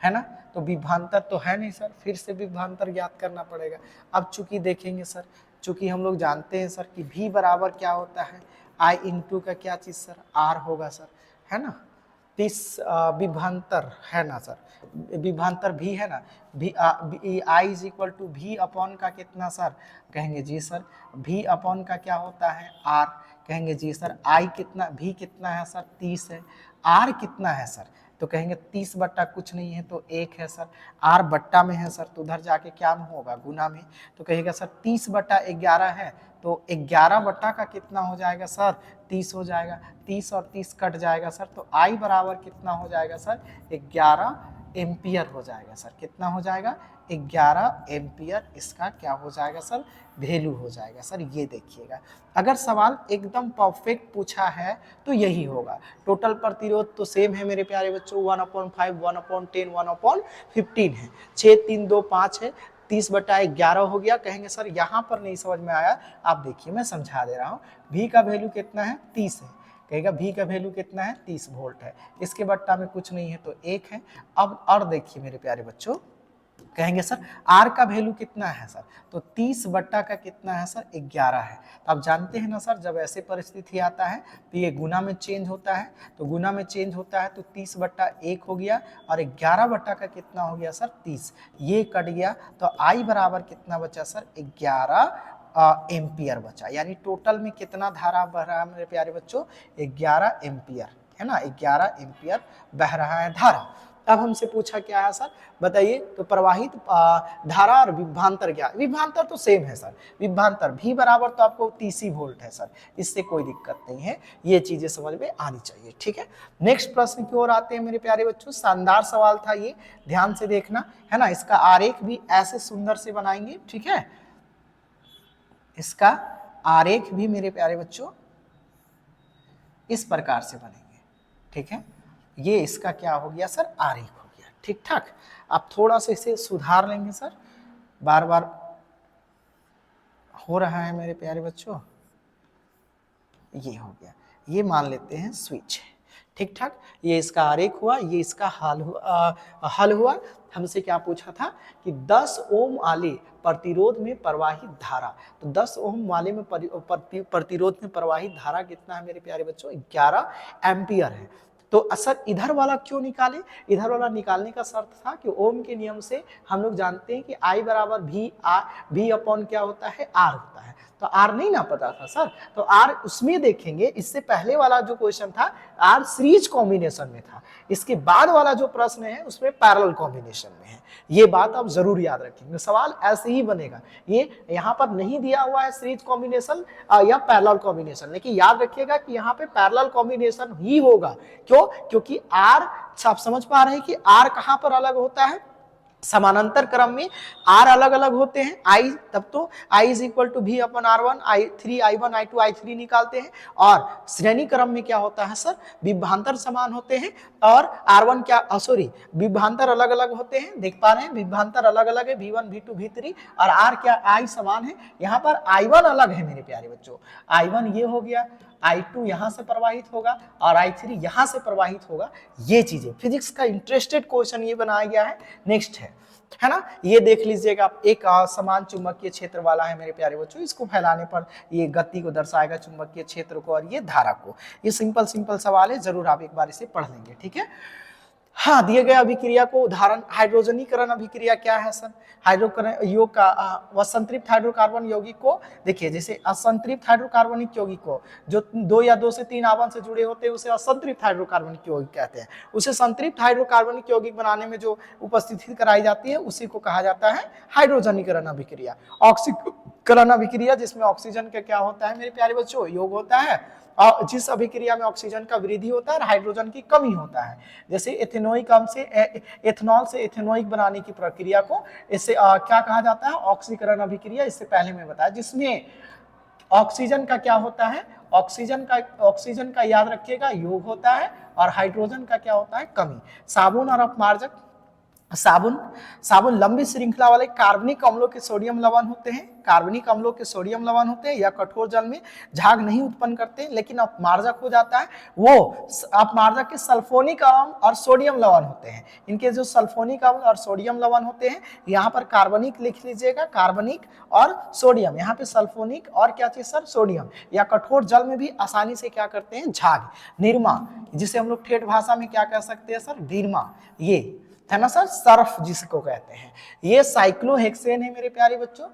A: है ना, तो विभवांतर तो है नहीं सर, फिर से विभवांतर ज्ञात करना पड़ेगा। अब चूंकि देखेंगे सर, चूंकि हम लोग जानते हैं सर कि भी बराबर क्या होता है आई इंटू का क्या चीज सर आर होगा सर, है ना, 30 विभवांतर है ना सर, विभवांतर भी है ना, भी आई इज इक्वल टू भी अपॉन का कितना सर, कहेंगे जी सर भी अपॉन का क्या होता है आर, कहेंगे जी सर आई कितना भी कितना है सर 30 है, आर कितना है सर, तो कहेंगे 30 बट्टा कुछ नहीं है तो 1 है सर, आर बट्टा में है सर तो उधर जाके क्या में होगा गुना में, तो कहेगा सर 30 बट्टा 11 है तो 11 बट्टा का कितना हो जाएगा सर 30 हो जाएगा, 30 और 30 कट जाएगा सर, तो आई बराबर कितना हो जाएगा सर 11 एम्पियर हो जाएगा सर, कितना हो जाएगा 11 एम्पियर, इसका क्या हो जाएगा सर वैल्यू हो जाएगा सर। ये देखिएगा अगर सवाल एकदम परफेक्ट पूछा है तो यही होगा। टोटल प्रतिरोध तो सेम है मेरे प्यारे बच्चों, 1/5 1/10 1/15 है, 6 3 2 5 है, 30 बटा 11 हो गया। कहेंगे सर यहाँ पर नहीं समझ में आया, आप देखिए मैं समझा दे रहा हूँ, भी का वैल्यू कितना है 30 है, कहेगा भी का वैल्यू कितना है 30 वोल्ट है, इसके बट्टा में कुछ नहीं है तो 1 है। अब और देखिए मेरे प्यारे बच्चों, कहेंगे सर आर का वैल्यू कितना है सर, तो 30 बट्टा का कितना है सर 11 है, तो आप जानते हैं ना सर जब ऐसे परिस्थिति आता है तो ये गुना में चेंज होता है, तो गुना में चेंज होता है तो 30 बट्टा 1 हो गया और 11 बट्टा का कितना हो गया सर 30, ये कट गया तो आई बराबर कितना बचा सर 11 एम्पियर बचा, यानी टोटल में कितना धारा बह रहा है मेरे प्यारे बच्चों 11 एम्पियर, है ना, 11 एम्पियर बह रहा है धारा। अब हमसे पूछा क्या है सर बताइए, तो प्रवाहित धारा और विभवांतर क्या, विभवांतर तो सेम है सर, विभवांतर भी बराबर तो आपको 30 वोल्ट है सर, इससे कोई दिक्कत नहीं है, ये चीजें समझ में आनी चाहिए, ठीक है। नेक्स्ट प्रश्न की ओर आते हैं मेरे प्यारे बच्चों, शानदार सवाल था ये, ध्यान से देखना, है ना, इसका आरेख भी ऐसे सुंदर से बनाएंगे, ठीक है, इसका आरेख भी मेरे प्यारे बच्चों इस प्रकार से बनेंगे, ठीक है, ये इसका क्या हो गया सर आरेख हो गया, ठीक ठाक। आप थोड़ा सा इसे सुधार लेंगे सर, बार बार हो रहा है मेरे प्यारे बच्चों, ये हो गया, ये मान लेते हैं स्विच, ठीक ठाक, ये इसका आरेख हुआ, ये इसका हल हुआ। हमसे क्या पूछा था कि 10 ओम वाले प्रतिरोध में प्रवाहित धारा, तो 10 ओम वाले में प्रतिरोध में प्रवाहित धारा कितना है मेरे प्यारे बच्चों 11 एम्पियर है। तो असर इधर वाला क्यों निकाले, इधर वाला निकालने का शर्त था कि ओम के नियम से हम लोग जानते हैं कि आई बराबर भी अपॉन क्या होता है आर होता है, तो आर नहीं ना पता था सर, तो आर उसमें देखेंगे। इससे पहले वाला जो क्वेश्चन था आर सीरीज कॉम्बिनेशन में था, इसके बाद वाला जो प्रश्न है उसमें पैरेलल कॉम्बिनेशन में है। ये बात आप जरूर याद रखेंगे, सवाल ऐसे ही बनेगा। ये यहाँ पर नहीं दिया हुआ है सीरीज कॉम्बिनेशन या पैरेलल कॉम्बिनेशन, लेकिन याद रखिएगा कि यहाँ पे पैरेलल कॉम्बिनेशन ही होगा। क्यों? क्योंकि आर, आप समझ पा रहे हैं कि आर कहां पर अलग होता है, समानांतर क्रम में आर अलग अलग होते हैं। आई, तब तो आई इज इक्वल टू भी अपन are one, I3 I1 I2 I3 निकालते हैं। और श्रेणी क्रम में क्या होता है सर, विभवांतर समान होते हैं और R1 क्या, सॉरी, विभवांतर अलग अलग होते हैं। देख पा रहे हैं विभवांतर अलग अलग है, V1 V2 V3, और R क्या, I समान है। यहाँ पर I1 अलग है मेरे प्यारे बच्चों, I1 ये हो गया, I2 यहां से प्रवाहित होगा और I3 यहां से प्रवाहित होगा। ये चीजें फिजिक्स का इंटरेस्टेड क्वेश्चन ये बनाया गया है। नेक्स्ट है ना, ये देख लीजिएगा आप, एक समान चुंबकीय क्षेत्र वाला है मेरे प्यारे बच्चों, इसको फैलाने पर ये गति को दर्शाएगा, चुंबकीय क्षेत्र को और ये धारा को। ये सिंपल सिंपल सवाल है, जरूर आप एक बार इसे पढ़ लेंगे, ठीक है। हाँ, दिए गए अभिक्रिया को उदाहरण, हाइड्रोजनीकरण अभिक्रिया क्या है सर, हाइड्रोकरण योग का असंतृप्त हाइड्रोकार्बन यौगिक को, देखिए जैसे असंतृप्त हाइड्रोकार्बनिक यौगिक को जो 2 या 2 से 3 आवन से जुड़े होते हैं उसे असंतृप्त हाइड्रोकार्बनिक यौगिक कहते हैं। उसे संतृप्त हाइड्रोकार्बनिक यौगिक बनाने में जो उपस्थिति कराई जाती है उसी को कहा जाता है हाइड्रोजनीकरण अभिक्रिया। ऑक्सीकरण अभिक्रिया, जिसमें ऑक्सीजन का क्या होता है मेरे प्यारे बच्चों, योग होता है, और जिस अभिक्रिया में ऑक्सीजन का वृद्धि होता है और हाइड्रोजन की कमी होता है। जैसे एथेनोइक अम्ल से एथेनॉल से एथेनोइक बनाने की प्रक्रिया को इससे क्या कहा जाता है, ऑक्सीकरण अभिक्रिया। इससे पहले मैं बताया, जिसमें ऑक्सीजन का क्या होता है, ऑक्सीजन का याद रखिएगा योग होता है और हाइड्रोजन का क्या होता है, कमी। साबुन और अपमार्जक, साबुन लंबी श्रृंखला वाले कार्बनिक अम्लों के सोडियम लवण होते हैं, कार्बनिक अम्लों के सोडियम लवण होते हैं, या कठोर जल में झाग नहीं उत्पन्न करते, लेकिन अपमार्जक हो जाता है। वो अपमार्जक के सल्फोनिक अम्ल और सोडियम लवण होते हैं। इनके जो सल्फोनिक अम्ल और सोडियम लवण होते हैं, यहाँ पर कार्बनिक लिख लीजिएगा, कार्बनिक और सोडियम, यहाँ पे सल्फोनिक और क्या चीज सर, सोडियम, या कठोर जल में भी आसानी से क्या करते हैं, झाग। निरमा, जिसे हम लोग ठेठ भाषा में क्या कह सकते हैं सर, धीरमा, ये है ना सर, सर्फ जिसको कहते हैं। ये साइक्लोहेक्सेन है मेरे प्यारे बच्चों,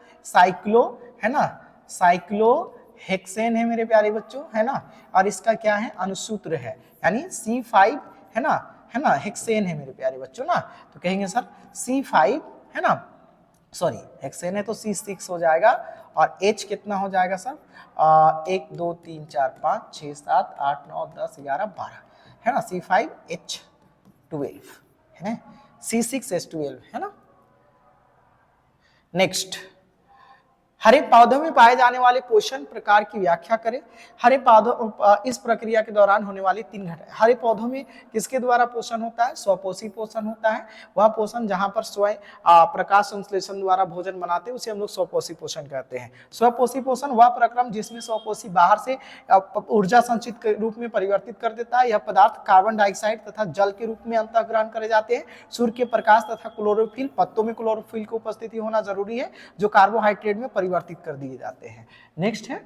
A: है ना, साइक्लोहेक्सेन है मेरे प्यारे बच्चों, है ना, और इसका क्या है, अनुसूत्र है, यानी C5 है ना, हेक्सेन है मेरे प्यारे बच्चों ना, तो कहेंगे सर C5 है ना, सॉरी हेक्सेन है तो C6 हो जाएगा, और H कितना हो जाएगा सर, 1 2 3 4 5 6 7 8 9 10 11 12 है ना, C5H12 है ना, C6H12 है ना। नेक्स्ट, हरे पौधों में पाए जाने वाले पोषण प्रकार की व्याख्या करें। हरे पौधों, इस प्रक्रिया के दौरान होने वाली 3 घटना। हरे पौधों में किसके द्वारा पोषण होता है, स्वपोषी पोषण होता है। वह पोषण जहां पर स्वयं प्रकाश संश्लेषण द्वारा भोजन बनाते हैं उसे हम लोग स्वपोषी पोषण कहते हैं। स्वपोषी पोषण वह प्रक्रम जिसमें स्वपोषी बाहर से ऊर्जा संचित के रूप में परिवर्तित कर देता है। यह पदार्थ कार्बन डाइऑक्साइड तथा जल के रूप में अंतःग्रहण करे जाते हैं। सूर्य के प्रकाश तथा क्लोरोफिल, पत्तों में क्लोरोफिल की उपस्थिति होना जरूरी है, जो कार्बोहाइड्रेट में परिवर्तित कर दिए जाते हैं। नेक्स्ट है,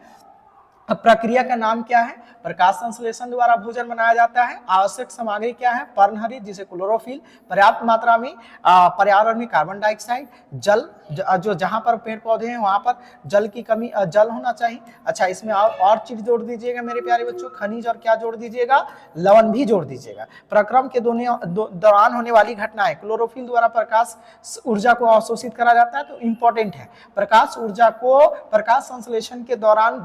A: अब प्रक्रिया का नाम क्या है, प्रकाश संश्लेषण द्वारा भोजन बनाया जाता है। आवश्यक सामग्री क्या है, पर्णहरित जिसे क्लोरोफिल, पर्याप्त मात्रा में पर्यावरण में कार्बन डाइऑक्साइड, जल, जो जहां पर पेड़ पौधे हैं वहां पर जल की कमी, जल होना चाहिए। अच्छा, इसमें और चीज जोड़ दीजिएगा मेरे प्यारे बच्चों, खनिज, और क्या जोड़ दीजिएगा, लवण भी जोड़ दीजिएगा। प्रक्रम के दौरान होने वाली घटनाएं, क्लोरोफिल द्वारा प्रकाश ऊर्जा को अवशोषित करा जाता है, तो इंपॉर्टेंट है। प्रकाश ऊर्जा को प्रकाश संश्लेषण के दौरान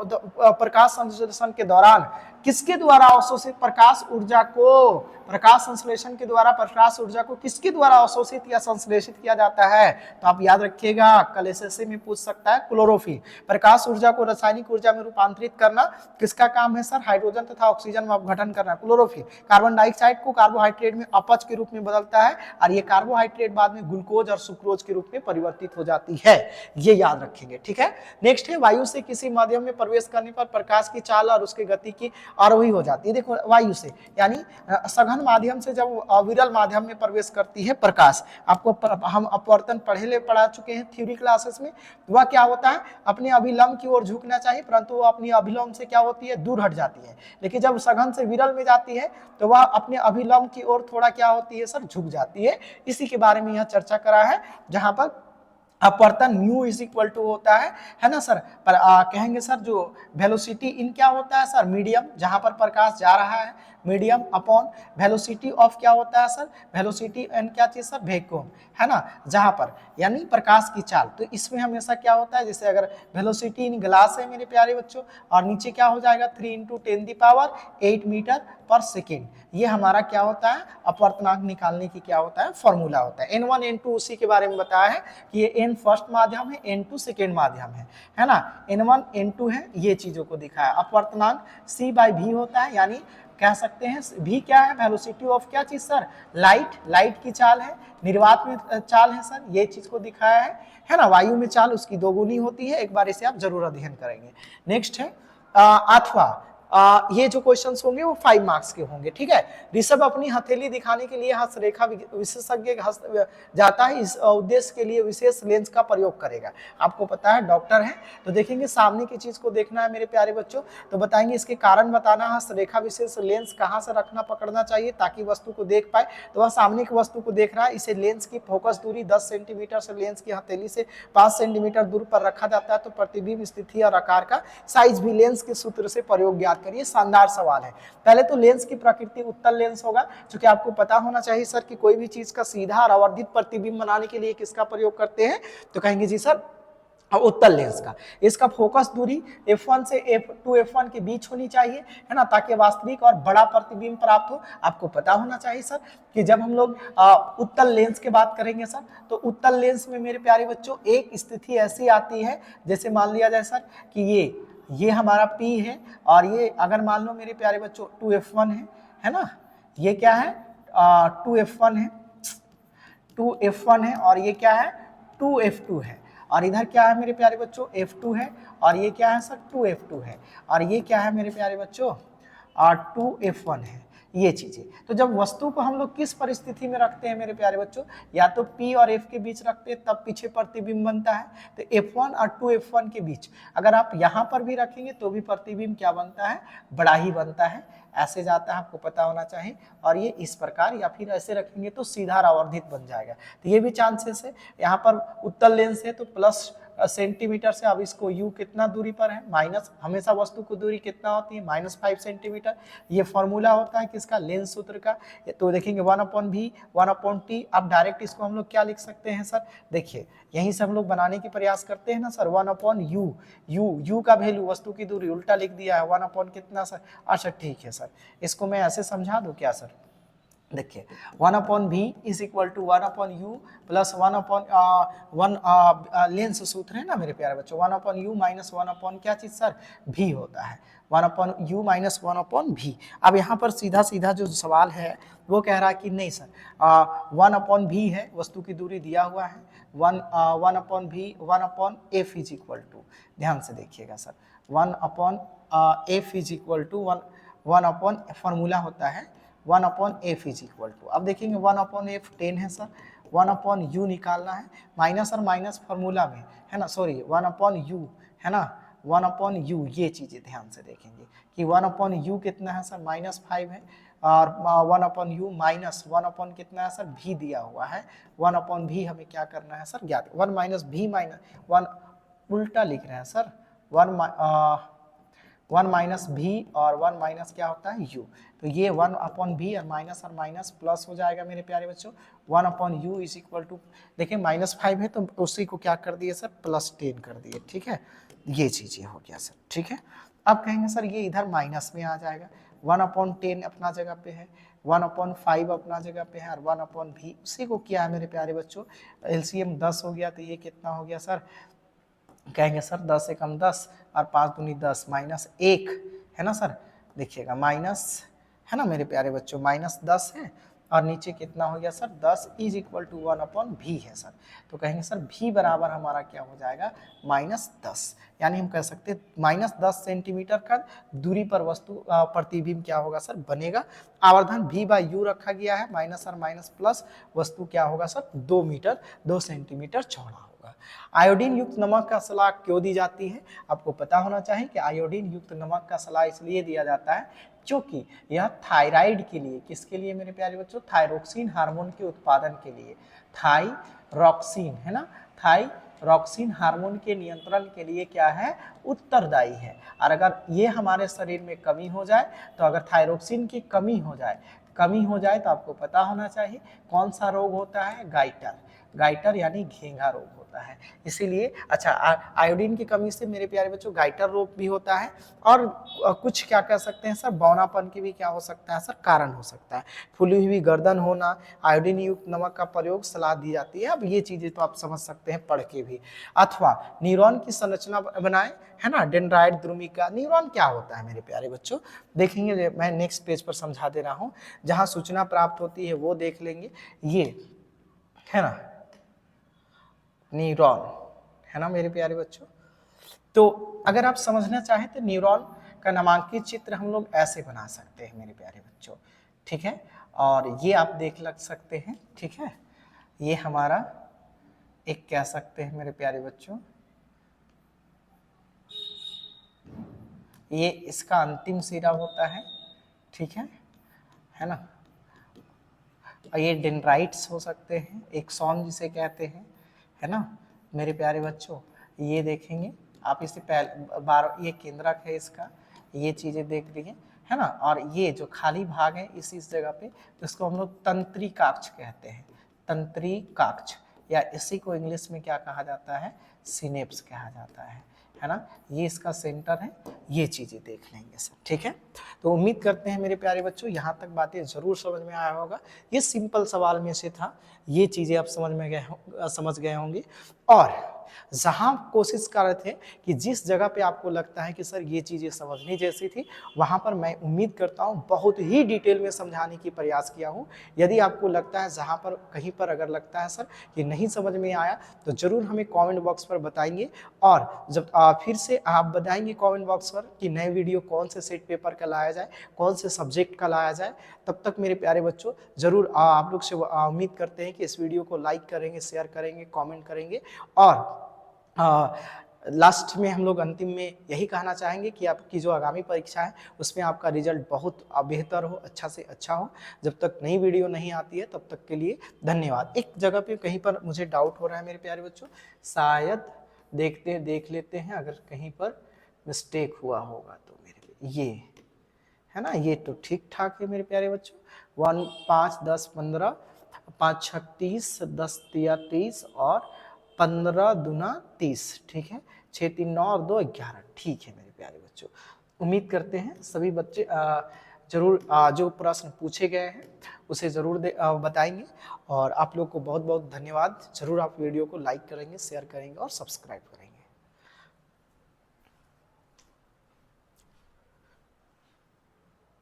A: प्रकाश संश्लेषण के दौरान किसके द्वारा अवशोषित, प्रकाश ऊर्जा को, प्रकाश संश्लेषण के द्वारा प्रकाश ऊर्जा को किसके द्वारा अवशोषित या संश्लेषित किया जाता है, तो आप याद रखिएगा, कल एसएससी में पूछ सकता है, क्लोरोफिल। प्रकाश ऊर्जा को रासायनिक ऊर्जा में रूपांतरित करना किसका काम है सर, हाइड्रोजन तथा ऑक्सीजन में अपघटन करना, क्लोरोफिल। कार्बन डाइऑक्साइड को कार्बोहाइड्रेट में अपच के रूप में बदलता है, और ये कार्बोहाइड्रेट बाद में ग्लूकोज और सुक्रोज के रूप में परिवर्तित हो जाती है, ये याद रखेंगे, ठीक है। नेक्स्ट है, वायु से किसी माध्यम में प्रवेश करने पर प्रकाश की चाल और उसकी गति की आरोही हो जाती है। देखो, वायु से यानी सघन माध्यम से जब अविरल माध्यम में प्रवेश करती है प्रकाश, आपको हम अपवर्तन पढ़ा चुके हैं थ्योरी क्लासेस में, वह क्या होता है, अपने अभिलंब की ओर झुकना चाहिए, परंतु वो अपनी अभिलंब से क्या होती है, दूर हट जाती है। लेकिन जब सघन से विरल में जाती है तो वह अपने अभिलंब की ओर थोड़ा क्या होती है सर, झुक जाती है। इसी के बारे में यह चर्चा करा है, जहां पर अपवर्तन म्यू इज इक्वल टू होता है ना सर। पर कहेंगे सर जो वेलोसिटी इन क्या होता है सर, मीडियम, जहां पर प्रकाश जा रहा है मीडियम अपॉन वेलोसिटी ऑफ क्या होता है सर, वेलोसिटी एन क्या चीज सर, वैक्यूम, है ना, जहां पर यानी प्रकाश की चाल। तो इसमें हमेशा क्या होता है, जैसे अगर वेलोसिटी इन ग्लास है मेरे प्यारे बच्चों, और नीचे क्या हो जाएगा 3 × 10⁸ मीटर पर सेकेंड, ये हमारा क्या होता है अपवर्तनांक निकालने की क्या होता है फॉर्मूला होता है। N1 N2 उसी के बारे में बताया है कि ये N फर्स्ट माध्यम है, N2 सेकेंड माध्यम है ना, N1 N2 है, ये चीजों को दिखाया। अपवर्तनांक C/V होता है, यानी कह सकते हैं V क्या है, वेलोसिटी ऑफ क्या चीज सर, लाइट की चाल है, निर्वात में चाल है सर, ये चीज को दिखाया है ना। वायु में चाल उसकी दोगुनी होती है, एक बार इसे आप जरूर अध्ययन करेंगे। नेक्स्ट है अथवा, ये जो क्वेश्चंस होंगे वो 5 मार्क्स के होंगे, ठीक है। ऋषभ अपनी हथेली दिखाने के लिए हस्तरेखा विशेषज्ञ जाता है, इस उद्देश्य के लिए विशेष लेंस का प्रयोग करेगा। आपको पता है डॉक्टर है, तो देखेंगे सामने की चीज को देखना है मेरे प्यारे बच्चों, तो बताएंगे इसके कारण बताना, हस्तरेखा विशेष लेंस कहाँ से रखना पकड़ना चाहिए ताकि वस्तु को देख पाए। तो वह सामने की वस्तु को देख रहा है, इसे लेंस की फोकस दूरी 10 सेंटीमीटर से लेंस की हथेली से 5 सेंटीमीटर दूर पर रखा जाता है। तो प्रतिबिंब स्थिति और आकार का साइज भी लेंस के सूत्र से प्रयोग ज्ञात करिए। शानदार सवाल है। पहले तो लेंस की प्रकृति उत्तल लेंस होगा, क्योंकि आपको पता होना चाहिए सर कि कोई भी चीज का सीधा और आवर्धित प्रतिबिंब बनाने के लिए किसका प्रयोग करते हैं, तो कहेंगे जी सर उत्तल लेंस का। इसका फोकस दूरी f1 से f2 f1 के बीच होनी चाहिए, है ना, ताकि वास्तविक और बड़ा प्रतिबिंब प्राप्त हो। आपको पता होना चाहिए सर कि जब हम लोग उत्तल लेंस की बात करेंगे सर, तो उत्तल लेंस में मेरे प्यारे बच्चों एक स्थिति ऐसी आती है, जैसे मान लिया जाए सर कि ये हमारा P है, और ये अगर मान लो मेरे प्यारे बच्चों 2f1 है ना, ये क्या है 2f1 है, 2f1 है, और ये क्या है 2f2 है, और इधर क्या है मेरे प्यारे बच्चों f2 है, और ये क्या है सर 2f2 है, और ये क्या है मेरे प्यारे बच्चों 2f1 है, ये चीजें। तो जब वस्तु को हम लोग किस परिस्थिति में रखते हैं मेरे प्यारे बच्चों, या तो P और F के बीच रखते हैं तब पीछे प्रतिबिंब बनता है, तो F1 और 2f1 के बीच अगर आप यहाँ पर भी रखेंगे तो भी प्रतिबिंब क्या बनता है, बड़ा ही बनता है, ऐसे जाता है, आपको पता होना चाहिए। और ये इस प्रकार, या फिर ऐसे रखेंगे तो सीधा आवर्धित बन जाएगा। तो ये भी चांसेस है। यहाँ पर उत्तल लेंस है तो प्लस सेंटीमीटर से, अब इसको u कितना दूरी पर है, माइनस, हमेशा वस्तु की दूरी कितना होती है -5 सेंटीमीटर। ये फॉर्मूला होता है किसका, लेंस सूत्र का। तो देखेंगे 1/v 1/t। अब डायरेक्ट इसको हम लोग क्या लिख सकते हैं सर, देखिए यहीं से हम लोग बनाने की प्रयास करते हैं ना सर, 1/u, u का वैल्यू वस्तु की दूरी उल्टा लिख दिया है, 1/ कितना सर, अच्छा ठीक है सर, इसको मैं ऐसे समझा दूं क्या सर, देखिए 1/v is equal to 1/u plus 1/1 lens सूत्र है ना मेरे प्यारे बच्चों, 1/u माइनस 1/ क्या चीज सर, v होता है, 1/u माइनस 1/v। अब यहाँ पर सीधा सीधा जो सवाल है वो कह रहा है कि नहीं सर 1/v है, वस्तु की दूरी दिया हुआ है, 1/v 1/f is equal to, ध्यान से देखिएगा sir 1/f is equal to 1/, formula होता है 1/f इज इक्वल टू, अब देखेंगे 1/f 10 है सर, 1/u निकालना है, माइनस और माइनस फॉर्मूला में है ना, सॉरी 1/u है ना, 1/u, ये चीजें ध्यान से देखेंगे कि 1/u कितना है सर -5 है, और 1/u माइनस 1/ कितना है सर, v दिया हुआ है, 1/v हमें क्या करना है सर ज्ञात, 1 माइनस v माइनस 1 उल्टा लिख रहे हैं सर, 1 माइनस v और 1 माइनस क्या होता है u, तो ये 1/v और माइनस प्लस हो जाएगा मेरे प्यारे बच्चों, 1/u इज इक्वल टू, देखिए -5 है तो उसी को क्या कर दिए सर +10 कर दिए, ठीक है, ये चीजें हो गया सर, ठीक है। अब कहेंगे सर ये इधर माइनस में आ जाएगा, 1/10 अपना जगह पे है, 1/5 अपना जगह पे है, और 1/v उसी को क्या है मेरे प्यारे बच्चों, एलसीएम 10 हो गया, तो ये कितना हो गया सर, कहेंगे सर 10 से कम 10 और 5 दूनी 10 -1 है ना सर, देखिएगा माइनस है ना मेरे प्यारे बच्चों, -10 है, और नीचे कितना हो गया sir 10 is equal to 1/v है सर, तो कहेंगे सर v बराबर हमारा क्या हो जाएगा -10, यानी हम कह सकते हैं -10 सेंटीमीटर का दूरी पर वस्तु प्रतिबिंब क्या होगा सर बनेगा। आवर्धन v/u रखा गया है, माइनस और माइनस प्लस, वस्तु क्या होगा सर 2 मीटर 2 सेंटीमीटर चौड़ा होगा। आयोडीन युक्त नमक का सलाह क्यों दी जाती है, आपको पता होना चाहिए कि आयोडीन युक्त नमक का सलाह इसलिए दिया जाता है क्योंकि यह थायराइड के लिए, किसके लिए मेरे प्यारे बच्चों, थायरोक्सिन हार्मोन के उत्पादन के लिए, थायरॉक्सिन है ना, थायरॉक्सिन हार्मोन के नियंत्रण के लिए क्या है, उत्तरदायी है। और अगर ये हमारे शरीर में कमी हो जाए, तो अगर थायरॉक्सिन की कमी हो जाए तो आपको पता होना चाहिए कौन सा रोग होता है, गाइटर यानी घेंघा रोग होता है। इसीलिए अच्छा, आयोडीन की कमी से मेरे प्यारे बच्चों गाइटर रोग भी होता है। और कुछ क्या कह सकते हैं सर, बौनापन की भी क्या हो सकता है सर, कारण हो सकता है। फूली हुई गर्दन होना, आयोडीन युक्त नमक का प्रयोग सलाह दी जाती है। अब ये चीजें तो आप समझ सकते हैं पढ़ के भी। अथवा न्यूरॉन की संरचना बनाए, है ना, डेंड्राइट द्रुमिका। न्यूरॉन क्या होता है मेरे प्यारे बच्चों, देखेंगे, मैं नेक्स्ट पेज पर समझा दे रहा हूँ। जहां सूचना प्राप्त होती है वो देख लेंगे, ये है ना न्यूरॉन, है ना मेरे प्यारे बच्चों। तो अगर आप समझना चाहें तो न्यूरॉन का नामांकित चित्र हम लोग ऐसे बना सकते हैं मेरे प्यारे बच्चों, ठीक है। और ये आप देख लग सकते हैं, ठीक है। ये हमारा एक कह सकते हैं मेरे प्यारे बच्चों, ये इसका अंतिम सिरा होता है, ठीक है ना। और ये डेंड्राइट्स हो सकते हैं, एक्सॉन जिसे कहते हैं, है ना मेरे प्यारे बच्चों। ये देखेंगे आप, इसे पहले बार, ये केंद्रक है इसका, ये चीजें देख लीजिए, है ना। और ये जो खाली भाग है इस जगह पे, इसको हम लोग तंत्रिकाक्ष कहते हैं, तंत्रिकाक्ष, या इसी को इंग्लिश में क्या कहा जाता है, सिनेप्स कहा जाता है ना। ये इसका सेंटर है, ये चीजें देख लेंगे सर, ठीक है। तो उम्मीद करते हैं मेरे प्यारे बच्चों यहाँ तक बातें जरूर समझ में आया होगा। ये सिंपल सवाल में से था, ये चीजें आप समझ गए होंगे। और जहां कोशिश कर रहे थे कि जिस जगह पे आपको लगता है कि सर ये चीजें समझने जैसी थी, वहां पर मैं उम्मीद करता हूं बहुत ही डिटेल में समझाने की प्रयास किया हूं। यदि आपको लगता है जहां पर कहीं पर अगर लगता है सर कि नहीं समझ में आया, तो जरूर हमें कमेंट बॉक्स पर बताएंगे। और जब फिर से आप बताएंगे कमेंट बॉक्स पर कि नए वीडियो कौन से सेट पेपर का लाया जाए, कौन से सब्जेक्ट का लाया जाए, तब तक मेरे प्यारे बच्चों जरूर आप लोग से उम्मीद करते हैं कि इस वीडियो को लाइक करेंगे, शेयर करेंगे, कमेंट करेंगे। और लास्ट में हम लोग अंतिम में यही कहना चाहेंगे कि आपकी जो आगामी परीक्षा है उसमें आपका रिजल्ट बहुत बेहतर हो, अच्छा से अच्छा हो। जब तक नई वीडियो नहीं आती है तब तक के लिए धन्यवाद। एक जगह पे कहीं पर मुझे डाउट हो रहा है मेरे प्यारे बच्चों, शायद देख लेते हैं, अगर कहीं पर मिस्टेक हुआ होगा तो मेरे ये है ना, ये तो ठीक ठाक है मेरे प्यारे बच्चों। 1 5 10 15, 5 6 30, 10 तिया 30 और 15 दूना 30, ठीक है। 6 3 9 और 2 11, ठीक है मेरे प्यारे बच्चों। उम्मीद करते हैं सभी बच्चे जरूर जो प्रश्न पूछे गए हैं उसे जरूर बताएंगे। और आप लोग को बहुत बहुत धन्यवाद। जरूर आप वीडियो को लाइक करेंगे, शेयर करेंगे और सब्सक्राइब करेंगे।